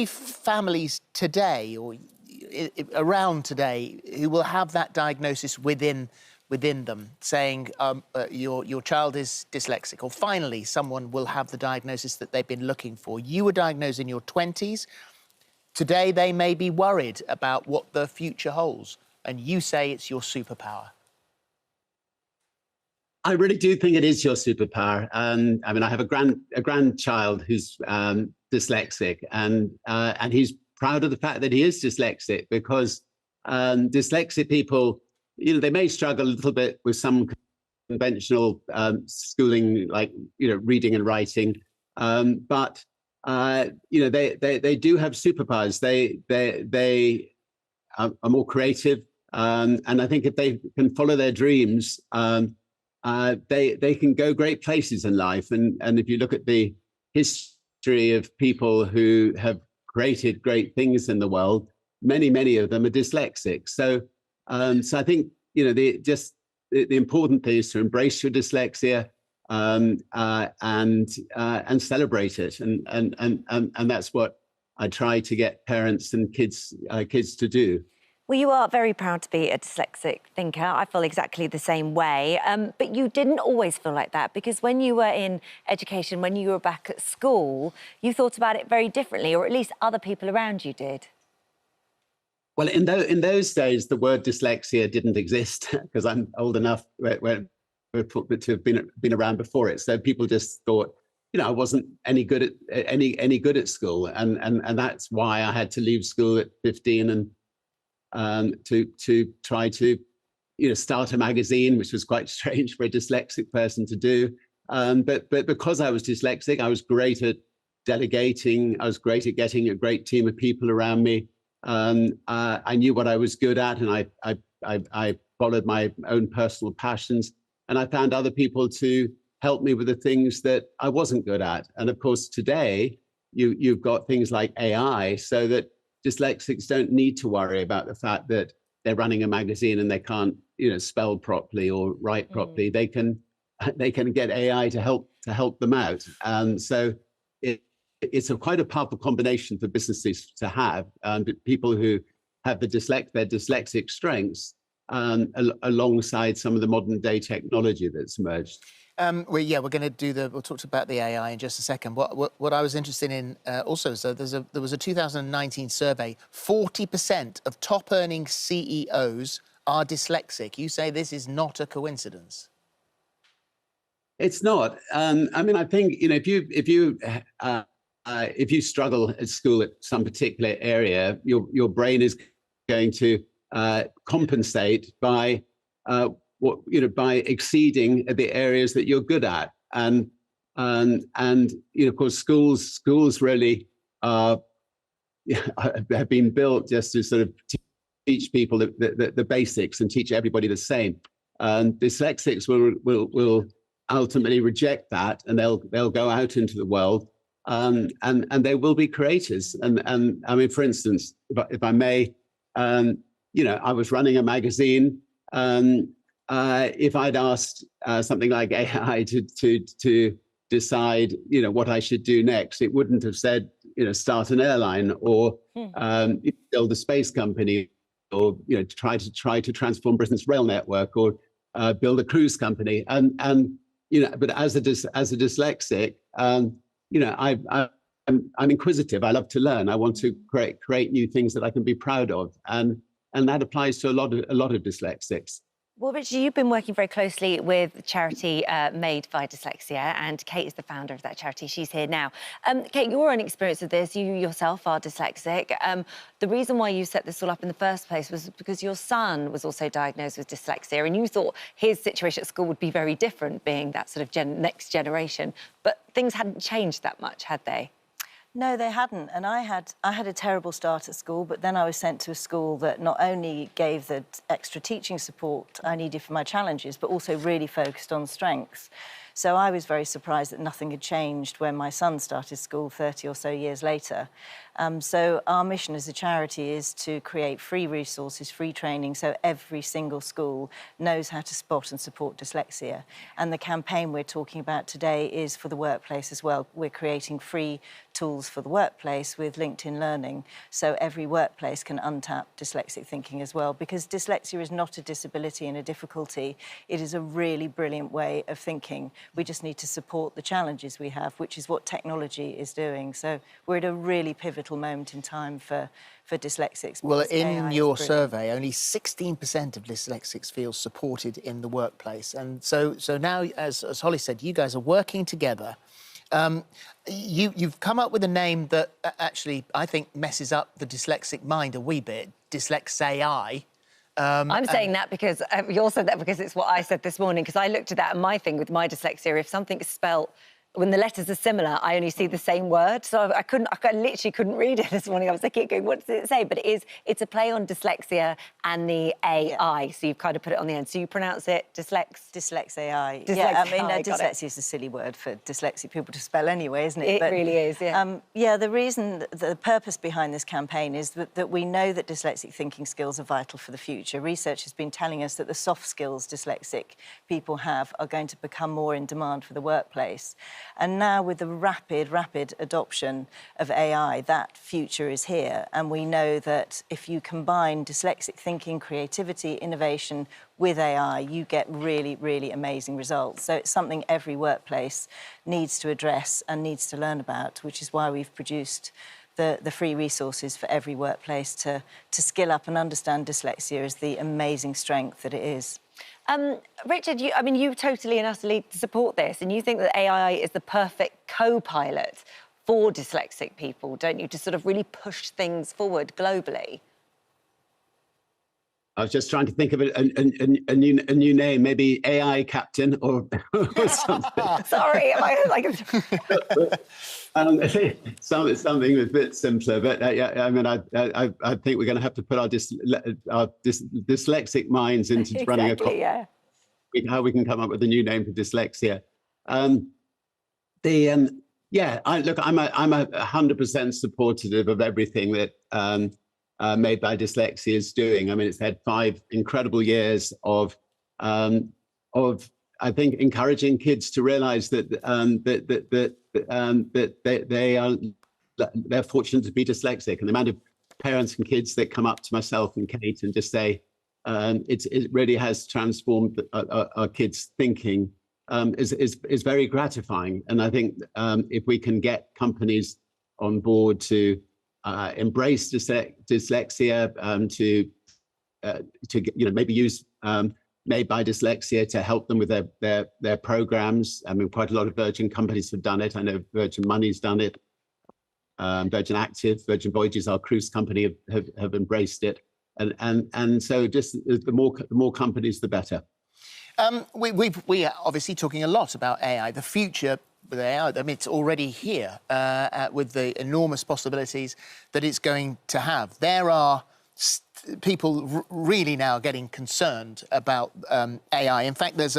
N: families today, or around today, who will have that diagnosis within them, saying your child is dyslexic, or finally someone will have the diagnosis that they've been looking for. You were diagnosed in your 20s. Today they may be worried about what the future holds, and you say it's your superpower.
U: I really do think it is your superpower. I mean, I have a grandchild who's dyslexic, and he's proud of the fact that he is dyslexic, because dyslexic people, you know, they may struggle a little bit with some conventional schooling, like, you know, reading and writing, but you know, they do have superpowers. They are more creative, and I think if they can follow their dreams, they can go great places in life. And if you look at the history of people who have created great things in the world, many of them are dyslexic. So I think, you know, the important thing is to embrace your dyslexia and celebrate it, and that's what I try to get parents and kids to do.
K: Well, you are very proud to be a dyslexic thinker. I feel exactly the same way. But you didn't always feel like that, because when you were in education, when you were back at school, you thought about it very differently, or at least other people around you did.
U: Well, in those days, the word dyslexia didn't exist, because I'm old enough to have been around before it. So people just thought, you know, I wasn't any good at school, and that's why I had to leave school at 15 and to try to, you know, start a magazine, which was quite strange for a dyslexic person to do. But because I was dyslexic, I was great at delegating. I was great at getting a great team of people around me. I knew what I was good at, and I followed my own personal passions, and I found other people to help me with the things that I wasn't good at. And of course, today, you've got things like AI, so that dyslexics don't need to worry about the fact that they're running a magazine and they can't, spell properly or write properly. They can get AI to help them out. So it's quite a powerful combination for businesses to have, people who have their dyslexic strengths alongside some of the modern day technology that's emerged.
N: We're going to we'll talk about the AI in just a second. What I was interested in also is that there was a 2019 survey. 40% of top-earning CEOs are dyslexic. You say this is not a coincidence.
U: It's not. I think if you struggle at school at some particular area, your brain is going to compensate by by exceeding the areas that you're good at, and of course schools really have been built just to sort of teach people the basics and teach everybody the same. And dyslexics will ultimately reject that, and they'll go out into the world, and they will be creators. And I mean, for instance, if I may, I was running a magazine. If I'd asked something like AI to decide, what I should do next, it wouldn't have said, start an airline or build a space company, or try to transform Britain's rail network, or build a cruise company. But as a dyslexic, I'm inquisitive. I love to learn. I want to create new things that I can be proud of, and that applies to a lot of dyslexics.
K: Well, Richard, you've been working very closely with the charity Made by Dyslexia, and Kate is the founder of that charity. She's here now. Kate, your own experience with this, you yourself are dyslexic. The reason why you set this all up in the first place was because your son was also diagnosed with dyslexia, and you thought his situation at school would be very different, being that sort of next generation. But things hadn't changed that much, had they?
E: No, they hadn't. And I had a terrible start at school, but then I was sent to a school that not only gave the extra teaching support I needed for my challenges, but also really focused on strengths. So I was very surprised that nothing had changed when my son started school 30 or so years later. So our mission as a charity is to create free resources, free training, so every single school knows how to spot and support dyslexia. And the campaign we're talking about today is for the workplace as well. We're creating free tools for the workplace with LinkedIn Learning, so every workplace can untap dyslexic thinking as well, because dyslexia is not a disability and a difficulty. It is a really brilliant way of thinking. We just need to support the challenges we have, which is what technology is doing. So we're at a really pivotal moment in time for dyslexics.
N: Well, in your survey, only 16% of dyslexics feel supported in the workplace. And so now, as Holly said, you guys are working together. You've come up with a name that actually, I think, messes up the dyslexic mind a wee bit, Dyslexai.
K: I'm saying that because you also said that because it's what I said this morning, because I looked at that and my thing with my dyslexia, if something's spelt when the letters are similar, I only see the same word. So I literally couldn't read it this morning. I was like, going, what does it say? But it's a play on dyslexia and the AI. Yeah. So you've kind of put it on the end. So you pronounce it
E: Dyslexai. Yeah, I mean, dyslexia is a silly word for dyslexic people to spell anyway, isn't it?
K: It really is, yeah.
E: Yeah, the purpose behind this campaign is that we know that dyslexic thinking skills are vital for the future. Research has been telling us that the soft skills dyslexic people have are going to become more in demand for the workplace. And now with the rapid adoption of AI, that future is here. And we know that if you combine dyslexic thinking, creativity, innovation with AI, you get really, really amazing results. So it's something every workplace needs to address and needs to learn about, which is why we've produced the free resources for every workplace to skill up and understand dyslexia as the amazing strength that it is.
K: Richard, you totally and utterly support this, and you think that AI is the perfect co-pilot for dyslexic people, don't you, to sort of really push things forward globally?
U: I was just trying to think of a new name, maybe AI Captain or something.
K: Sorry, am I like...
U: something a bit simpler, but I mean, I think we're going to have to put our dyslexic minds into running a...
K: Yeah.
U: How we can come up with a new name for dyslexia. Yeah, look, I'm 100% supportive of everything that Made by Dyslexia is doing. I mean, it's had 5 incredible years of I think encouraging kids to realise that they're fortunate to be dyslexic, and the amount of parents and kids that come up to myself and Kate and just say it really has transformed our kids' thinking is very gratifying. And I think if we can get companies on board to embrace dyslexia, to maybe use Made by Dyslexia to help them with their programs. I mean, quite a lot of Virgin companies have done it. I know Virgin Money's done it. Virgin Active, Virgin Voyages, our cruise company, have embraced it. And so just the more companies, the better.
N: We are obviously talking a lot about AI, the future with AI. I mean, it's already here with the enormous possibilities that it's going to have. There are people really now getting concerned about AI. In fact, there's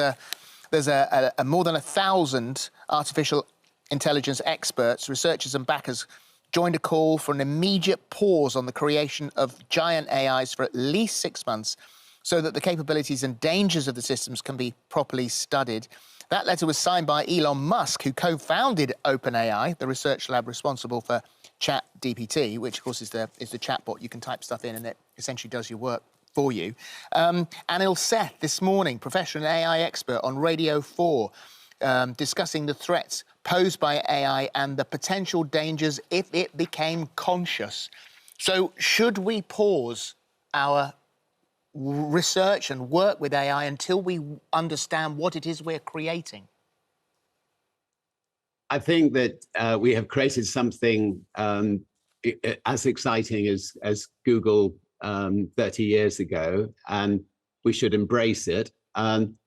N: more than 1,000 artificial intelligence experts, researchers and backers joined a call for an immediate pause on the creation of giant AIs for at least 6 months so that the capabilities and dangers of the systems can be properly studied. That letter was signed by Elon Musk, who co-founded OpenAI, the research lab responsible for ChatGPT, which, of course, is the chatbot. You can type stuff in and it essentially does your work for you. Anil Seth, this morning, professional AI expert on Radio 4, discussing the threats posed by AI and the potential dangers if it became conscious. So should we pause our research and work with AI until we understand what it is we're creating?
U: I think that we have created something as exciting as Google 30 years ago, and we should embrace it. But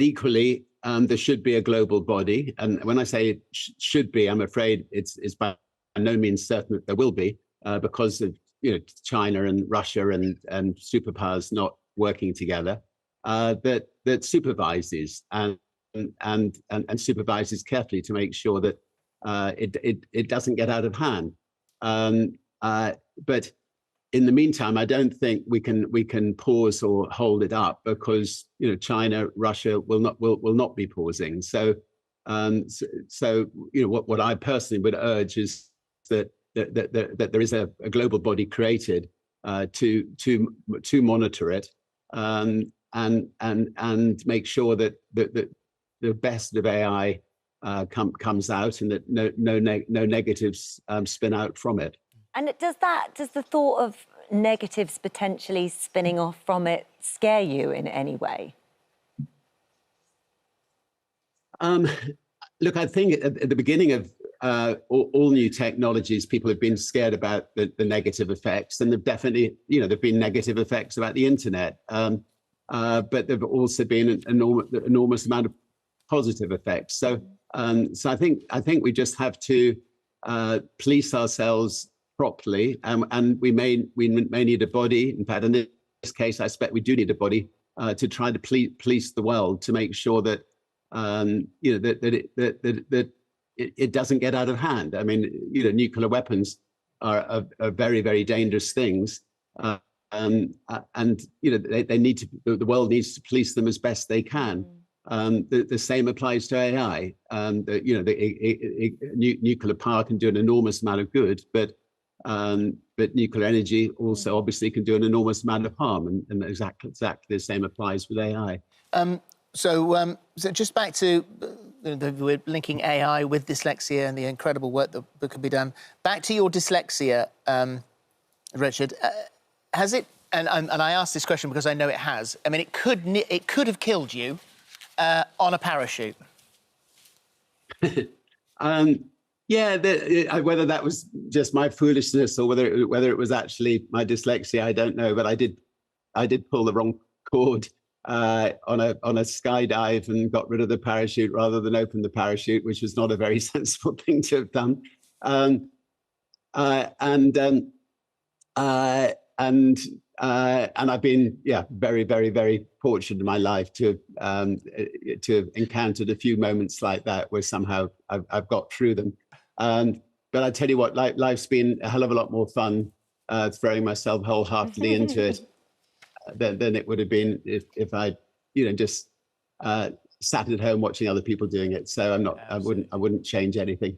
U: equally, there should be a global body. And when I say it should be, I'm afraid it's by no means certain that there will be, because of China and Russia and superpowers not working together, that supervises and supervises carefully to make sure that it doesn't get out of hand. But in the meantime, I don't think we can pause or hold it up, because China, Russia will not be pausing. So what I personally would urge is that there is a global body created to monitor it and make sure that the best of AI comes out, and that no negatives spin out from it.
K: And does the thought of negatives potentially spinning off from it scare you in any way?
U: Look, I think at the beginning of all new technologies, people have been scared about the negative effects, and they've definitely, there've been negative effects about the internet, but there've also been an enormous amount of positive effects. So I think we just have to police ourselves properly, and we may need a body. In fact, in this case, I expect we do need a body to try to police the world, to make sure that it doesn't get out of hand. I mean, nuclear weapons are very, very dangerous things, and they need to. The world needs to police them as best they can. The same applies to AI. Nuclear power can do an enormous amount of good, but nuclear energy also obviously can do an enormous amount of harm, and exactly the same applies with AI.
N: So just back to we're linking AI with dyslexia and the incredible work that can be done. Back to your dyslexia, Richard. Has it? And I ask this question because I know it has. I mean, it could have killed you on a parachute.
U: Yeah, whether that was just my foolishness or whether it was actually my dyslexia, I don't know. But I did pull the wrong cord on a skydive and got rid of the parachute rather than open the parachute, which was not a very sensible thing to have done. And And I've been, very, very, very fortunate in my life to have encountered a few moments like that where somehow I've got through them. But I tell you what, life's been a hell of a lot more fun throwing myself wholeheartedly into it than it would have been if I, just sat at home watching other people doing it. So I wouldn't change anything.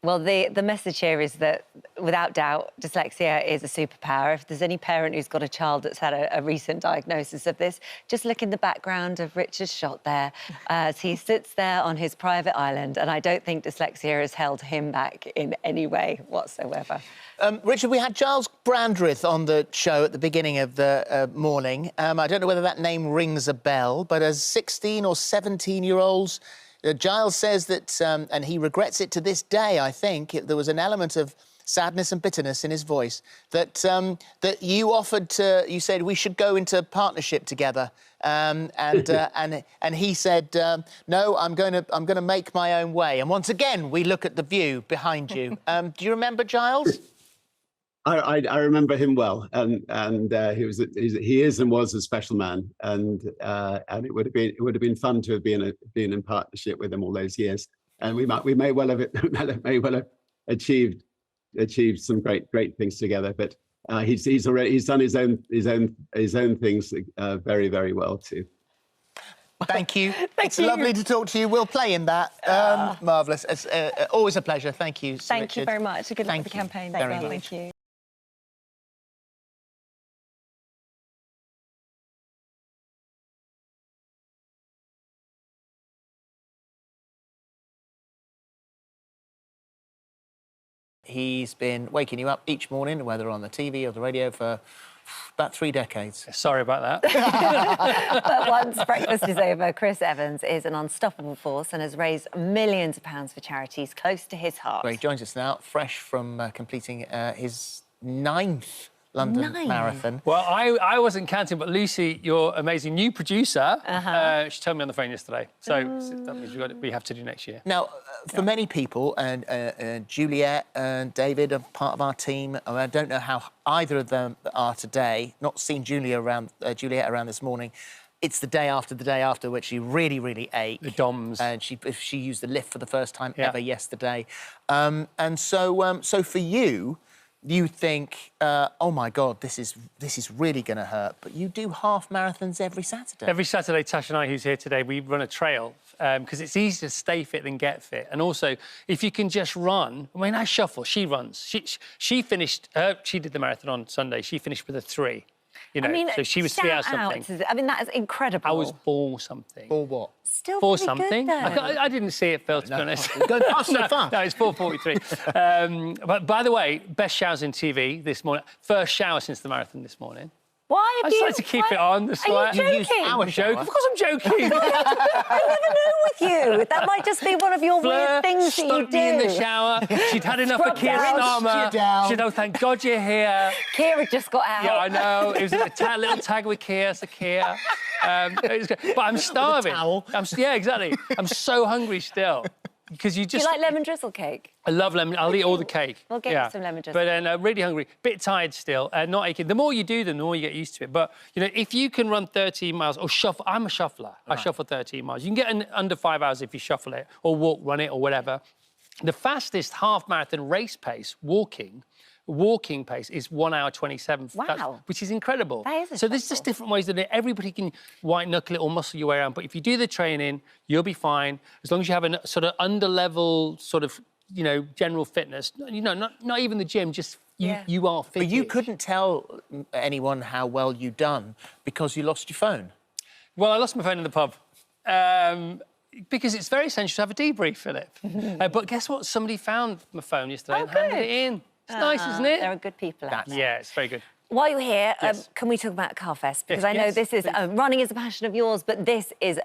K: Well, the message here is that, without doubt, dyslexia is a superpower. If there's any parent who's got a child that's had a recent diagnosis of this, just look in the background of Richard's shot there as he sits there on his private island, and I don't think dyslexia has held him back in any way whatsoever.
N: Richard, we had Giles Brandreth on the show at the beginning of the morning. I don't know whether that name rings a bell, but as 16 or 17-year-olds, Giles says that, and he regrets it to this day, I think, there was an element of sadness and bitterness in his voice, that that you offered to, you said we should go into partnership together, and he said, no, I'm going to make my own way. And once again, we look at the view behind you. Do you remember Giles?
U: I remember him well, and he is and was a special man, and it would have been fun to have been in partnership with him all those years, and we may well have achieved some great things together. But he's done his own things very, very well too.
N: Thank you. It's lovely to talk to you. We'll play in that. Marvellous. It's always a pleasure. Thank you, Sir
K: Thank you very much. Good luck with the campaign.
N: Thank you. He's been waking you up each morning, whether on the TV or the radio, for about 3 decades.
F: Sorry about that.
K: But once breakfast is over, Chris Evans is an unstoppable force and has raised millions of pounds for charities close to his heart.
N: Well, he joins us now, fresh from completing his 9th London Marathon.
F: Well, I wasn't counting, but Lucy, your amazing new producer, she told me on the phone yesterday. So that means we have to do next year.
N: Now, for many people, and Juliet and David are part of our team, I don't know how either of them are today. Not seen Juliet around this morning. It's the day after which she really, really ached.
F: The DOMS.
N: And she used the lift for the first time ever yesterday. And so for you, you think, oh my God, this is really going to hurt. But you do half marathons every Saturday.
F: Every Saturday, Tash and I, who's here today, we run a trail because it's easier to stay fit than get fit. And also, if you can just run, I mean, I shuffle, she runs. She finished, she did the marathon on Sunday. She finished with a 3. You know,
K: I mean,
F: so she was 3 hours something.
K: I mean, that is incredible.
F: I was 4 something.
N: 4 what?
K: Still
F: 4
K: pretty
F: something.
K: good, though.
F: I didn't see it, Phil, to be honest.
N: Go fast so fast.
F: No, it's 4:43. But by the way, best showers in TV this morning. First shower since the marathon this morning.
K: Why
F: I just like to keep it on.
K: Are you joking?
F: I'm joking. Of course I'm joking.
K: I never know with you. That might just be one of your weird things that you do.
F: Me in the shower. She'd had enough of Keir Starmer. She'd, oh, thank God you're here.
K: Keir had just got out.
F: Yeah, I know. It was a little tag with Keir, so Keir. But I'm starving. Yeah, exactly. I'm so hungry still. Because you just...
K: Do you like lemon drizzle cake?
F: I love lemon. I'll eat all the cake.
K: We'll get you some lemon drizzle.
F: But then really hungry, bit tired still, not aching. The more you do them, the more you get used to it. But, you know, if you can run 13 miles or shuffle... I'm a shuffler. Right. I shuffle 13 miles. You can get under 5 hours if you shuffle it or walk, run it or whatever. The fastest half marathon race pace, walking pace is 1 hour 27.
K: Wow.
F: Which is incredible.
K: That is
F: so there's just different ways that everybody can white knuckle it or muscle your way around. But if you do the training, you'll be fine. As long as you have a sort of under-level sort of, you know, general fitness. You know, not even the gym, just you are fit.
N: But you couldn't tell anyone how well you'd done because you lost your phone.
F: Well, I lost my phone in the pub. Because it's very essential to have a debrief, Philip. But guess what? Somebody found my phone yesterday and handed it in. It's nice, isn't it?
K: There are good people out there.
F: Yeah, it's very good.
K: While you're here,
F: Yes.
K: can we talk about Carfest? Because
F: Yes,
K: I know
F: yes,
K: this is running is a passion of yours, but this is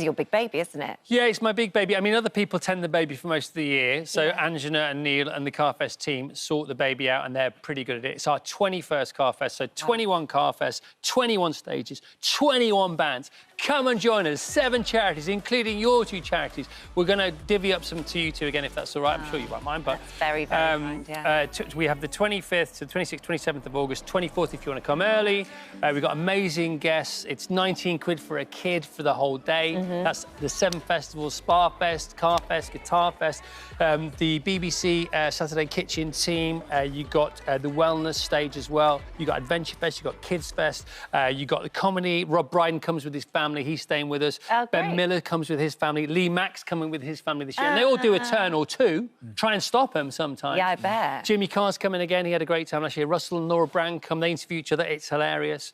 K: your big baby, isn't it?
F: Yeah, it's my big baby. I mean, other people tend the baby for most of the year. So Anjana and Neil and the Carfest team sort the baby out, and they're pretty good at it. It's our 21st Carfest, so 21 Carfest, 21 stages, 21 bands. Come and join us. 7 charities, including your 2 charities. We're going to divvy up some to you 2 again, if that's all right. I'm sure you won't mind. But
K: that's very, very kind, yeah.
F: We have the 25th to the 26th, 27th of August. 24th if you want to come early. We've got amazing guests. It's 19 quid for a kid for the whole day. That's the 7 festivals: Spa Fest, Car Fest, Guitar Fest, the BBC Saturday Kitchen team. You got the wellness stage as well. You got Adventure Fest. You got Kids Fest. You got the comedy. Rob Brydon comes with his family. He's staying with us.
K: Oh,
F: Ben Miller comes with his family. Lee Mack's coming with his family this year. And they all do a turn or two. Try and stop them sometimes.
K: Yeah, I bet.
F: Jimmy Carr's coming again. He had a great time last year. Russell and Laura Brand come. They interview each other. It's hilarious.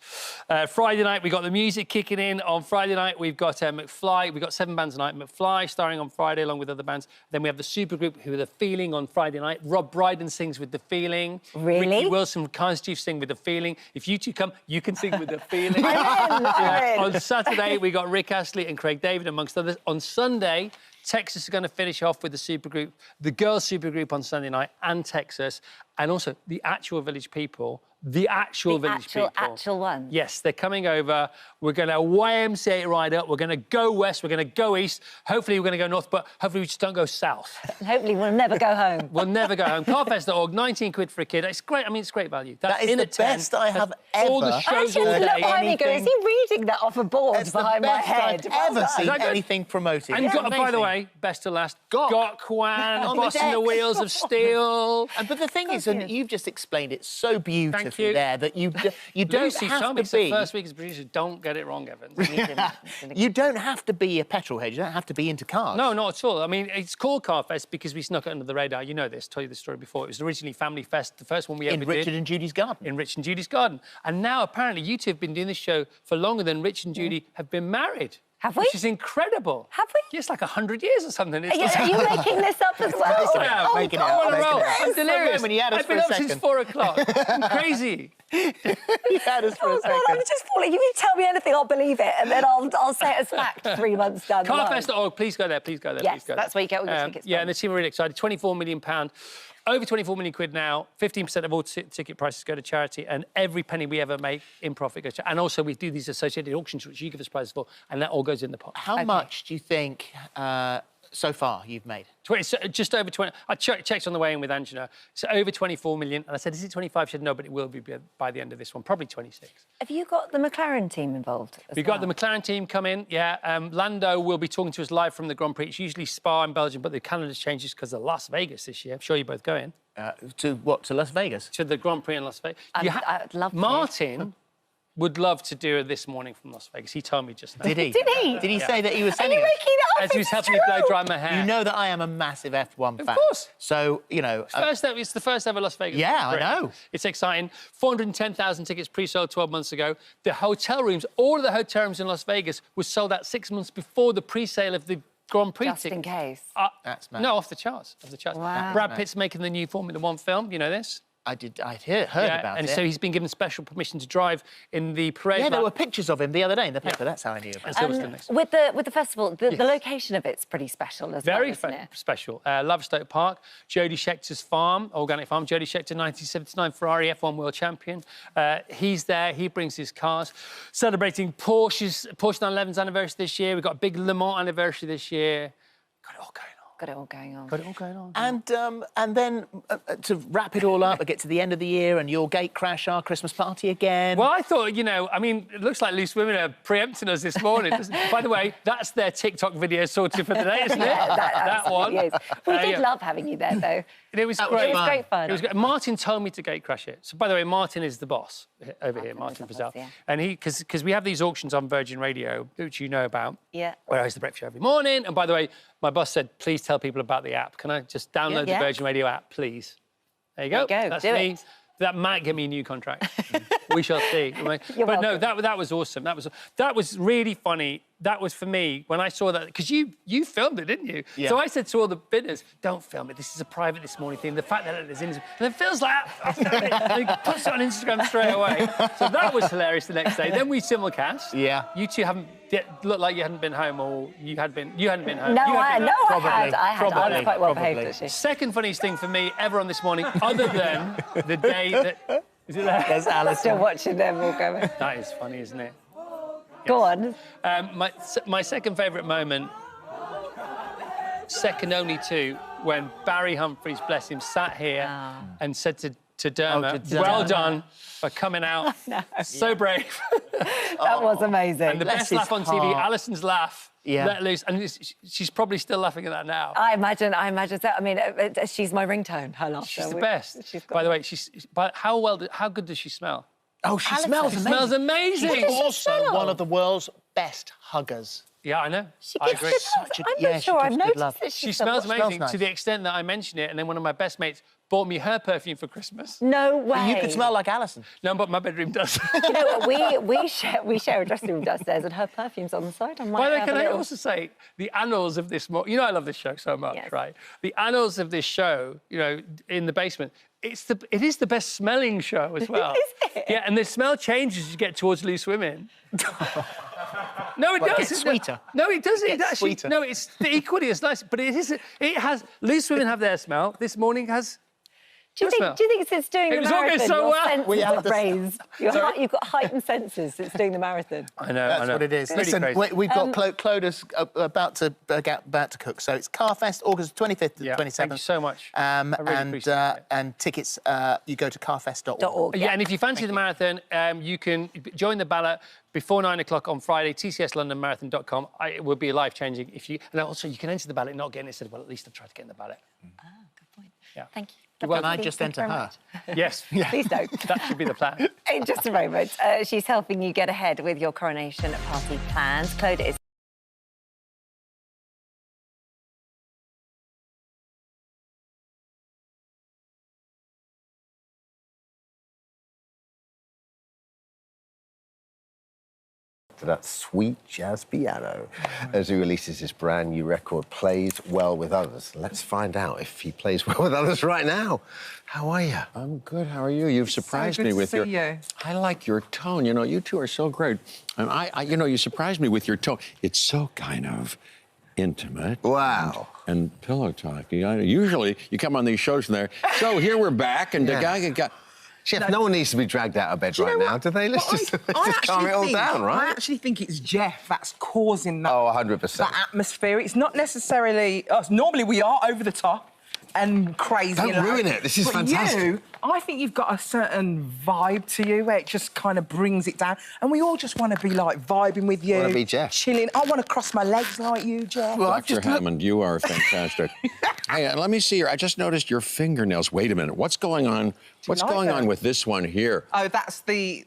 F: Friday night, we got the music kicking in. On Friday night, we've got McFly. We've got 7 bands tonight. McFly starring on Friday along with other bands. Then we have the supergroup who are The Feeling on Friday night. Rob Brydon sings with The Feeling.
K: Really?
F: Ricky Wilson from Carnes Chief sing with The Feeling. If you two come, you can sing with The Feeling.
K: I'm in.
F: On Saturday, we got Rick Astley and Craig David, amongst others. On Sunday, Texas are going to finish off with the supergroup, the girls' supergroup on Sunday night, and Texas, and also the actual Village People. The actual Village People.
K: Actual one.
F: Yes, they're coming over. We're going to YMCA it right up. We're going to go west. We're going to go east. Hopefully, we're going to go north, but hopefully we just don't go south.
K: Hopefully, we'll never go home.
F: We'll never go home. Carfest.org, 19 quid for a kid. It's great. I mean, it's great value.
N: That is
F: in
N: the
F: a 10.
N: best I have ever.
F: All the shows
K: Actually,
F: all
K: look
F: day.
K: behind me going, is he reading that off a board
N: It's
K: behind
N: the
K: my
N: best
K: head?
N: I've ever seen
F: Is that good?
N: anything promoted.
F: And
N: It's
F: by the
N: amazing.
F: way, best to last, Got Kwan,
N: On the
F: Bossing the
N: deck.
F: Wheels of Steel.
N: But the thing is, and you've just explained it so beautifully
F: you.
N: there that you don't
F: Lucy
N: have
F: told
N: to
F: me it's the
N: be.
F: first week as a producer. Don't get it wrong, Evans.
N: You don't have to be a petrol head. You don't have to be into cars.
F: No, not at all. I mean, it's called Car Fest because we snuck it under the radar. You know this. Told you the story before. It was originally Family Fest, the first one we ever did.
N: In Richard and Judy's garden.
F: In Richard and Judy's garden. And now, apparently, you two have been doing this show for longer than Richard and Judy have been married.
K: Have we?
F: Which is incredible.
K: Have we?
F: Yeah, it's like 100 years or something. It's
K: Are you making this up as well?
F: I am.
N: Making it
F: I'm
N: up,
F: on a
N: making
F: roll.
N: it up.
F: I'm delirious.
N: When you had us
F: I've been
N: for a
F: up since
N: second.
F: 4 o'clock. I'm crazy.
N: You had us for a
K: Oh, God, I'm
N: second.
K: just falling. You tell me anything, I'll believe it, and then I'll say it as fact 3 months down the line.
F: Carfest.org, please go there, please go there,
K: Yes,
F: please go there.
K: that's where you get all your tickets
F: Yeah,
K: from.
F: and the team are really excited. £24 million. Over 24 million quid now. 15% of all ticket prices go to charity, and every penny we ever make in profit goes to... And also, we do these associated auctions, which you give us prizes for, and that all goes in the pot.
N: How much do you think so far you've made?
F: So just over 20. I checked on the way in with Angela. It's over 24 million. And I said, is it 25? She said, no, but it will be by the end of this one. Probably 26.
K: Have you got the McLaren team involved as
F: We've got the McLaren team come in, yeah. Lando will be talking to us live from the Grand Prix. It's usually Spa in Belgium, but the calendar's changed because of Las Vegas this year. I'm sure you're both going.
N: To what? To Las Vegas?
F: To the Grand Prix in Las Vegas.
K: I'd love to.
F: Martin would love to do it this morning from Las Vegas. He told me just now.
N: Did he?
K: Did he?
N: Did he
F: Yeah.
N: say that he was sending
K: Are you
N: us?
K: making it up?
F: As he was
K: It's
F: helping me
K: true.
F: blow dry my hair.
N: You know that I am a massive F1 fan.
F: Of course.
N: So, you know...
F: It's the first ever Las Vegas.
N: Yeah, I
F: Grand Prix.
N: know.
F: It's exciting. 410,000 tickets pre-sold 12 months ago. The hotel rooms, all of the hotel rooms in Las Vegas was sold out 6 months before the pre-sale of the Grand Prix
K: Just in case.
N: That's mad.
F: No, off the charts. Off the charts.
K: Wow.
F: Brad Pitt's making the new Formula One film. You know this?
N: I'd heard about
F: and
N: it.
F: so he's been given special permission to drive in the parade.
N: Yeah, there
F: lap.
N: were pictures of him the other day in the paper. That's how I knew about it.
K: With the festival, the location of it's pretty special as
F: Very
K: well, isn't it?
F: special. Lovestoke Park, Jody Schechter's farm, organic farm. Jody Schechter, 1979 Ferrari F1 world champion. He's there. He brings his cars. Celebrating Porsche 911's anniversary this year. We've got a big Le Mans anniversary this year. Got it all going on.
K: Got it all going on.
F: Got it all going on.
N: And then to wrap it all up, I get to the end of the year and you'll gate crash our Christmas party again.
F: Well, I thought, you know, I mean, it looks like Loose Women are preempting us this morning. By the way, that's their TikTok video sorted for the day, isn't it?
K: Yeah,
F: that one.
K: Is. We did love having you there, though.
F: It was
K: It
F: great.
K: was great fun.
F: It was great. Martin told me to gate crash it. So, by the way, Martin is the boss over here, Martin Frizzell.
K: yeah.
F: And because we have these auctions on Virgin Radio, which you know about,
K: Yeah.
F: where I host the breakfast show every morning. And by the way, my boss said, please tell people about the app. Can I just download
K: Yeah.
F: the Virgin Radio app, please? There you go.
K: There you go.
F: That's
K: Do
F: me.
K: it.
F: That might get me a new contract. We shall see. But no, that was awesome. That was really funny. That was for me when I saw that, because you filmed it, didn't you?
N: Yeah.
F: So I said to all the bidders, don't film it. This is a private This Morning thing. The fact that it is in, and it feels like and he puts it on Instagram straight away. So that was hilarious the next day. Then we simulcast.
N: Yeah.
F: You two haven't looked like you hadn't been home, or you hadn't been home.
K: No,
F: You
K: I
F: hadn't been home.
K: had. I was quite well behaved, actually.
F: Second funniest thing for me ever on This Morning, other than the day that... Is it there?
N: There's Alison.
K: Still watching them all going.
F: That is funny, isn't it?
K: Go on.
F: My second favourite moment, second only to when Barry Humphries, bless him, sat here and said to to Dermot. Well done for coming out. So brave.
K: That was amazing.
F: And the best laugh on TV, Alison's laugh.
N: Yeah.
F: Let loose. And she's probably still laughing at that now.
K: I imagine that. I mean, she's my ringtone, her laughter.
F: She's the best. By the way, but how good does she smell?
N: Oh, she smells amazing.
F: Smells amazing.
N: She's also one of the world's best huggers.
F: Yeah, I know.
K: I agree. I'm not sure I've noticed that
F: she smells amazing to the extent that I mention it, and then one of my best mates bought me her perfume for Christmas.
K: No way.
N: You could smell like Alison.
F: No, but my bedroom does.
K: You know what? We share a dressing room downstairs, and her perfume's on the side.
F: By the way, can I also say the annals of this? You know, I love this show so much, right? The annals of this show, you know, in the basement. It is the best smelling show as well.
K: Is it?
F: Yeah, and the smell changes as you get towards Loose Women. No, it does.
N: It's sweeter.
F: No, it doesn't. It actually,
N: sweeter.
F: no, it's equally as nice. But it is. It has. Loose Women have their smell. This morning has.
K: Do you think it's doing the marathon?
F: So well.
K: Your senses are raised. You've got heightened senses since doing the marathon.
F: I know.
N: That's what it is. Listen, we've got Clodagh's about to cook. So it's Carfest, August 25th to 27th.
F: Thank you so much. I really appreciate it.
N: And tickets, you go to carfest.org.
F: Yeah, and if you fancy the marathon, you can join the ballot before 9 o'clock on Friday, tcslondonmarathon.com. It will be life-changing if you... And also, you can enter the ballot, not get in it. Said, well, at least I've tried to get in the ballot.
K: Good point.
F: Yeah.
K: Thank you.
N: Can I just enter her?
F: Yes.
K: Please don't.
F: That should be the plan.
K: In just a moment, she's helping you get ahead with your coronation party plans. Clodagh is...
B: To that sweet jazz piano as he releases his brand new record, Plays Well With Others. Let's find out if he plays well with others right now. How are you?
D: I'm good. How are you? You've surprised me with your... I like your tone. You know, you two are so great. And you know, you surprised me with your tone. It's so kind of intimate.
B: Wow.
D: And pillow talk. Usually, you come on these shows and they're, so here we're back, and the guy...
B: Chef, no one needs to be dragged out of bed right now, do they? Let's just calm it all down, right?
A: I actually think it's Jeff that's causing that,
B: 100%.
A: that atmosphere. It's not necessarily us. Normally, we are over the top and crazy.
B: Don't ruin it. This is fantastic.
A: I think you've got a certain vibe to you where it just kind of brings it down. And we all just want to be, like, vibing with you.
B: I want to be Jeff.
A: Chilling. I want to cross my legs like you, Jeff.
D: Well, Dr. Hammond, you are fantastic. Hey, let me see here. I just noticed your fingernails. Wait a minute. What's going on? What's going on with this one here?
A: Oh, that's the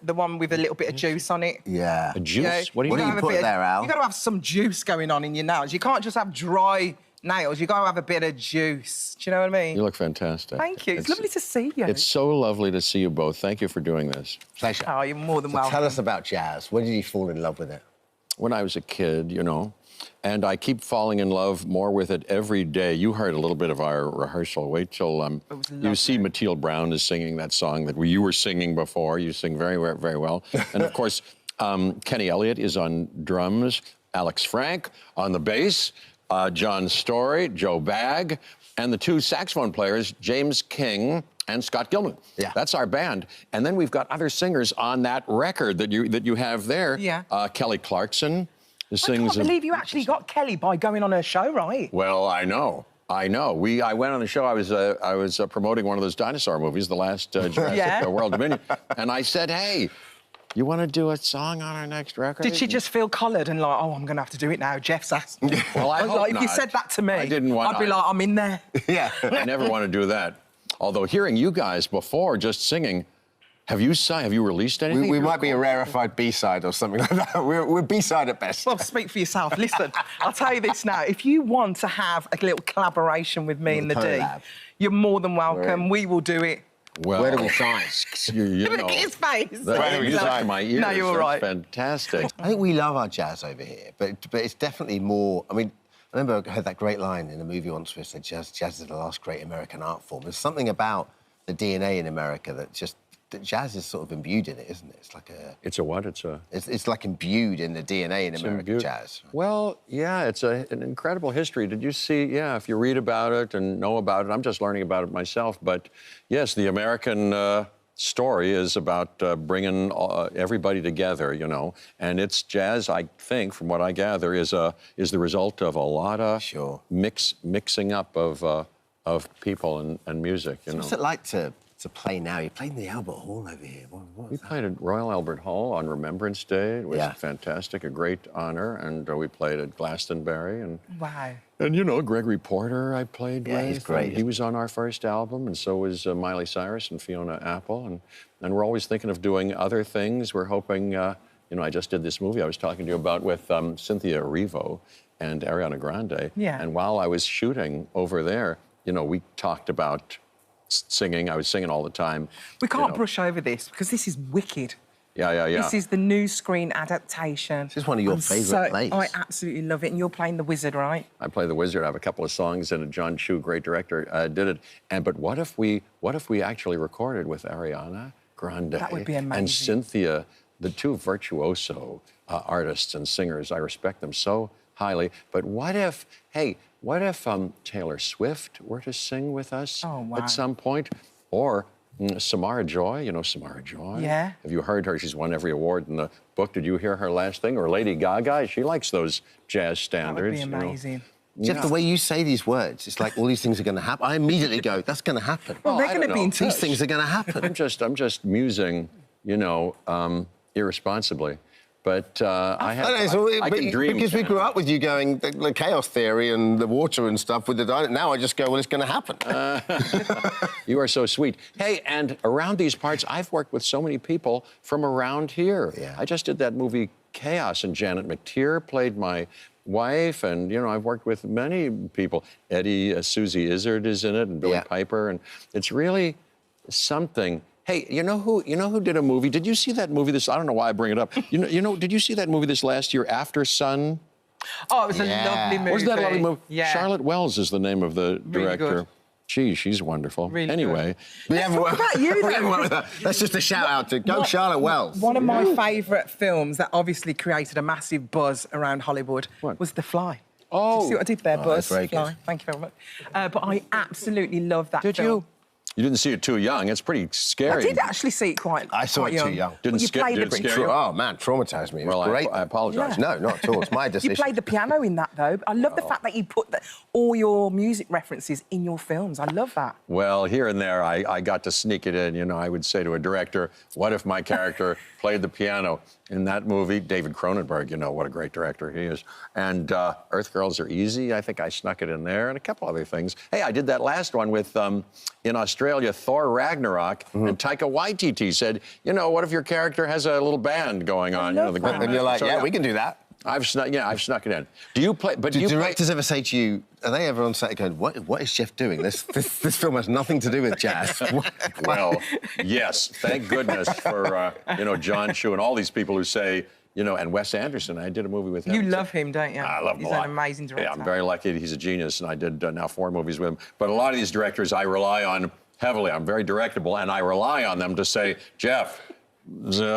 A: one with a little bit of juice on it.
B: Yeah.
D: A juice?
A: Yeah,
D: What do you
B: put there, Al?
A: You've got to have some juice going on in your nails. You can't just have dry nails. You've got to have a bit of juice. Do you know what I mean?
D: You look fantastic.
A: Thank you. It's lovely to see you.
D: It's so lovely to see you both. Thank you for doing this.
B: Pleasure.
A: Oh, you're more than welcome.
B: Tell us about jazz. When did you fall in love with it?
D: When I was a kid, you know, and I keep falling in love more with it every day. You heard a little bit of our rehearsal. Wait till you see Mathilde Brown is singing that song that you were singing before. You sing very, very well. And, of course, Kenny Elliott is on drums, Alex Frank on the bass, John Story, Joe Bagg, and the two saxophone players, James King and Scott Gilman. Yeah. That's our band. And then we've got other singers on that record that you have there.
A: Yeah.
D: Kelly Clarkson sings...
A: I can't believe you actually got Kelly by going on her show, right?
D: Well, I know. I went on the show. I was promoting one of those dinosaur movies, the last Jurassic World Dominion, and I said, hey, you want to do a song on our next record?
A: Did she just feel collared and like, oh, I'm going to have to do it now? Jeff's asked me.
D: Well, I hope
A: if
D: not.
A: you said that to me,
D: I didn't want.
A: I'd be like, I'm in there.
B: Yeah.
D: I never want to do that. Although hearing you guys before just singing, have you released anything?
B: We might be a rarefied B-side or something like that. We're B-side at best.
A: Well, speak for yourself. Listen, I'll tell you this now. If you want to have a little collaboration with me and the D, you're more than welcome. We will do it.
D: Well,
B: where do we sign?
A: Look at his face.
D: Where do we sign? My ears.
A: No, you're all right.
D: Fantastic.
B: I think we love our jazz over here, but it's definitely more... I mean, I remember I heard that great line in a movie once where it said, jazz is the last great American art form. There's something about the DNA in America that jazz is sort of imbued in it, isn't it? It's like a...
D: It's a what?
B: It's like imbued in the DNA in American jazz.
D: Well, yeah, it's an incredible history. Did you see... Yeah, if you read about it and know about it, I'm just learning about it myself, but yes, the American story is about bringing everybody together, you know, and it's jazz, I think, from what I gather, is the result of a lot of mixing up of people and music, you know.
B: What's it like to to play now. You're playing the Albert Hall over here.
D: We played at Royal Albert Hall on Remembrance Day. It was fantastic, a great honor. And we played at Glastonbury. And
A: wow.
D: And, you know, Gregory Porter I played with.
B: He's great.
D: He was on our first album, and so was Miley Cyrus and Fiona Apple. And we're always thinking of doing other things. We're hoping, you know, I just did this movie I was talking to you about with Cynthia Erivo and Ariana Grande.
A: Yeah.
D: And while I was shooting over there, you know, we talked about singing. I was singing all the time.
A: We can't brush over this because this is wicked.
D: Yeah.
A: This is the new screen adaptation.
B: This is one of your favourite plays.
A: I absolutely love it. And you're playing the wizard, right?
D: I play the wizard. I have a couple of songs in it. John Chu, great director, did it. But what if we actually recorded with Ariana Grande
A: That would be amazing.
D: and Cynthia, the two virtuoso artists and singers? I respect them so highly. But what if Taylor Swift were to sing with us at some point? Or Samara Joy, you know Samara Joy?
A: Yeah.
D: Have you heard her? She's won every award in the book. Did you hear her last thing? Or Lady Gaga? She likes those jazz standards.
A: That would be amazing.
B: Jeff, the way you say these words, it's like all these things are going to happen. I immediately go, that's going to happen.
A: Well, they're going to be in touch.
B: These things are going to happen.
D: I'm just musing, you know, irresponsibly. But I can dream.
B: Because we grew up with you going, the chaos theory and the water and stuff with the dinosaurs. Now I just go, well, it's going to happen.
D: You are so sweet. Hey, and around these parts, I've worked with so many people from around here.
B: Yeah.
D: I just did that movie Chaos, and Janet McTeer played my wife, and, you know, I've worked with many people. Susie Izzard is in it, and Billy Piper, and it's really something. Hey, you know who did a movie? Did you see that movie? I don't know why I bring it up. You know, did you see that movie this last year, After Sun?
A: Oh, it was a lovely movie.
D: Wasn't that a lovely movie?
A: Yeah.
D: Charlotte Wells is the name of the director.
A: Really good.
D: Gee, she's wonderful.
A: Really
D: anyway.
A: We haven't worked about you, though.
B: That's just a shout out to Charlotte Wells.
A: One of my favourite films that obviously created a massive buzz around Hollywood was The Fly.
D: Oh.
A: Did you see what I did there, Buzz?
B: That's very
A: Fly.
B: good.
A: Thank you very much. But I absolutely love that film.
D: Did you? You didn't see it too young. It's pretty scary.
A: I did actually see it quite
B: I saw it
A: young.
B: too young.
D: Did it scare you?
B: Oh, man, traumatised me. It was great.
D: I apologise.
B: No, not at all. It's my decision.
A: You played the piano in that, though. I love the fact that you put all your music references in your films. I love that.
D: Well, here and there, I got to sneak it in. You know, I would say to a director, what if my character played the piano in that movie? David Cronenberg, you know, what a great director he is. And Earth Girls Are Easy, I think I snuck it in there, and a couple other things. Hey, I did that last one with, in Australia, Thor Ragnarok, and Taika Waititi said, you know, what if your character has a little band going on? You know,
B: And you're like, we can do that.
D: I've snuck it in. Do you play? But
B: do directors ever say to you, are they ever on set going, what is Jeff doing? This film has nothing to do with jazz.
D: Well, yes, thank goodness for, you know, John Chu and all these people who say, you know, and Wes Anderson, I did a movie with him.
A: You love him, don't you?
D: I love him a lot.
A: He's an amazing director.
D: Yeah, I'm very lucky. He's a genius, and I did now 4 movies with him. But a lot of these directors I rely on heavily. I'm very directable, and I rely on them to say, Jeff, this,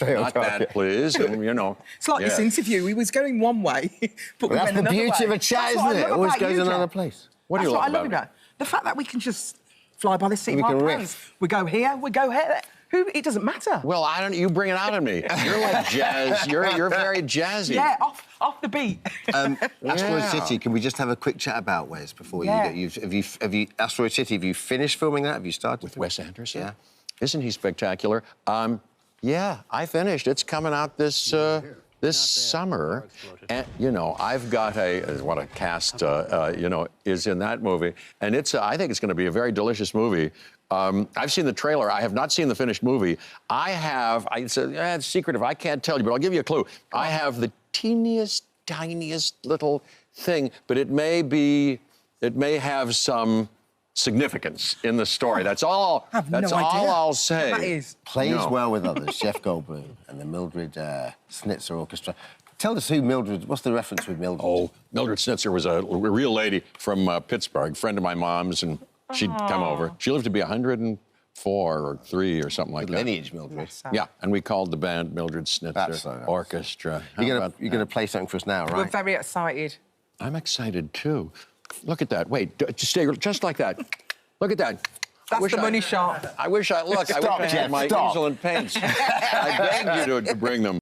D: not that, please. And, you know.
A: It's like this interview. He was going one way, but we
B: that's
A: went
B: the
A: another
B: beauty
A: way.
B: of a chat,
A: That's
B: isn't it? It always goes
A: you,
B: another
A: Jeff.
B: place.
D: What do you
A: That's
D: love
A: what I love
D: about
A: about it. The fact that we can just fly by the seat
B: We
A: of our
B: can riff.
A: pants. We go here, we go here. It doesn't matter.
D: Well, I don't. You bring it out of me. You're like jazz. You're very jazzy.
A: Yeah, off the beat.
B: Asteroid City. Can we just have a quick chat about Wes before you have you Asteroid City? Have you finished filming that? Have you started
D: with Wes Anderson?
B: Yeah.
D: Isn't he spectacular? Yeah, I finished. It's coming out this summer, and you know I've got what a cast you know is in that movie, and I think it's going to be a very delicious movie. I've seen the trailer. I have not seen the finished movie. It's secretive. I can't tell you, but I'll give you a clue. I have the teeniest, tiniest little thing, but it may have some significance in the story. That's all. That's all I'll say.
A: That is.
B: Plays well with others. Jeff Goldblum and the Mildred Snitzer Orchestra. Tell us what's the reference with Mildred?
D: Oh, Mildred Snitzer was a real lady from Pittsburgh, friend of my mom's, and she'd come over. She lived to be 104 or 3 or something like that.
B: Lineage Mildred.
D: Yeah, and we called the band Mildred Snitzer Orchestra. You're going to play something for us now, right?
A: We're very excited.
D: I'm excited, too. Look at that. Wait, stay just like that. Look at that.
A: That's the money shot.
D: I wish I had my easel and paints. I begged you to bring them.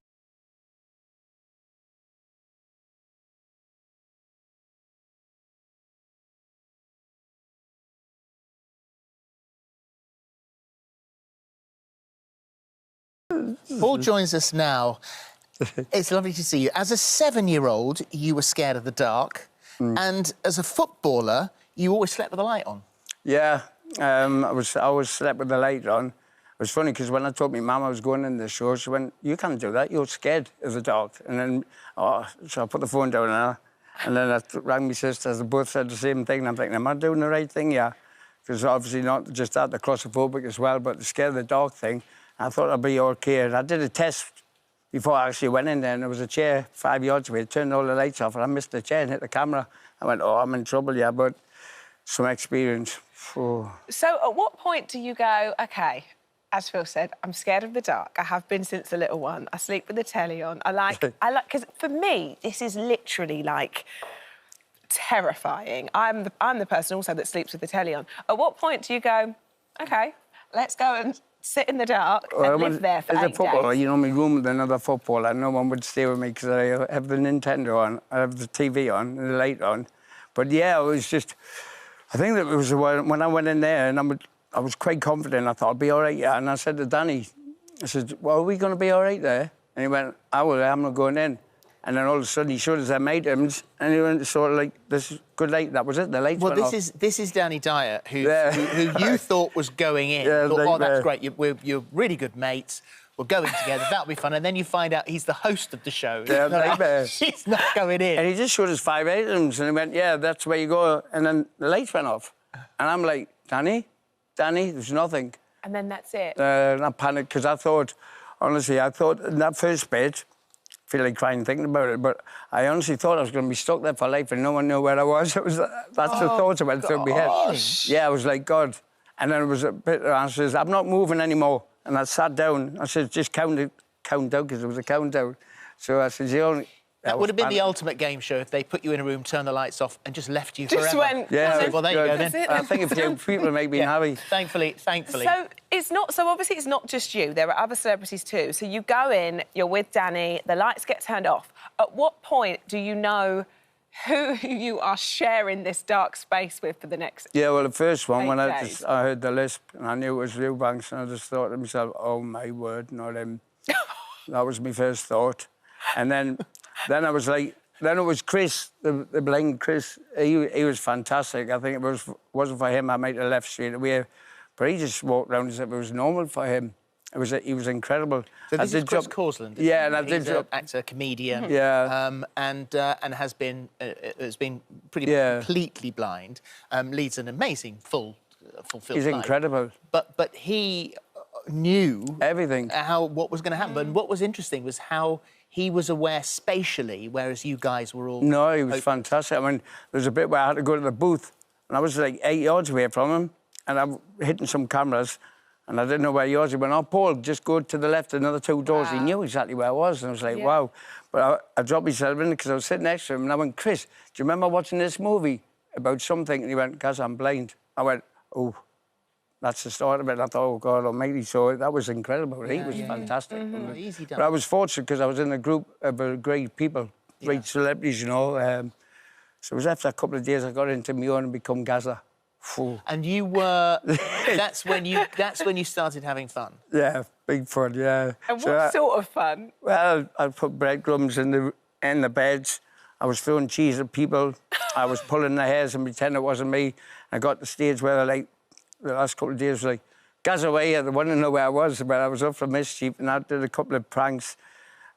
N: Paul joins us now. It's lovely to see you. As a 7-year-old, you were scared of the dark. And as a footballer, you always slept with the light on.
G: Yeah, I always slept with the light on. It was funny because when I told my mum I was going in the show, she went, "You can't do that. You're scared of the dark." And then, so I put the phone down and then I rang my sisters. They both said the same thing. And I'm thinking, am I doing the right thing? Yeah, because obviously not just that, the claustrophobic as well, but the scared of the dark thing. I thought I'd be okay. And I did a test before I actually went in there, and there was a chair 5 yards away. It turned all the lights off, and I missed the chair and hit the camera. I went, oh, I'm in trouble, yeah, but some experience. Oh.
V: So at what point do you go, OK, as Phil said, I'm scared of the dark. I have been since a little one. I sleep with the telly on. I like, because for me, this is literally, like, terrifying. I'm the person also that sleeps with the telly on. At what point do you go, OK, let's go and sit in the dark and live there for 8 days?
G: As a footballer, you know, my room with another footballer, no one would stay with me because I have the Nintendo on, I have the TV on, and the light on. But, yeah, it was just... I think that it was when I went in there and I was quite confident. I thought, I'll be all right, yeah. And I said to Danny, I said, well, are we going to be all right there? And he went, I'm not going in. And then all of a sudden he showed us their items and he went sort of like, this is good light. That was it, the lights went off.
N: This is Danny Dyer, who you thought was going in. Yeah, thought, oh, that's great, you're really good mates. We're going together, that'll be fun. And then you find out he's the host of the show.
G: Yeah,
N: he's not going in.
G: And he just showed us 5 items and he went, yeah, that's where you go. And then the lights went off. And I'm like, Danny, there's nothing.
V: And then that's it.
G: And I panicked because I thought, honestly, in that first bit, I feel like crying thinking about it, but I honestly thought I was going to be stuck there for life and no one knew where I was. That's the thoughts that went through my head. Yeah, I was like, God. And then it was a bit, I says, I'm not moving anymore. And I sat down. I said, just count down, because there was a countdown. So I said,
N: that would have been the ultimate game show if they put you in a room, turned the lights off, and just left you forever.
V: Just went.
G: Yeah.
N: Well, there you go then.
G: I think a few people make me happy.
N: Thankfully.
V: So it's not. So obviously it's not just you. There are other celebrities too. So you go in, you're with Danny, the lights get turned off. At what point do you know who you are sharing this dark space with for the next?
G: Yeah, well, the first one, when I
V: days?
G: heard the lisp and I knew it was Lou Banks, and I just thought to myself, oh, my word, not him. That was my first thought. And then I was like, then it was Chris, the blind Chris. He was fantastic. I think it wasn't for him, I might have left straight away. But he just walked around as if it was normal for him. He was incredible.
N: So this is Chris Causland.
G: Yeah, and I did
N: an actor, comedian.
G: Yeah.
N: And has been completely blind. Leads an amazing fulfilled
G: He's
N: life.
G: incredible.
N: But he knew
G: everything.
N: What was going to happen. But what was interesting was how he was aware spatially, whereas you guys were all...
G: No, he was fantastic. I mean, there was a bit where I had to go to the booth, and I was like 8 yards away from him, and I'm hitting some cameras. And I didn't know where he was. He went, oh, Paul, just go to the left, another 2 doors. Wow. He knew exactly where I was. And I was like, wow. But I dropped myself in because I was sitting next to him. And I went, Chris, do you remember watching this movie about something? And he went, guys, I'm blind. I went, oh, that's the start of it. And I thought, oh, God almighty. So that was incredible. He was fantastic.
N: Easy done.
G: But I was fortunate because I was in a group of great people, great celebrities, you know. So it was after a couple of days I got into my own and become Gaza.
N: And you were... that's when you started having fun?
G: Yeah, big fun, yeah.
V: And what sort of fun?
G: Well, I put breadcrumbs in the beds. I was throwing cheese at people. I was pulling their hairs and pretending it wasn't me. I got to the stage where, like, the last couple of days was like, Gaza away, I wanted to know where I was, but I was up for mischief, and I did a couple of pranks.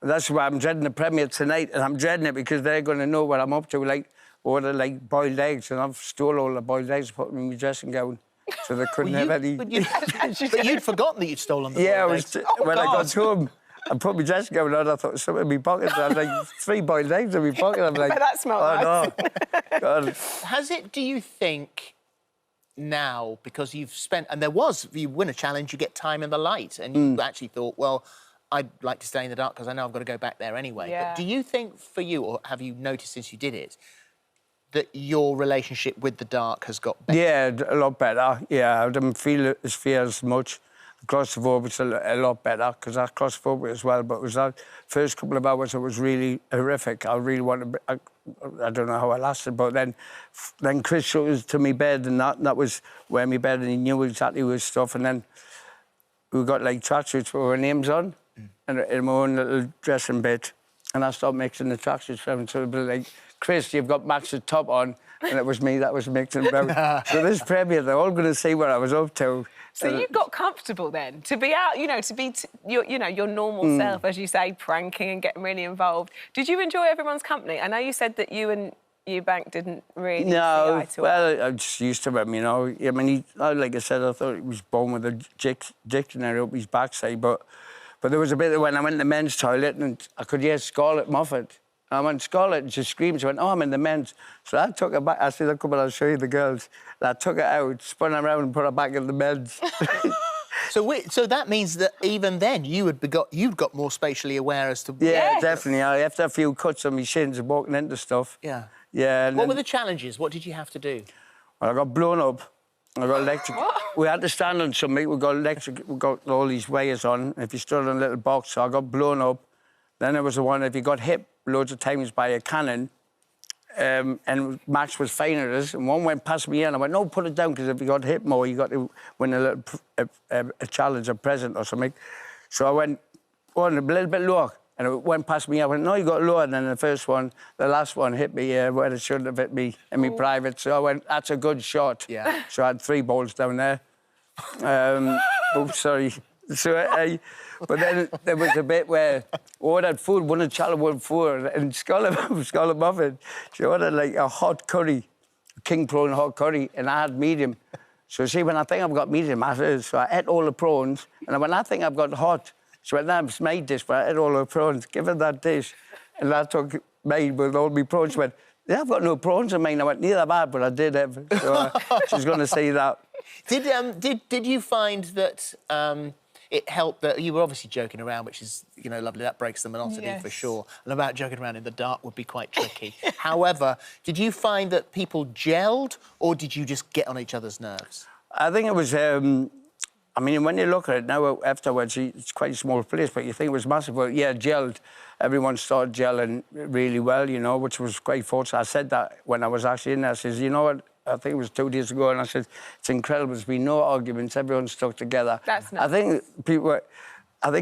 G: And that's why I'm dreading the premiere tonight, and I'm dreading it because they're going to know what I'm up to, like, order, like, boiled eggs, and I've stole all the boiled eggs, put them in my dressing gown, so they couldn't have any...
N: But you'd forgotten that you'd stolen the
G: boiled
N: eggs.
G: When I got home, I put my dressing gown on, I thought something in my pocket. I had, like, 3 boiled eggs in my pocket. I'm like...
V: But that smelled nice.
G: No. God.
N: Has it, do you think, now, because you've spent... And you win a challenge, you get time in the light, and you actually thought, well, I'd like to stay in the dark because I know I've got to go back there anyway.
V: Yeah.
N: But do you think, for you, or have you noticed since you did it, that your relationship with the dark has got better?
G: Yeah, a lot better. Yeah, I didn't feel his fear as much. The claustrophobic's a lot better, because I'm claustrophobic as well, but it was that first couple of hours, it was really horrific. I really wanted... I don't know how I lasted, but then Chris showed us to my bed, and that was where my bed, and he knew exactly his stuff, and then we got, like, tracksuits with our names on, and in my own little dressing bit, and I started mixing the tracksuits for them. So it'd be like, Chris, you've got Max's top on, and it was me that was mixing about. So this premiere, they're all going to see what I was up to.
V: So you got comfortable then to be out, you know, to be your normal self, as you say, pranking and getting really involved. Did you enjoy everyone's company? I know you said that you and Eubank didn't really see eye to eye.
G: Well, I'm just used to him, you know. I mean, like I said, I thought he was born with a dictionary up his backside, but there was a bit when I went to the men's toilet and I could hear Scarlett Moffat. I went, Scarlett, and she screamed. She went, oh, I'm in the men's. So I took her back. I said, come on, I'll show you the girls. And I took her out, spun her around and put her back in the men's.
N: So that means that even then you'd got more spatially aware as to...
G: Yeah, definitely. I have to have a few cuts on my shins and walking into stuff.
N: Yeah.
G: Yeah.
N: What were the challenges? What did you have to do?
G: Well, I got blown up. I got electric. We had to stand on something. We got electric. We got all these wires on. If you stood on a little box, so I got blown up. Then there was the one if you got hit loads of times by a cannon, and Max was fighting at us, and one went past me and I went, no, put it down, because if you got hit more, you got to win a challenge, a present or something. So I went, oh, a little bit lower, and it went past me. I went, no, you got lower. And then the last one hit me where it shouldn't have hit me in my private. So I went, that's a good shot.
N: Yeah.
G: So I had 3 balls down there. Oops, sorry. So but then there was a bit where we ordered food, one of the child ordered food, and Scarlett Moffat, she ordered like a hot curry, king prawn hot curry, and I had medium. So see, when I think I've got medium, I said, so I ate all the prawns, and when I think I've got hot, she went, that's my dish, but I ate all the prawns, give her that dish. And I took mine with all my prawns. She went, yeah, I've got no prawns in mine. I went, neither have I, but I did have. So she's going to see that.
N: Did you find that it helped that you were obviously joking around, which is, you know, lovely. That breaks the monotony for sure. And about joking around in the dark would be quite tricky. However, did you find that people gelled, or did you just get on each other's nerves?
G: I think it was. I mean, when you look at it now afterwards, it's quite a small place, but you think it was massive. But yeah, gelled. Everyone started gelling really well, you know, which was quite fortunate. I said that when I was actually in there. I says, you know what? I think it was 2 days ago, and I said, it's incredible. There's been no arguments. Everyone stuck together.
V: That's nice.
G: I think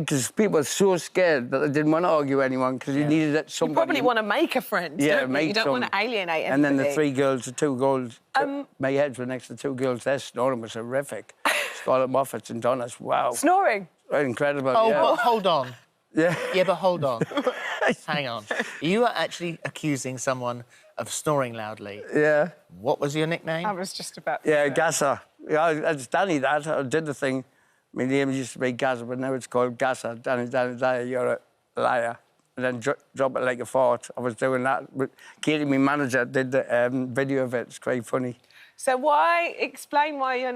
G: because people were so scared that they didn't want to argue with anyone because you needed it. Somebody.
V: You probably want to make a friend, don't you? You don't want to alienate anybody.
G: And then the 3 girls, the 2 girls, my heads were next to 2 girls. Their snoring was horrific. Scarlett Moffat and Donna's, wow.
V: Snoring?
G: Incredible,
N: Oh,
G: yeah.
N: but hold on.
G: Yeah.
N: Yeah, but hold on. Hang on. You are actually accusing someone of snoring loudly.
G: Yeah.
N: What was your nickname?
V: I was just about to
G: Yeah,
V: say.
G: Gasser. Yeah, it's Danny, that. I did the thing. My name used to be Gasser, but now it's called Gasser. Danny, you're a liar. And then drop it like a fart. I was doing that. But Katie, my manager, did the video of it. It's quite funny.
V: So explain why your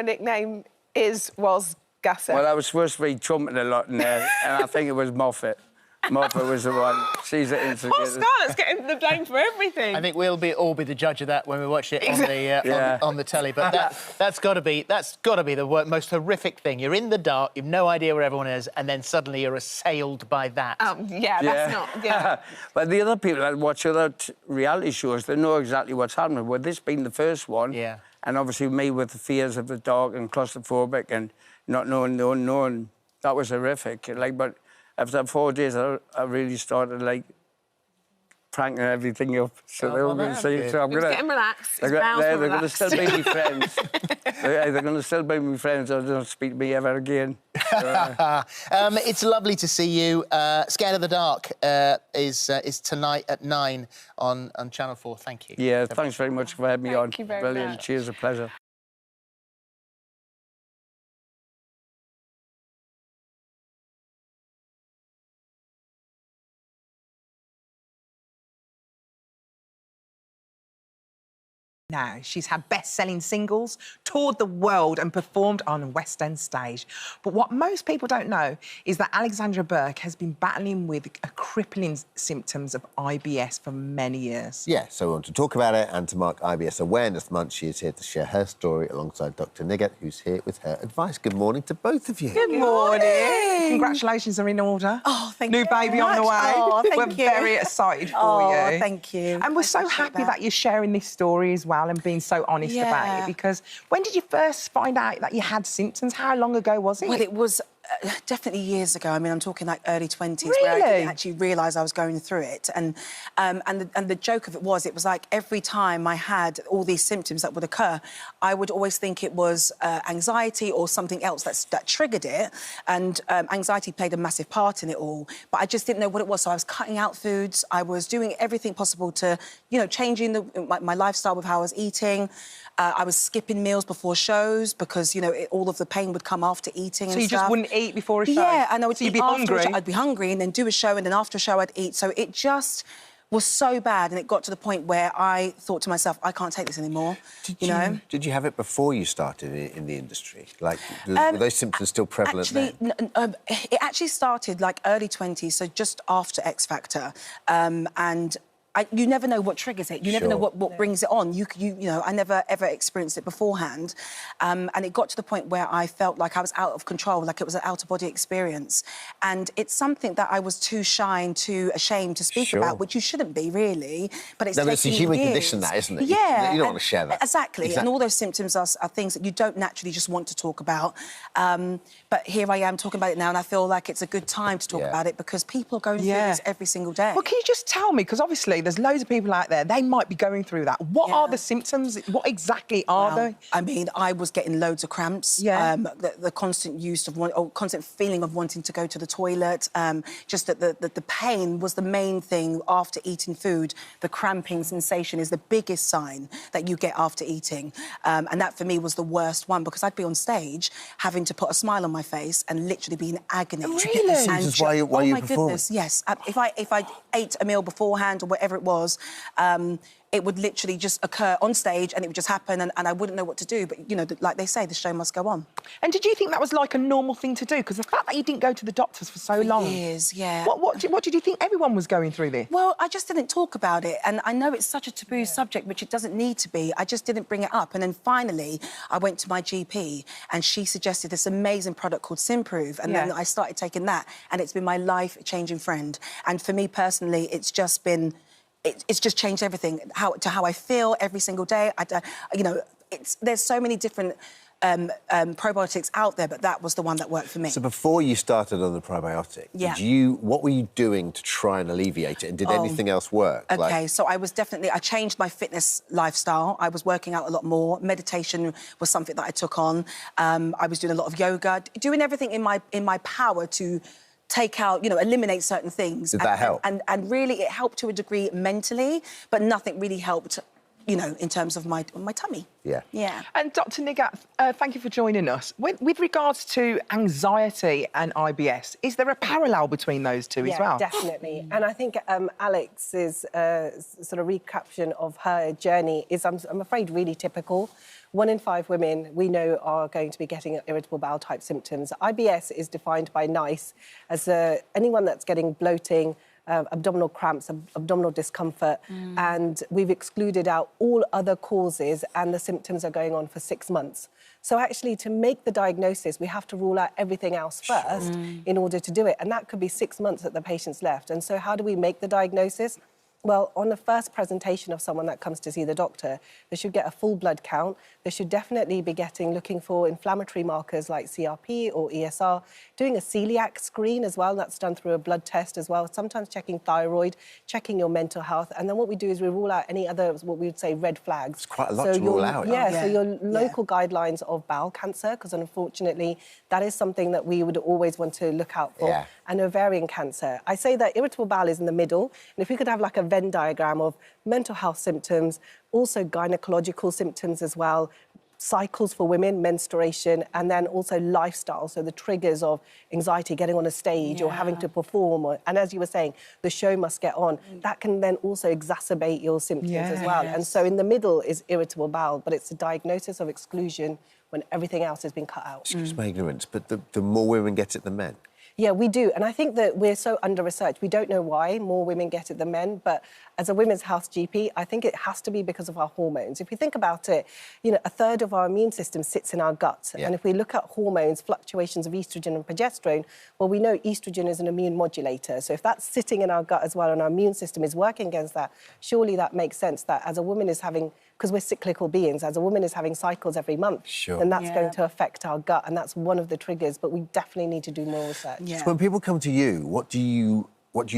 V: nickname was Gasser?
G: Well, I was supposed to be trumping a lot in there, and I think it was Moffat. Moffat was the one. She's the instigator.
V: Poor Scarlett's getting the blame for everything.
N: I think we'll all be the judge of that when we watch it on the telly. But that's got to be the most horrific thing. You're in the dark, you've no idea where everyone is, and then suddenly you're assailed by that.
V: That's not. Yeah.
G: But the other people that watch other reality shows, they know exactly what's happening. With this being the first one, and obviously me with the fears of the dark and claustrophobic and not knowing the unknown, that was horrific. But after 4 days, I really started pranking everything up. So they were going to see. So I'm going to
V: get him relaxed.
G: They're going to still be my friends. They're going to still be my friends. They don't speak to me ever again.
N: It's lovely to see you. Scared of the Dark is tonight at 9 on Channel 4. Thank you.
G: Yeah, thanks very much for having me on.
V: Thank you very
G: Brilliant.
V: much.
G: Cheers, a pleasure.
A: Now, she's had best-selling singles, toured the world and performed on a West End stage. But what most people don't know is that Alexandra Burke has been battling with crippling symptoms of IBS for many years.
B: Yeah, so we want to talk about it, and to mark IBS Awareness Month, she is here to share her story alongside Dr. Nigget, who's here with her advice. Good morning to both of you.
A: Good morning. Congratulations are in order.
H: Oh, thank you.
A: New baby on the way.
H: Oh, thank
A: We're very excited for you.
H: Thank you.
A: And we're so happy that you're sharing this story as well and being so honest about it, because when did you first find out that you had symptoms? How long ago was it?
H: Well, it was definitely years ago. I mean, I'm talking like early 20s,
A: Really?
H: where I didn't actually realise I was going through it. And the joke of it was like every time I had all these symptoms that would occur, I would always think it was anxiety or something else that triggered it. And anxiety played a massive part in it all. But I just didn't know what it was. So I was cutting out foods. I was doing everything possible to, you know, changing my lifestyle with how I was eating. I was skipping meals before shows because, you know, all of the pain would come after eating and
A: stuff. So you just wouldn't eat before a show?
H: Yeah, and I would
A: so you'd
H: eat
A: be
H: after
A: hungry?
H: I'd be hungry and then do a show, and then after a show I'd eat. So it just was so bad, and it got to the point where I thought to myself, I can't take this anymore, you know?
B: Did you have it before you started in the industry? Like, were those symptoms still prevalent then?
H: It actually started, like, early 20s, so just after X Factor, and you never know what triggers it. You never know what brings it on. You know, I never, ever experienced it beforehand. And it got to the point where I felt like I was out of control, like it was an out-of-body experience. And it's something that I was too shy and too ashamed to speak about, which you shouldn't be, really. But it's
B: it's a human condition, that, isn't it?
H: Yeah.
B: You don't want to share that.
H: Exactly. And all those symptoms are things that you don't naturally just want to talk about. But here I am talking about it now, and I feel like it's a good time to talk about it because people are going through this every single day.
A: Well, can you just tell me, because obviously there's loads of people out there, they might be going through that. What are the symptoms? What exactly are they?
H: I mean, I was getting loads of cramps. Yeah. The constant use of constant feeling of wanting to go to the toilet. Just that the pain was the main thing after eating food. The cramping sensation is the biggest sign that you get after eating. And that for me was the worst one because I'd be on stage having to put a smile on my face and literally be in agony.
B: Really? And while you
H: oh my
B: perform?
H: Goodness, yes. If I ate a meal beforehand or whatever it was, it would literally just occur on stage and it would just happen and I wouldn't know what to do. But, you know, like they say, the show must go on.
A: And did you think that was like a normal thing to do? Because the fact that you didn't go to the doctors for so long...
H: years, yeah.
A: What did you think everyone was going through this?
H: Well, I just didn't talk about it. And I know it's such a taboo subject, which it doesn't need to be. I just didn't bring it up. And then finally, I went to my GP and she suggested this amazing product called Simprove. And then I started taking that and it's been my life-changing friend. And for me personally, it's just been... It's just changed everything, how I feel every single day. You know, there's so many different probiotics out there, but that was the one that worked for me.
B: So before you started on the probiotic, what were you doing to try and alleviate it? And did anything else work?
H: Okay, so I changed my fitness lifestyle. I was working out a lot more. Meditation was something that I took on. I was doing a lot of yoga, doing everything in my power to take out, you know, eliminate certain things.
B: Did that help?
H: And really, it helped to a degree mentally, but nothing really helped, you know, in terms of my tummy.
B: Yeah.
H: Yeah.
A: And Dr. Nigat, thank you for joining us. With regards to anxiety and IBS, is there a parallel between those two as well?
I: Yeah, definitely. And I think Alex's sort of recaption of her journey is, I'm afraid, really typical. 1 in 5 women we know are going to be getting irritable bowel type symptoms. IBS is defined by NICE as anyone that's getting bloating, abdominal cramps, abdominal discomfort, and we've excluded out all other causes and the symptoms are going on for 6 months. So actually, to make the diagnosis, we have to rule out everything else first in order to do it. And that could be 6 months that the patient's left. And so how do we make the diagnosis? Well, on the first presentation of someone that comes to see the doctor, they should get a full blood count. They should definitely be looking for inflammatory markers like CRP or ESR, doing a celiac screen as well. That's done through a blood test as well, sometimes checking thyroid, checking your mental health. And then what we do is we rule out any other, what we would say, red flags.
B: It's quite a lot to rule out.
I: Yeah, so your local guidelines of bowel cancer, because unfortunately, that is something that we would always want to look out for.
B: Yeah.
I: And ovarian cancer. I say that irritable bowel is in the middle. And if we could have like a Venn diagram of mental health symptoms, also gynecological symptoms as well, cycles for women, menstruation, and then also lifestyle, so the triggers of anxiety, getting on a stage or having to perform, and as you were saying, the show must get on. That can then also exacerbate your symptoms as well. And so in the middle is irritable bowel, but it's a diagnosis of exclusion when everything else has been cut out.
B: Excuse my ignorance, but the more women get it than men.
I: Yeah, we do. And I think that we're so under-researched. We don't know why more women get it than men. But as a women's health GP, I think it has to be because of our hormones. If you think about it, you know, 1/3 of our immune system sits in our gut. Yeah. And if we look at hormones, fluctuations of estrogen and progesterone, well, we know estrogen is an immune modulator. So if that's sitting in our gut as well and our immune system is working against that, surely that makes sense that as a woman is having because we're cyclical beings. As a woman is having cycles every month,
B: Sure.
I: and that's going to affect our gut, and that's one of the triggers. But we definitely need to do more research.
B: So when people come to you, what do you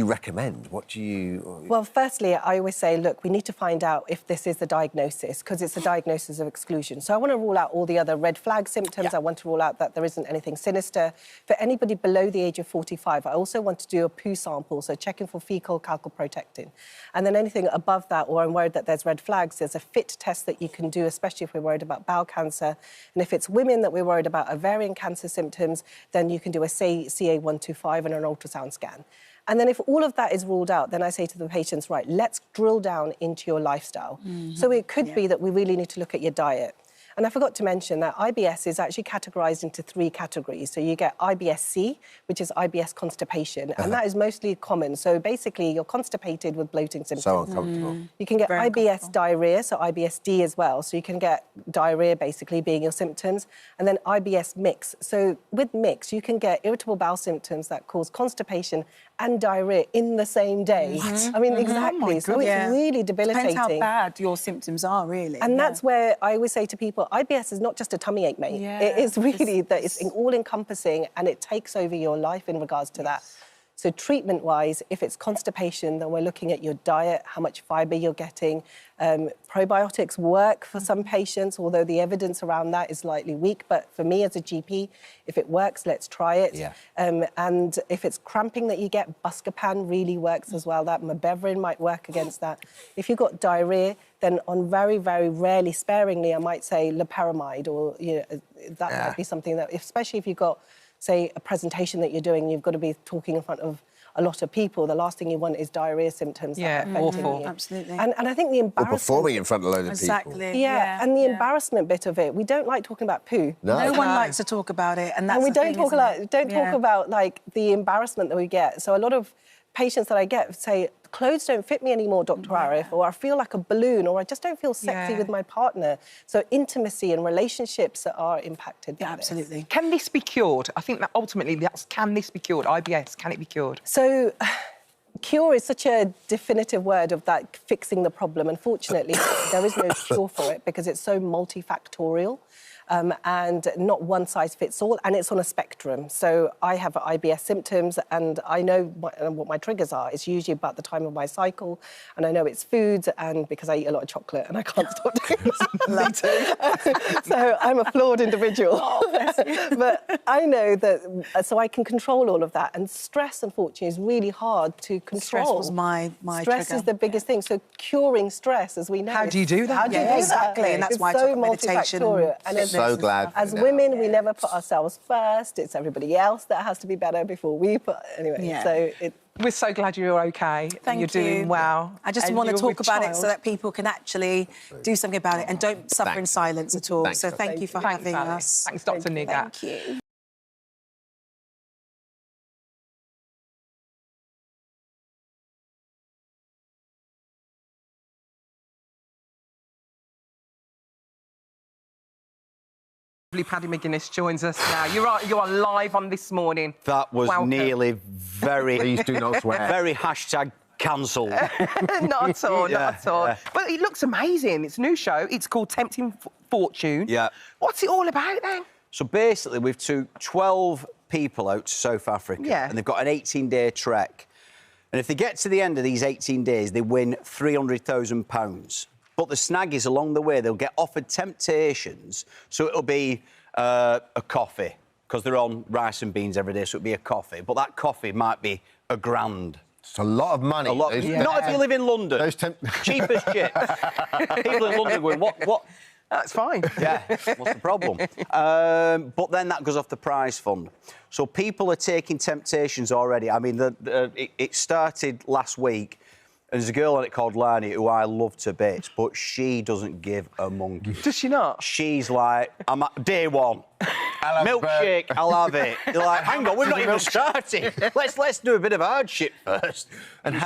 B: recommend? What do you...
I: Well, firstly, I always say, look, we need to find out if this is the diagnosis, because it's a diagnosis of exclusion. So I want to rule out all the other red flag symptoms. I want to rule out that there isn't anything sinister. For anybody below the age of 45, I also want to do a poo sample, so checking for fecal calciprotectin. And then anything above that, or I'm worried that there's red flags, there's a FIT test that you can do, especially if we're worried about bowel cancer. And if it's women that we're worried about ovarian cancer symptoms, then you can do a CA125 and an ultrasound scan. And then if all of that is ruled out, then I say to the patients, right, let's drill down into your lifestyle. So it could be that we really need to look at your diet. And I forgot to mention that IBS is actually categorised into 3 categories. So you get IBS-C, which is IBS constipation, and that is mostly common. So basically, you're constipated with bloating symptoms.
B: So uncomfortable.
I: You can get IBS diarrhea, so IBS-D as well. So you can get diarrhea, basically, being your symptoms. And then IBS mix. So with mix, you can get irritable bowel symptoms that cause constipation and diarrhea in the same day. I mean, exactly. So it's really debilitating.
H: Depends how bad your symptoms are, really.
I: And that's where I always say to people, IBS is not just a tummy ache, mate. It is really that it's all-encompassing, and it takes over your life in regards to that. So treatment-wise, if it's constipation, then we're looking at your diet, how much fibre you're getting. Probiotics work for some patients, although the evidence around that is slightly weak. But for me as a GP, if it works, let's try it. And if it's cramping that you get, Buscopan really works as well. That Mebeverine might work against that. If you've got diarrhea, then on very, very rarely, sparingly, I might say loperamide, or that might be something that, especially if you've got, say, a presentation that you're doing, you've got to be talking in front of a lot of people. The last thing you want is diarrhea symptoms.
H: Awful.
I: You.
H: Absolutely.
I: And I think the embarrassment...
B: Or performing in front of a load of people.
I: Yeah, and the embarrassment bit of it. We don't like talking about poo.
B: No
H: one likes to talk about it, and that's
I: we
H: the
I: don't
H: thing,
I: talk
H: isn't
I: about
H: it?
I: talk about like the embarrassment that we get. So a lot of patients that I get say, clothes don't fit me anymore, Dr. Arif, or I feel like a balloon, or I just don't feel sexy with my partner. So intimacy and relationships are impacted by
H: absolutely.
I: this.
A: Can this be cured? I think that ultimately, can this be cured? IBS, can it be cured?
I: So cure is such a definitive word of that fixing the problem. Unfortunately, there is no cure for it because it's so multifactorial. And not one size fits all, and it's on a spectrum. So I have IBS symptoms, and I know what my triggers are. It's usually about the time of my cycle, and I know it's foods, and because I eat a lot of chocolate and I can't stop doing it. So I'm a flawed individual. But I know that, so I can control all of that. And stress, unfortunately, is really hard to control.
H: Stress was my
I: stress
H: trigger.
I: is the biggest thing. So curing stress, as we know.
A: How do you do that?
I: How do you do that?
H: Exactly, and that's
I: it's
H: why I
I: so
H: took meditation.
I: multifactorial. And
B: So glad.
I: as women, we never put ourselves first. It's everybody else that has to be better before we put... Anyway, so
A: we're so glad you're okay.
H: Thank
A: you're doing well.
H: I just want to talk about it so that people can actually do something about it and don't suffer in silence at all. So thank you for having us.
A: Thanks, Dr. Nigat.
I: Thank you.
A: Paddy McGuinness joins us now. You are live on This Morning.
C: That was nearly very...
B: Please do not swear.
C: Very hashtag cancelled.
A: Not at all, not at all. Well, it looks amazing. It's a new show. It's called Tempting Fortune.
C: Yeah.
A: What's it all about, then?
C: So basically, we've took 12 people out to South Africa.
A: Yeah.
C: And they've got an 18-day trek. And if they get to the end of these 18 days, they win £300,000. But the snag is along the way, they'll get offered temptations. So it'll be a coffee, because they're on rice and beans every day, so it'll be a coffee. But that coffee might be £1,000.
B: It's a lot of money.
C: Not if you live in London. Cheap as shit. People in London going, what?
A: That's fine.
C: Yeah, what's the problem? But then that goes off the prize fund. So people are taking temptations already. I mean, it started last week. And there's a girl on it called Lani who I love to bits, but she doesn't give a monkey.
A: Does she not?
C: She's like, I'm at day one. Milkshake, I'll have it. You're like, hang on, we've not even started. Let's do a bit of hardship first.
B: And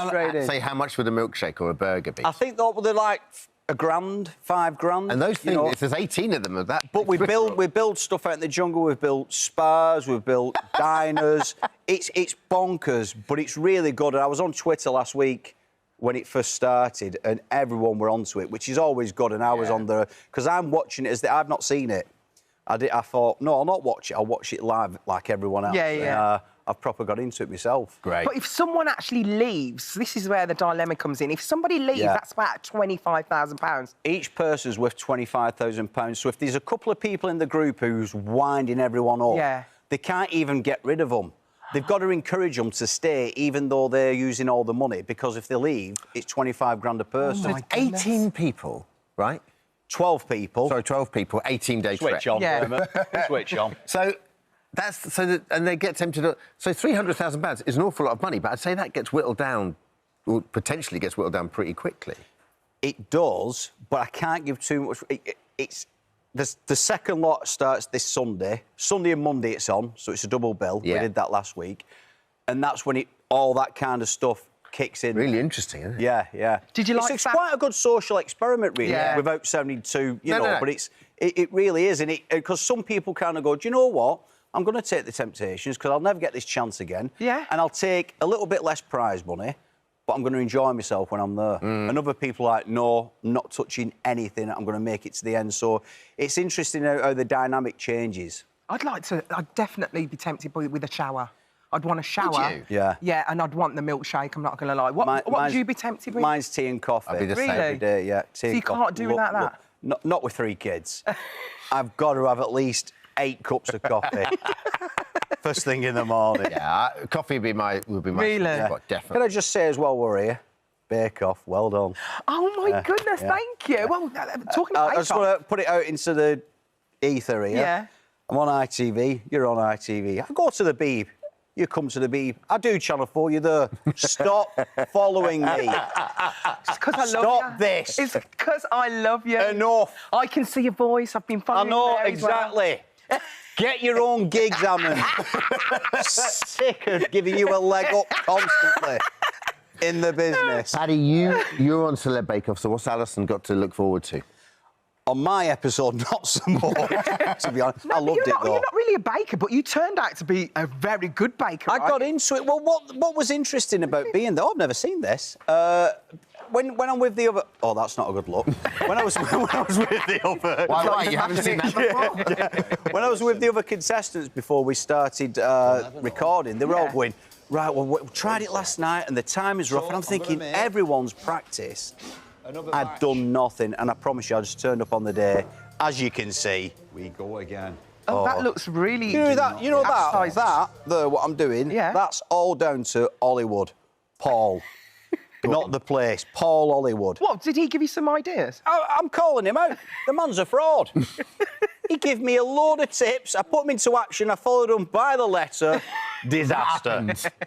B: say how much would a milkshake or a burger be?
C: I think they're like £1,000, £5,000.
B: And those things, if there's 18 of them of that.
C: But we build stuff out in the jungle. We've built spas. We've built diners. It's bonkers, but it's really good. And I was on Twitter last week. when it first started, and everyone were onto it, which is always good. And I was on the... Because I'm watching it I've not seen it. I thought, no, I'll not watch it. I'll watch it live like everyone else.
A: Yeah, yeah.
C: And, I've proper got into it myself.
B: Great.
A: But if someone actually leaves, this is where the dilemma comes in. If somebody leaves, that's about £25,000.
C: Each person's worth £25,000. So if there's a couple of people in the group who's winding everyone up, they can't even get rid of them. They've got to encourage them to stay, even though they're using all the money, because if they leave, it's 25 grand a person.
B: So it's 18 people, right?
C: 12 people.
B: Sorry, 12 people, 18-day trip.
C: Switch on, switch on.
B: So and they get tempted to... So £300,000 is an awful lot of money, but I'd say that gets whittled down, or potentially gets whittled down pretty quickly.
C: It does, but I can't give too much... It's... The second lot starts this Sunday. Sunday and Monday it's on, so it's a double bill. We did that last week. And that's when all that kind of stuff kicks in.
B: Really interesting, isn't it?
C: Yeah, yeah.
A: Did you like
C: It's quite a good social experiment, really, without sounding too, you know, but it really is. And because some people kind of go, do you know what? I'm going to take the Temptations because I'll never get this chance again. Yeah. And I'll take a little bit less prize money, but I'm going to enjoy myself when I'm there. And other people are like, no, I'm not touching anything. I'm going to make it to the end. So it's interesting how the dynamic changes.
A: I'd definitely be tempted with a shower. I'd want a shower.
C: Would you? Yeah.
A: Yeah, and I'd want the milkshake, I'm not going to lie. What would you be tempted with?
C: Mine's tea and coffee.
B: I'd be the same
C: every day, yeah.
A: So you can't do without that?
C: Not with 3 kids. I've got to have at least 8 cups of coffee. First thing in the morning.
B: Yeah, coffee would be my
A: really?
B: definitely.
C: Can I just say as well, we're here. Bake Off, well done.
A: Oh my goodness, thank you. Well, talking about
C: I just want to put it out into the ether here.
A: Yeah.
C: I'm on ITV, you're on ITV. I go to the Beeb, you come to the Beeb. I do Channel 4, you're there. Stop following me.
A: It's because I love you.
C: Stop this.
A: It's because I love you.
C: Enough.
A: I can see your voice. I've been following
C: I know,
A: you there
C: exactly.
A: Well.
C: Get your own gigs, Ammon. Sick of giving you a leg up constantly in the business.
B: Paddy, you're on Celeb Bake Off, so what's Alison got to look forward to?
C: On my episode, not so much, to be honest.
A: No,
C: I loved it, though.
A: You're not really a baker, but you turned out to be a very good baker,
C: I got into it. Well, what was interesting about being there... Oh, I've never seen this. When I'm with the other... Oh, that's not a good look. When I was with the other...
B: Why? You haven't seen that before?
C: Yeah. When I was with the other contestants before we started recording, they were all going, right, well, we tried it last night and the time is rough. And I'm thinking, everyone's practiced. I'd done nothing, and I promise you, I just turned up on the day. As you can see, we go again.
A: Oh, that looks really...
C: You know that, what I'm doing, that's all down to Hollywood. Paul. Not the place. Paul Hollywood.
A: What, did he give you some ideas?
C: I'm calling him out. The man's a fraud. He gave me a load of tips. I put them into action. I followed them by the letter. Disaster.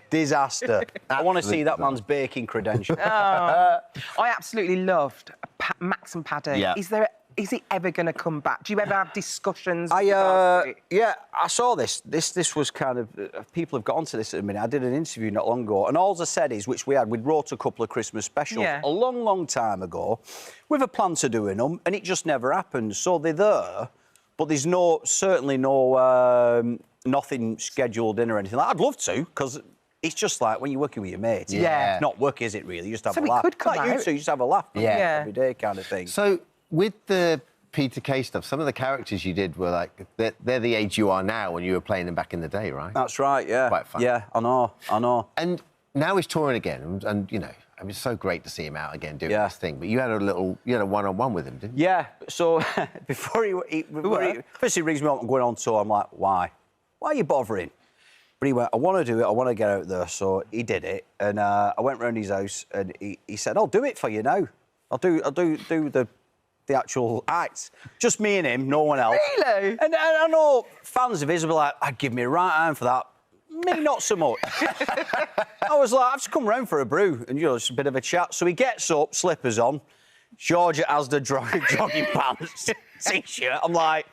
C: Disaster. I want to see that man's baking credentials.
A: I absolutely loved Max and Paddy.
C: Yeah.
A: Is it ever going to come back? Do you ever have discussions?
C: Yeah, I saw this. This was kind of... people have got onto this at the minute. I did an interview not long ago, and all I said is, which we'd wrote a couple of Christmas specials a long, long time ago, with a plan to doing them, and it just never happened. So they're there, but there's certainly no nothing scheduled in or anything like that. I'd love to, because it's just like when you're working with your mates.
B: Yeah.
C: It's not work, is it, really? You just have a
A: it
C: laugh.
A: could come
C: Like you
A: out.
C: two, you just have a laugh every day kind of thing.
B: So, with the Peter Kay stuff, some of the characters you did were like, they're the age you are now when you were playing them back in the day, right?
C: That's right, yeah.
B: Quite fun.
C: Yeah, I know.
B: And now he's touring again, and you know, I mean, it's so great to see him out again doing this thing. But you had a one-on-one with him, didn't you?
C: Yeah. So before he first he rings me up, I'm going on tour. I'm like, why? Why are you bothering? But he went, I want to do it. I want to get out there. So he did it, and I went round his house, and he said, I'll do it for you now. I'll do the actual acts. Just me and him, no one else.
A: Really?
C: And I know fans of his will be like, I'd give me a right hand for that. Me, not so much. I was like, I've just come round for a brew and, just a bit of a chat. So he gets up, slippers on, Georgia has the jogging pants, T-shirt. I'm like,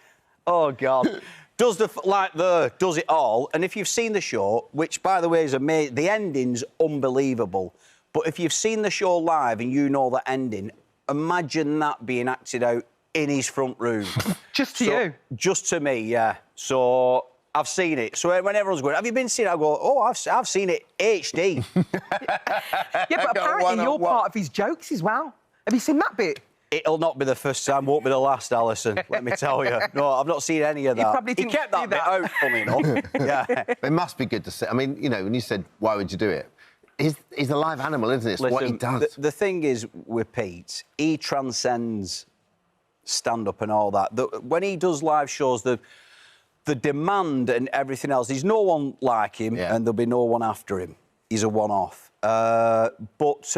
C: oh, God. Does it all. And if you've seen the show, which, by the way, is amazing, the ending's unbelievable. But if you've seen the show live and you know the ending, imagine that being acted out in his front room.
A: Just to you?
C: Just to me, yeah. So I've seen it. So when everyone's going, have you been seeing it? I go, oh, I've seen it HD.
A: Yeah, but apparently you're part of his jokes as well. Have you seen that bit?
C: It'll not be the first time, won't be the last, Alison, let me tell you. No, I've not seen any of that. He kept that bit out, funny enough. Yeah.
B: It must be good to see. I mean, you know, when you said, why would you do it? He's a live animal, isn't it? It's what he does.
C: The thing is with Pete, he transcends stand-up and all that. When he does live shows, the demand and everything else, there's no one like him and there'll be no one after him. He's a one-off. But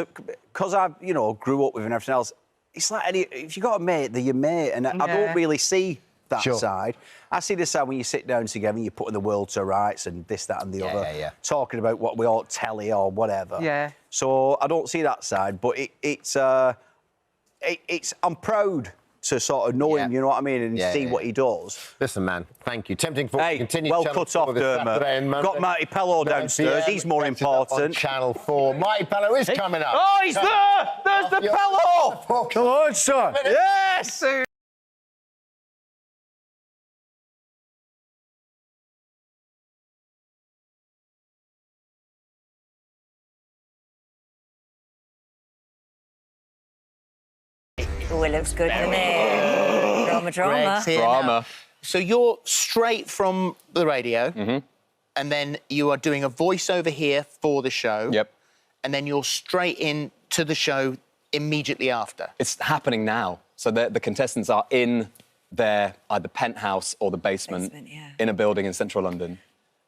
C: because I, you know, grew up with him and everything else, it's like if you got a mate, they're your mate, and I don't really see that side. I see the side when you sit down together and you're putting the world to rights and this, that, and the other, talking about what we ought to telly or whatever. Yeah. So I don't see that side, but it's I'm proud to sort of know him, you know what I mean, and see what he does.
B: Listen, man, thank you. Tempting for continue.
C: Well cut off, Dermot. Got Marty Pello downstairs. He's more important.
B: On Channel 4. Marty Pello is coming up.
C: Oh, he's there! There's the Pello!
R: Come on, son.
C: Yes!
K: Oh, it looks good, doesn't it? Drama.
N: Drama. So you're straight from the radio, and then you are doing a voiceover here for the show.
J: Yep.
N: And then you're straight into the show immediately after.
J: It's happening now. So the contestants are in their either penthouse or the basement in a building in central London.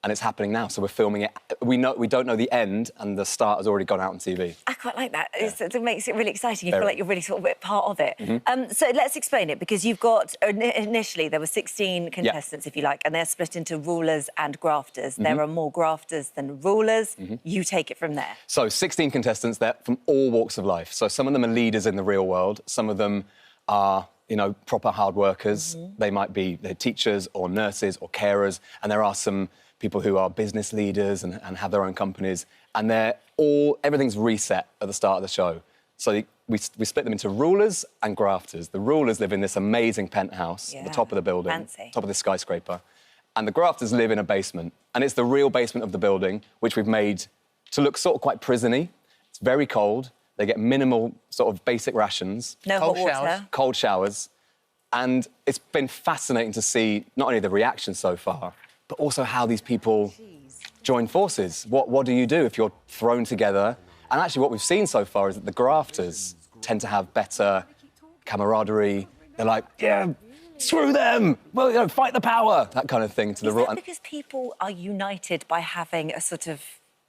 J: And it's happening now, so we're filming it. We don't know the end, and the start has already gone out on TV.
K: I quite like that. It makes it really exciting. You feel like you're really sort of part of it. So let's explain it, because you've got, initially, there were 16 contestants, if you like, and they're split into rulers and grafters. There are more grafters than rulers. You take it from there.
J: So 16 contestants, they're from all walks of life. So some of them are leaders in the real world. Some of them are, you know, proper hard workers. They might be teachers or nurses or carers, and there are some people who are business leaders and have their own companies, and everything's reset at the start of the show. So we split them into rulers and grafters. The rulers live in this amazing penthouse at the top of the building, top of the skyscraper, and the grafters live in a basement, and it's the real basement of the building, which we've made to look sort of quite prison-y. It's very cold. They get minimal sort of basic rations.
K: No hot water.
J: Cold showers. And it's been fascinating to see not only the reaction so far, but also how these people join forces. What do you do if you're thrown together? And actually what we've seen so far is that the grafters tend to have better camaraderie. They're like, yeah, screw them! Well, you know, fight the power! That kind of thing.
K: Is that because people are united by having a sort of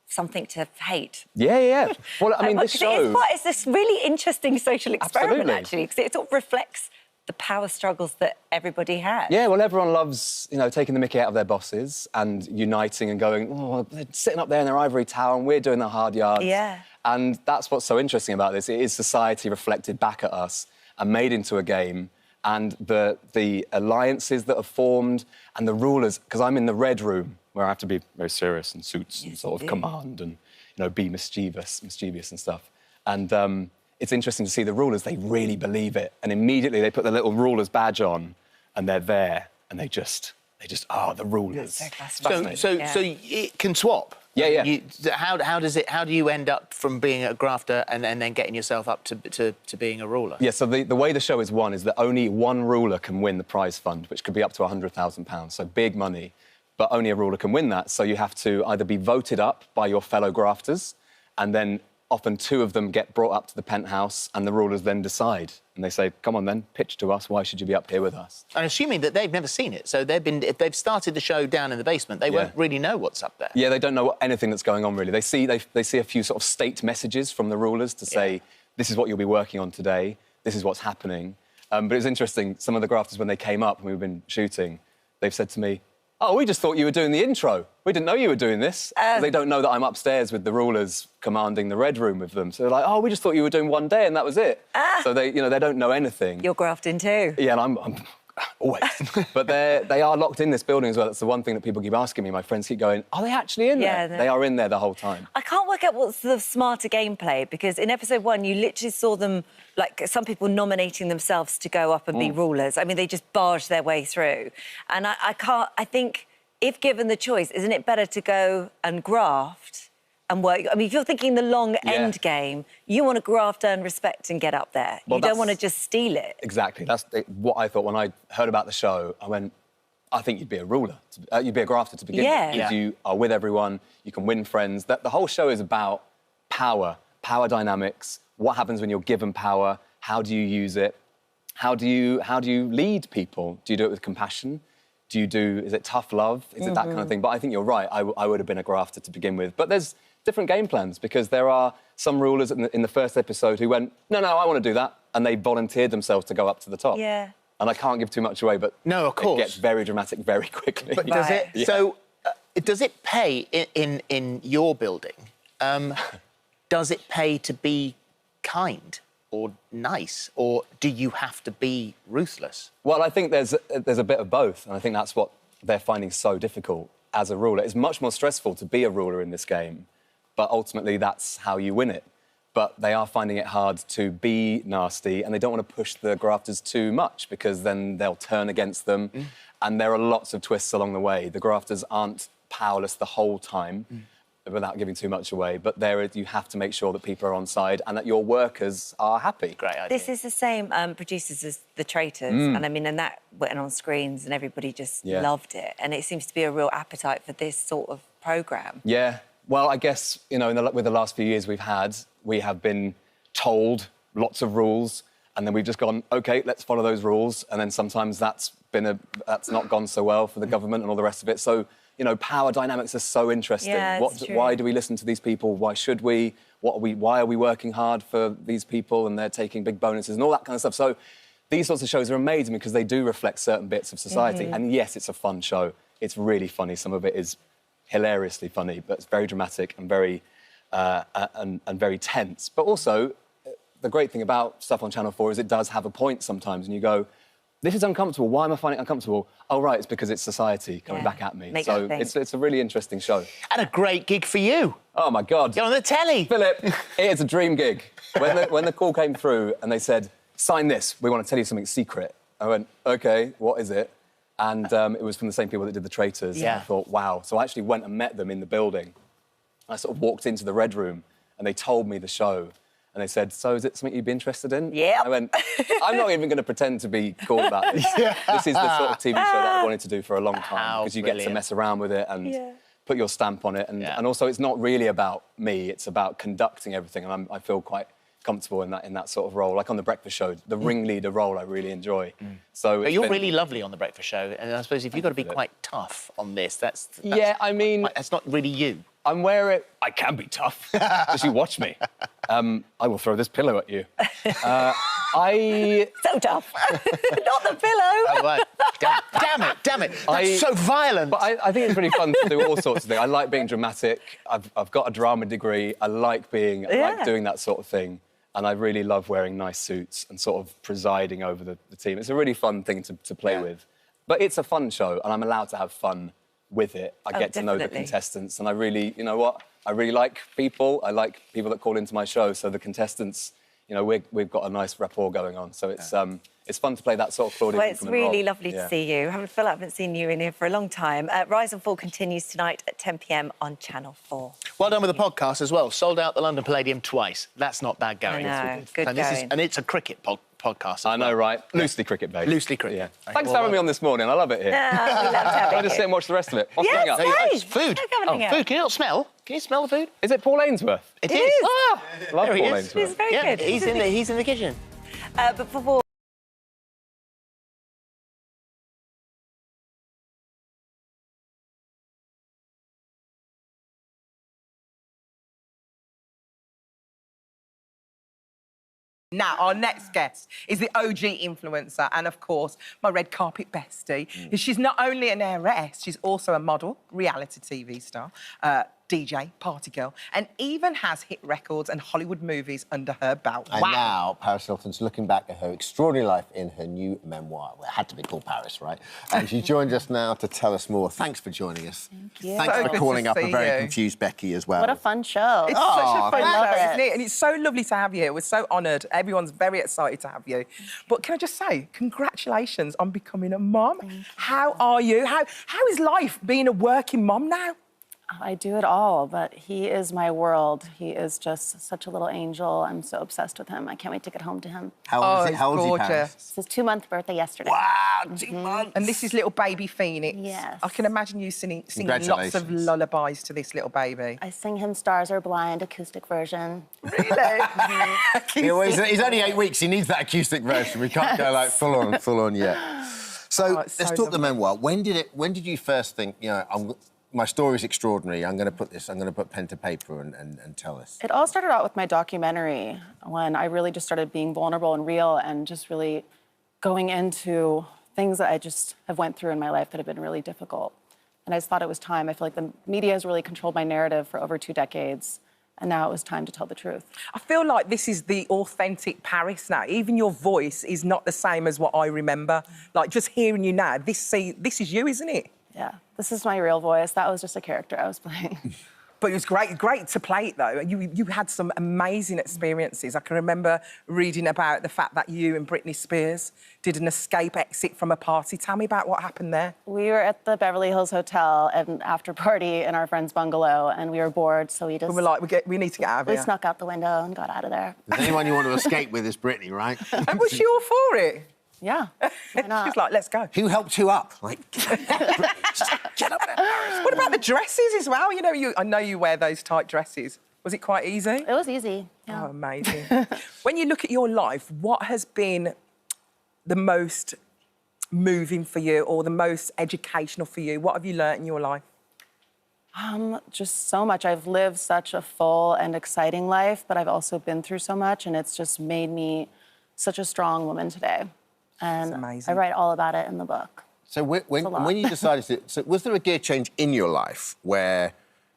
K: something to hate?
J: Yeah. Well, I mean, this show...
K: It's this really interesting social experiment, actually, because it sort of reflects the power struggles that everybody has.
J: Yeah, well, everyone loves, you know, taking the mickey out of their bosses and uniting and going, oh, they're sitting up there in their ivory tower and we're doing the hard yards.
K: Yeah.
J: And that's what's so interesting about this. It is society reflected back at us and made into a game, and the alliances that are formed and the rulers, because I'm in the red room where I have to be very serious and suits and sort of command and, you know, be mischievous and stuff. And it's interesting to see the rulers, they really believe it. And immediately they put the little ruler's badge on and they're there and they just are the rulers.
N: So it can swap?
J: Yeah.
N: How do you end up from being a grafter and then getting yourself up to being a ruler?
J: Yeah, so the way the show is won is that only one ruler can win the prize fund, which could be up to £100,000, so big money. But only a ruler can win that, so you have to either be voted up by your fellow grafters, and then often two of them get brought up to the penthouse and the rulers then decide. And they say, come on then, pitch to us, why should you be up here with us?
N: And assuming that they've never seen it, so if they've started the show down in the basement, they won't really know what's up there.
J: Yeah, they don't know anything that's going on, really. They see a few sort of state messages from the rulers to say, this is what you'll be working on today, this is what's happening. But it was interesting, some of the grafters, when they came up and we've been shooting, they've said to me, oh, we just thought you were doing the intro. We didn't know you were doing this. They don't know that I'm upstairs with the rulers commanding the red room with them. So they're like, oh, we just thought you were doing one day and that was it. So they don't know anything.
K: You're grafting too.
J: Yeah, and I'm always. But they are locked in this building as well. That's the one thing that people keep asking me. My friends keep going, are they actually in there? They are in there the whole time.
K: I can't work out what's the smarter gameplay, because in episode 1, you literally saw them, like, some people nominating themselves to go up and be rulers. I mean, they just barged their way through. And I think if given the choice, isn't it better to go and graft and work? I mean, if you're thinking the long end game, you want to graft, earn respect and get up there.
J: Well,
K: you don't want to just steal it.
J: Exactly. That's what I thought when I heard about the show. I went, I think you'd be a ruler. You'd be a grafter to begin with. Because you are with everyone, you can win friends. The whole show is about power dynamics, what happens when you're given power, how do you use it, how do you lead people? Do you do it with compassion? Is it tough love? Is it that kind of thing? But I think you're right, I would have been a grafter to begin with. But there's different game plans, because there are some rulers in the first episode who went, no, I want to do that, and they volunteered themselves to go up to the top.
K: Yeah.
J: And I can't give too much away, but
N: no, of course,
J: it gets very dramatic very quickly.
N: But does it? Yeah. So, does it pay in your building? Does it pay to be kind or nice, or do you have to be ruthless?
J: Well, I think there's a bit of both, and I think that's what they're finding so difficult as a ruler. It's much more stressful to be a ruler in this game, but ultimately that's how you win it. But they are finding it hard to be nasty, and they don't want to push the grafters too much, because then they'll turn against them. And there are lots of twists along the way. The grafters aren't powerless the whole time, without giving too much away. But you have to make sure that people are on side and that your workers are happy.
N: Great idea.
K: This is the same producers as The Traitors, and I mean, and that went on screens, and everybody just loved it. And it seems to be a real appetite for this sort of programme.
J: Yeah. Well, I guess, you know, with the last few years we have been told lots of rules, and then we've just gone, OK, let's follow those rules. And then sometimes that's not gone so well for the government and all the rest of it. So, you know, power dynamics are so interesting.
K: Yeah, it's true.
J: Why do we listen to these people? Why should we? Why are we working hard for these people, and they're taking big bonuses and all that kind of stuff? So these sorts of shows are amazing because they do reflect certain bits of society. And yes, it's a fun show. It's really funny. Some of it is hilariously funny, but it's very dramatic and very and very tense. But also, the great thing about stuff on Channel 4 is it does have a point sometimes, and you go, this is uncomfortable. Why am I finding it uncomfortable? Oh, right, it's because it's society coming back at me. So it's a really interesting show.
N: And a great gig for you.
J: Oh, my God.
N: You're on the telly.
J: Philip, it's a dream gig. When the call came through and they said, sign this, we want to tell you something secret, I went, OK, what is it? And it was from the same people that did The Traitors.
N: Yeah.
J: And I thought, wow. So I actually went and met them in the building. I sort of walked into the Red Room and they told me the show. And they said, so is it something you'd be interested in?
K: Yeah.
J: I went, I'm not even going to pretend to be cool about this. This is the sort of TV show that I wanted to do for a long time, because you get to mess around with it and put your stamp on it. And also, it's not really about me. It's about conducting everything. And I feel quite comfortable in that sort of role. Like on The Breakfast Show, the ringleader role I really enjoy. So
N: but you're really lovely on The Breakfast Show. And I suppose if you've got to be quite tough on this, that's
J: yeah, I mean...
N: That's not really you.
J: I'm where I can be tough, because you watch me. I will throw this pillow at you.
K: So tough. Not the pillow.
N: Oh, right. Damn it. That's so violent.
J: But I think it's really fun to do all sorts of things. I like being dramatic. I've got a drama degree. I like doing that sort of thing. And I really love wearing nice suits and sort of presiding over the team. It's a really fun thing to play with. But it's a fun show, and I'm allowed to have fun with it. I get to know the contestants, and I really, you know what? I really like people. I like people that call into my show. So the contestants, you know, we've got a nice rapport going on. So it's fun to play that sort of Claudia.
K: Well, it's really lovely to see you. I feel like I haven't seen you in here for a long time. Rise and Fall continues tonight at 10 p.m. on Channel 4.
N: Well done with the podcast as well. Sold out the London Palladium twice. That's not bad going.
K: I know, good going.
N: And it's a cricket podcast.
J: I know, right? Loosely cricket based.
N: Loosely cricket.
J: Yeah. Thanks for having me on this morning. I love it here.
K: Yeah, we loved having
J: I just sit and watch the rest of it. What's
K: Yes,
J: coming up?
K: nice.
N: Food.
K: Food.
N: Food. Can you not smell? Can you smell the food?
J: Is it Paul Ainsworth?
N: It
K: is.
N: Ah,
J: love
N: there he
J: Paul
N: is.
J: Ainsworth.
K: He's very good.
N: He's in the kitchen.
K: But before...
A: Now, our next guest is the OG influencer and, of course, my red carpet bestie. She's not only an heiress, she's also a model, reality TV star, DJ, party girl, and even has hit records and Hollywood movies under her belt.
B: And now Paris Hilton's looking back at her extraordinary life in her new memoir. Well, it had to be called Paris, right? And she joined us now to tell us more. Thanks for joining us.
O: Thank you.
B: Thanks
A: So
B: for
A: good
B: calling
A: to
B: up a
A: see
B: very
A: you.
B: confused Becky as well.
L: What a fun show.
A: It's such a fun
L: love
A: show,
L: it.
A: isn't it? And it's so lovely to have you here. We're so honoured. Everyone's very excited to have you. But can I just say, congratulations on becoming a mum. How are you? How is life being a working mum now?
L: I do it all, but he is my world. He is just such a little angel. I'm so obsessed with him. I can't wait to get home to him.
B: How old is he? How old is he, Paris?
L: It's his 2-month birthday yesterday.
A: Wow, 2 months. And this is little baby Phoenix.
L: Yes.
A: I can imagine you singing lots of lullabies to this little baby.
L: I sing him Stars Are Blind acoustic version.
A: Really?
B: He's only 8 weeks. He needs that acoustic version. We can't go like full on yet. So let's talk the memoir. When did you first think, you know, my story's extraordinary. I'm going to put pen to paper and tell us.
L: It all started out with my documentary when I really just started being vulnerable and real and just really going into things that I just have went through in my life that have been really difficult. And I just thought it was time. I feel like the media has really controlled my narrative for over 2 decades. And now it was time to tell the truth.
A: I feel like this is the authentic Paris now. Even your voice is not the same as what I remember. Like, just hearing you now, this is you, isn't it?
L: Yeah, this is my real voice. That was just a character I was playing.
A: But it was great to play it, though. You had some amazing experiences. I can remember reading about the fact that you and Britney Spears did an escape exit from a party. Tell me about what happened there.
L: We were at the Beverly Hills Hotel at an after party in our friend's bungalow, and we were bored, so we just...
A: We were like, we need to get out of here.
L: We snuck out the window and got out of there.
B: If anyone you want to escape with is Britney, right?
A: And was she all for it?
L: Yeah. Why not?
A: She's like, let's go.
B: Who helped who up? Like,
A: get up there, Paris. What about the dresses as well? You know, I know you wear those tight dresses. Was it quite easy?
L: It was easy. Yeah.
A: Oh, amazing. When you look at your life, what has been the most moving for you or the most educational for you? What have you learnt in your life?
L: Just so much. I've lived such a full and exciting life, but I've also been through so much, and it's just made me such a strong woman today. And I write all about it in the book.
B: So when you decided to... So was there a gear change in your life where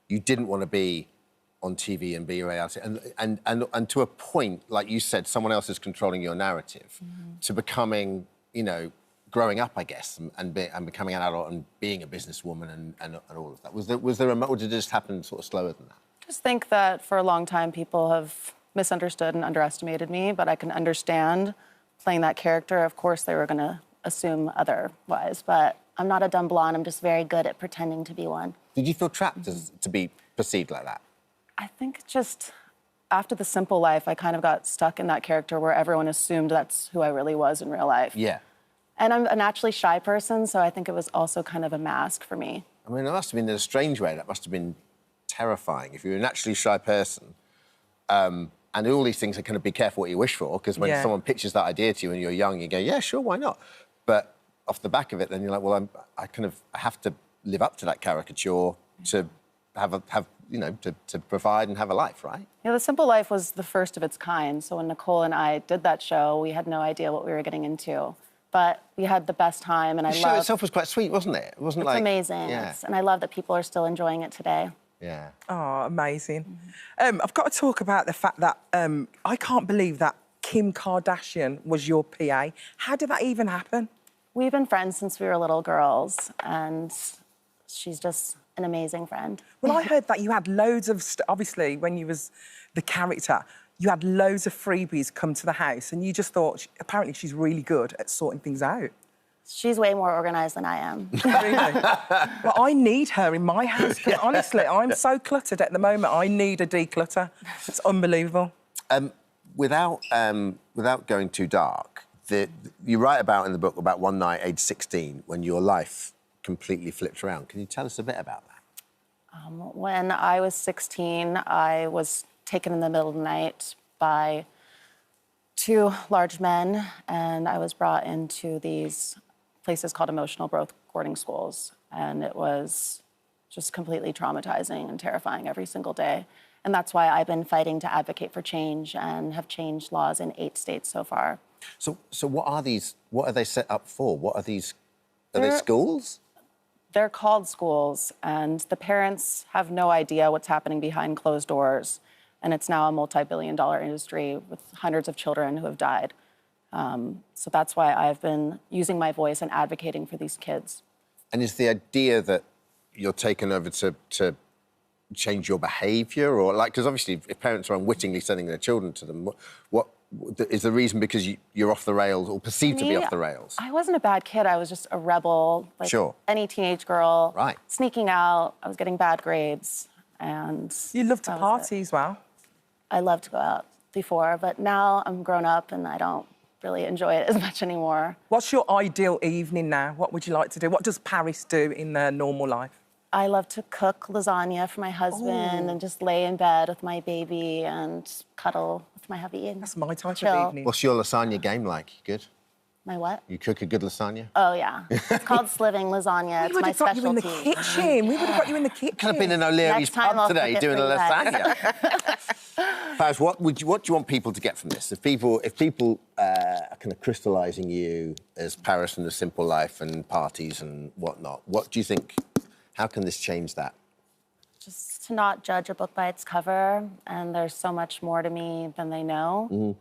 B: you didn't want to be on TV and be a reality? And to a point, like you said, someone else is controlling your narrative, to becoming, you know, growing up, I guess, and becoming an adult and being a businesswoman and all of that. Was there or did it just happen sort of slower than that?
L: I just think that for a long time, people have misunderstood and underestimated me, but I can understand playing that character. Of course, they were going to assume otherwise, but I'm not a dumb blonde. I'm just very good at pretending to be one.
B: Did you feel trapped to be perceived like that?
L: I think just after The Simple Life, I kind of got stuck in that character where everyone assumed that's who I really was in real life.
B: Yeah.
L: And I'm a naturally shy person, so I think it was also kind of a mask for me.
B: I mean, it must have been, in a strange way, that must have been terrifying. If you're a naturally shy person, and all these things are kind of be careful what you wish for, because when someone pitches that idea to you and you're young, you go, yeah, sure, why not? But off the back of it, then you're like, well, I have to live up to that caricature to to provide and have a life, right?
L: Yeah, The Simple Life was the first of its kind. So when Nicole and I did that show, we had no idea what we were getting into. But we had the best time, and
B: The show itself was quite sweet, wasn't it? It wasn't
L: it's
B: like...
L: amazing.
B: Yeah.
L: And I love that people are still enjoying it today.
B: Yeah.
A: Oh, amazing. I've got to talk about the fact that I can't believe that Kim Kardashian was your PA. How did that even happen?
L: We've been friends since we were little girls, and she's just an amazing friend.
A: Well, I heard that you had loads of... Obviously, when you was the character, you had loads of freebies come to the house, and you just thought, apparently she's really good at sorting things out.
L: She's way more organised than I am.
A: Really? Well, I need her in my house. Honestly, I'm so cluttered at the moment. I need a declutter. It's unbelievable.
B: Without going too dark, you write about in the book about one night, age 16, when your life completely flipped around. Can you tell us a bit about that?
L: When I was 16, I was taken in the middle of the night by 2 large men, and I was brought into these places called emotional growth boarding schools, and it was just completely traumatizing and terrifying every single day. And that's why I've been fighting to advocate for change and have changed laws in 8 states so far.
B: So what are these? What are they set up for? What are these? Are they schools?
L: they're called schools, and the parents have no idea what's happening behind closed doors. And it's now a multi-billion-dollar industry with hundreds of children who have died. So that's why I've been using my voice and advocating for these kids.
B: And is the idea that you're taken over to change your behaviour, or like, because obviously if parents are unwittingly sending their children to them, what is the reason? Because you're off the rails or perceived to be off the rails?
L: I wasn't a bad kid. I was just a rebel, like any teenage girl.
B: Right.
L: Sneaking out. I was getting bad grades, and
A: you love to party as well.
L: I loved to go out before, but now I'm grown up and I don't really enjoy it as much anymore.
A: What's your ideal evening now? What would you like to do? What does Paris do in their normal life?
L: I love to cook lasagna for my husband and just lay in bed with my baby and cuddle with my hubby. And
A: that's my type
L: of
A: evening.
B: What's your lasagna game like? Good?
L: My what?
B: You cook a good lasagna?
L: Oh, yeah. It's called sliving lasagna. It's my specialty.
A: We would have got you in the kitchen. We would have got you in the kitchen.
B: Could have been in O'Leary's pub today doing a lasagna. Paris, what do you want people to get from this? If people are kind of crystallising you as Paris and the simple life and parties and whatnot, what do you think? How can this change that?
L: Just to not judge a book by its cover, and there's so much more to me than they know.
B: Mm-hmm.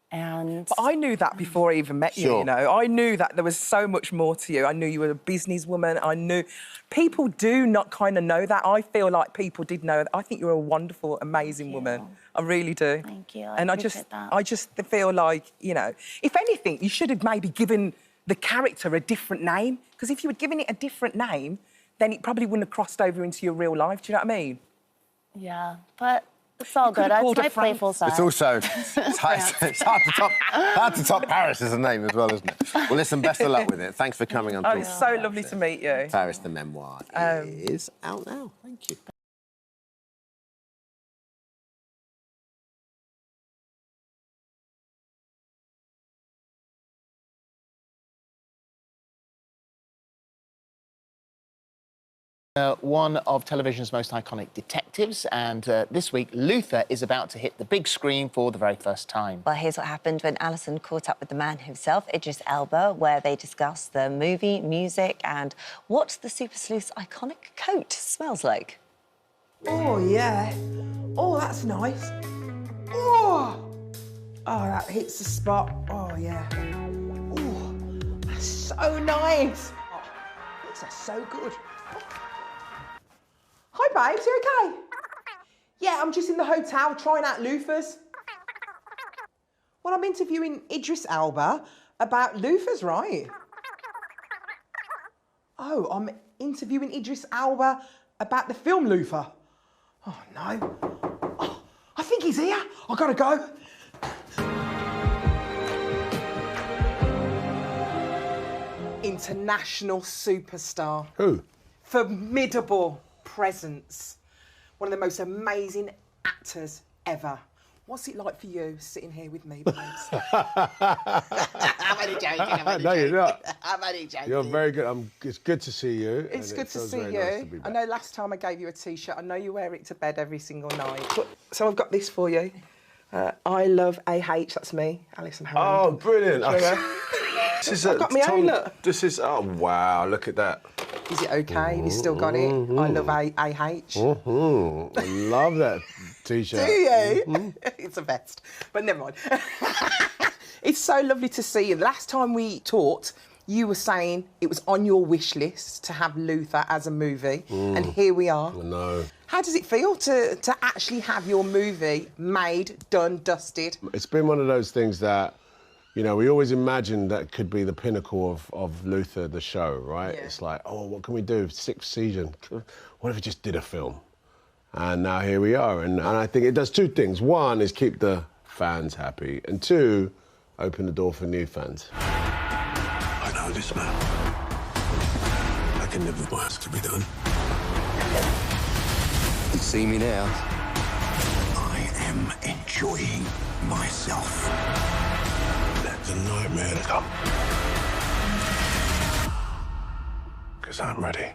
L: And
A: but I knew that before I even met you, you know. I knew that there was so much more to you. I knew you were a businesswoman. I knew... People do not kind of know that. I feel like people did know that. I think you're a wonderful, amazing woman. I really do.
L: Thank you.
A: And I just feel like, you know, if anything, you should have maybe given the character a different name. Because if you had given it a different name, then it probably wouldn't have crossed over into your real life. Do you know what I mean?
L: Yeah, but... It's all good. It's my playful side.
B: It's also it's hard to top Paris as a name as well, isn't it? Well, listen, best of luck with it. Thanks for coming on.
A: Oh, it's so lovely to meet you.
B: Paris, the memoir, is out now. Thank you.
N: One of television's most iconic detectives, and this week Luther is about to hit the big screen for the very first time.
K: Well, here's what happened when Alison caught up with the man himself, Idris Elba, where they discussed the movie, music, and what the super sleuth's iconic coat smells like.
M: Oh, yeah. Oh, that's nice. Oh, that hits the spot. Oh, yeah. Oh, that's so nice. Oh, that's so good. Hi, babes, you okay? Yeah, I'm just in the hotel trying out loofahs. Well, I'm interviewing Idris Elba about loofahs, right? Oh, I'm interviewing Idris Elba about the film Luther. Oh, no. Oh, I think he's here. I gotta go. International superstar.
B: Who?
M: Formidable presence. One of the most amazing actors ever. What's it like for you sitting here with me, babes? I'm only joking.
Q: No, you're not.
M: I'm only joking.
Q: You're very good. It's good to see you.
M: It's good to see you.
Q: Nice to
M: I know last time I gave you a T-shirt. I know you wear it to bed every single night. But, so I've got this for you. I love AH. That's me, Alison Harrington.
Q: Oh, brilliant.
M: This is I've got my own, look.
Q: This is, oh, wow, look at that.
M: Is it okay? Have you still got it? I love AH.
Q: I love that T-shirt.
M: Do you? It's a vest. But never mind. It's so lovely to see you. The last time we talked, you were saying it was on your wish list to have Luther as a movie, and here we are.
Q: I know.
M: How does it feel to actually have your movie made, done, dusted?
Q: It's been one of those things that, you know, we always imagined that could be the pinnacle of Luther, the show, right? Yeah. It's like, oh, what can we do? 6th season. What if we just did a film? And now here we are. And I think it does two things. One is keep the fans happy. And two, open the door for new fans.
W: I know this man. I can live with what has to be done. You see me now? I am enjoying myself. Let the nightmare come. Because I'm ready.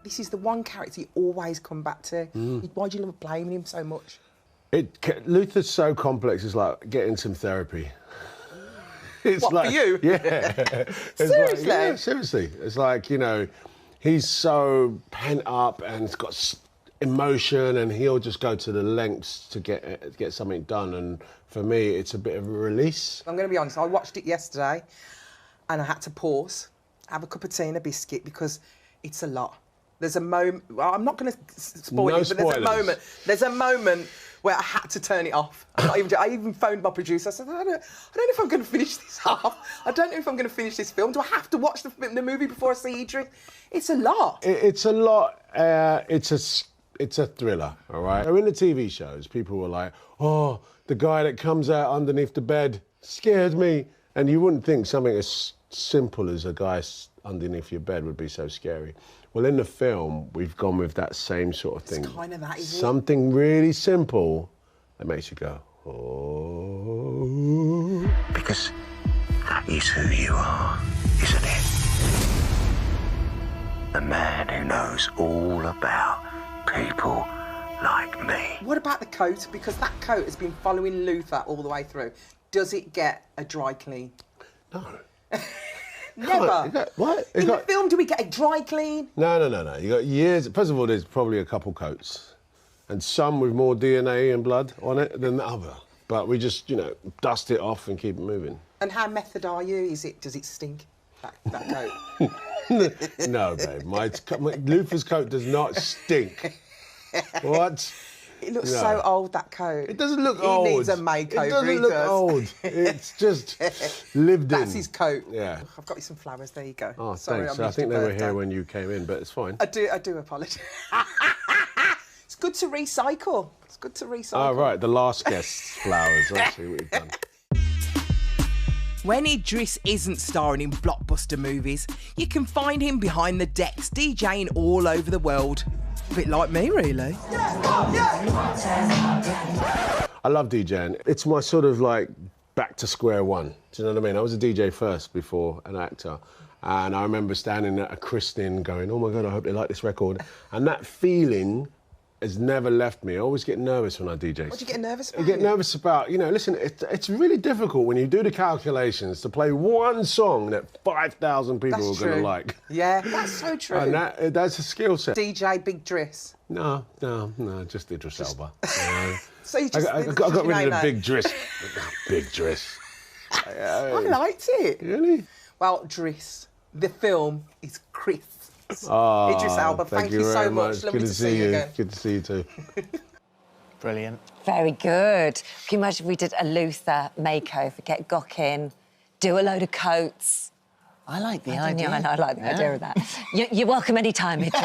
M: This is the one character you always come back to. Why do you love playing him so much?
Q: Luther's so complex, it's like getting some therapy. It's
M: what,
Q: like,
M: for you?
Q: Yeah.
M: Seriously?
Q: Seriously. It's like, you know, he's so pent up and he's got emotion, and he'll just go to the lengths to get something done. And for me, it's a bit of a release.
A: I'm going to be honest, I watched it yesterday and I had to pause, have a cup of tea and a biscuit because it's a lot. There's a moment, well, I'm not going to spoil it, but there's a moment where I had to turn it off. I even phoned my producer. I said, I don't know if I'm going to finish this off. I don't know if I'm going to finish this film. Do I have to watch the movie before I see Idris? It's a lot.
Q: It's a lot. It's a thriller, all right? So in the TV shows, people were like, oh, the guy that comes out underneath the bed scared me. And you wouldn't think something as simple as a guy underneath your bed would be so scary. Well, in the film, we've gone with that same sort of thing.
A: It's kind of that, isn't it?
Q: Something really simple that makes you go, oh.
W: Because that is who you are, isn't it? The man who knows all about people like me.
A: What about the coat? Because that coat has been following Luther all the way through. Does it get a dry clean?
Q: No.
A: Never.
Q: What?
A: In the film, do we get a dry clean?
Q: No. You got years. First of all, there's probably a couple coats, and some with more DNA and blood on it than the other. But we just, dust it off and keep it moving.
A: And how method are you? Does it stink? That coat?
Q: No, babe. My Luther's coat does not stink. What?
A: It looks so old, that coat.
Q: It doesn't look old.
A: He needs a makeover.
Q: It doesn't look old. It's just lived in.
A: That's his coat.
Q: Yeah.
A: I've got you some flowers. There you go.
Q: Oh,
A: sorry,
Q: thanks. I think they were here when you came in, but it's fine.
A: I do apologise. It's good to recycle. It's good to recycle.
Q: Oh, right. The last guest's flowers. I see what you've done.
A: When Idris isn't starring in blockbuster movies, you can find him behind the decks DJing all over the world. A bit like me, really.
Q: I love DJing. It's my sort of like back to square one. Do you know what I mean? I was a DJ first before an actor. And I remember standing at a christening going, oh my God, I hope they like this record. And that feeling has never left me. I always get nervous when I DJ.
A: What do you get nervous about?
Q: I get nervous about, listen, it's really difficult when you do the calculations to play one song that 5,000 people are going to like.
A: Yeah, that's so true.
Q: And that's a skill set.
A: DJ Big Driss.
Q: No, just Idris Elba.
A: So you just
Q: I got rid of the Big Driss. Big Driss.
A: I liked it.
Q: Really?
A: Well, Driss, the film is Chris.
Q: Oh,
A: Idris Elba, thank you so much. Lovely to see you again.
Q: Good to see you too.
N: Brilliant.
K: Very good. Can you imagine if we did a Luther makeover, get Gok in, do a load of coats?
N: I like the idea.
K: I like the idea of that. You're welcome any time, Idris.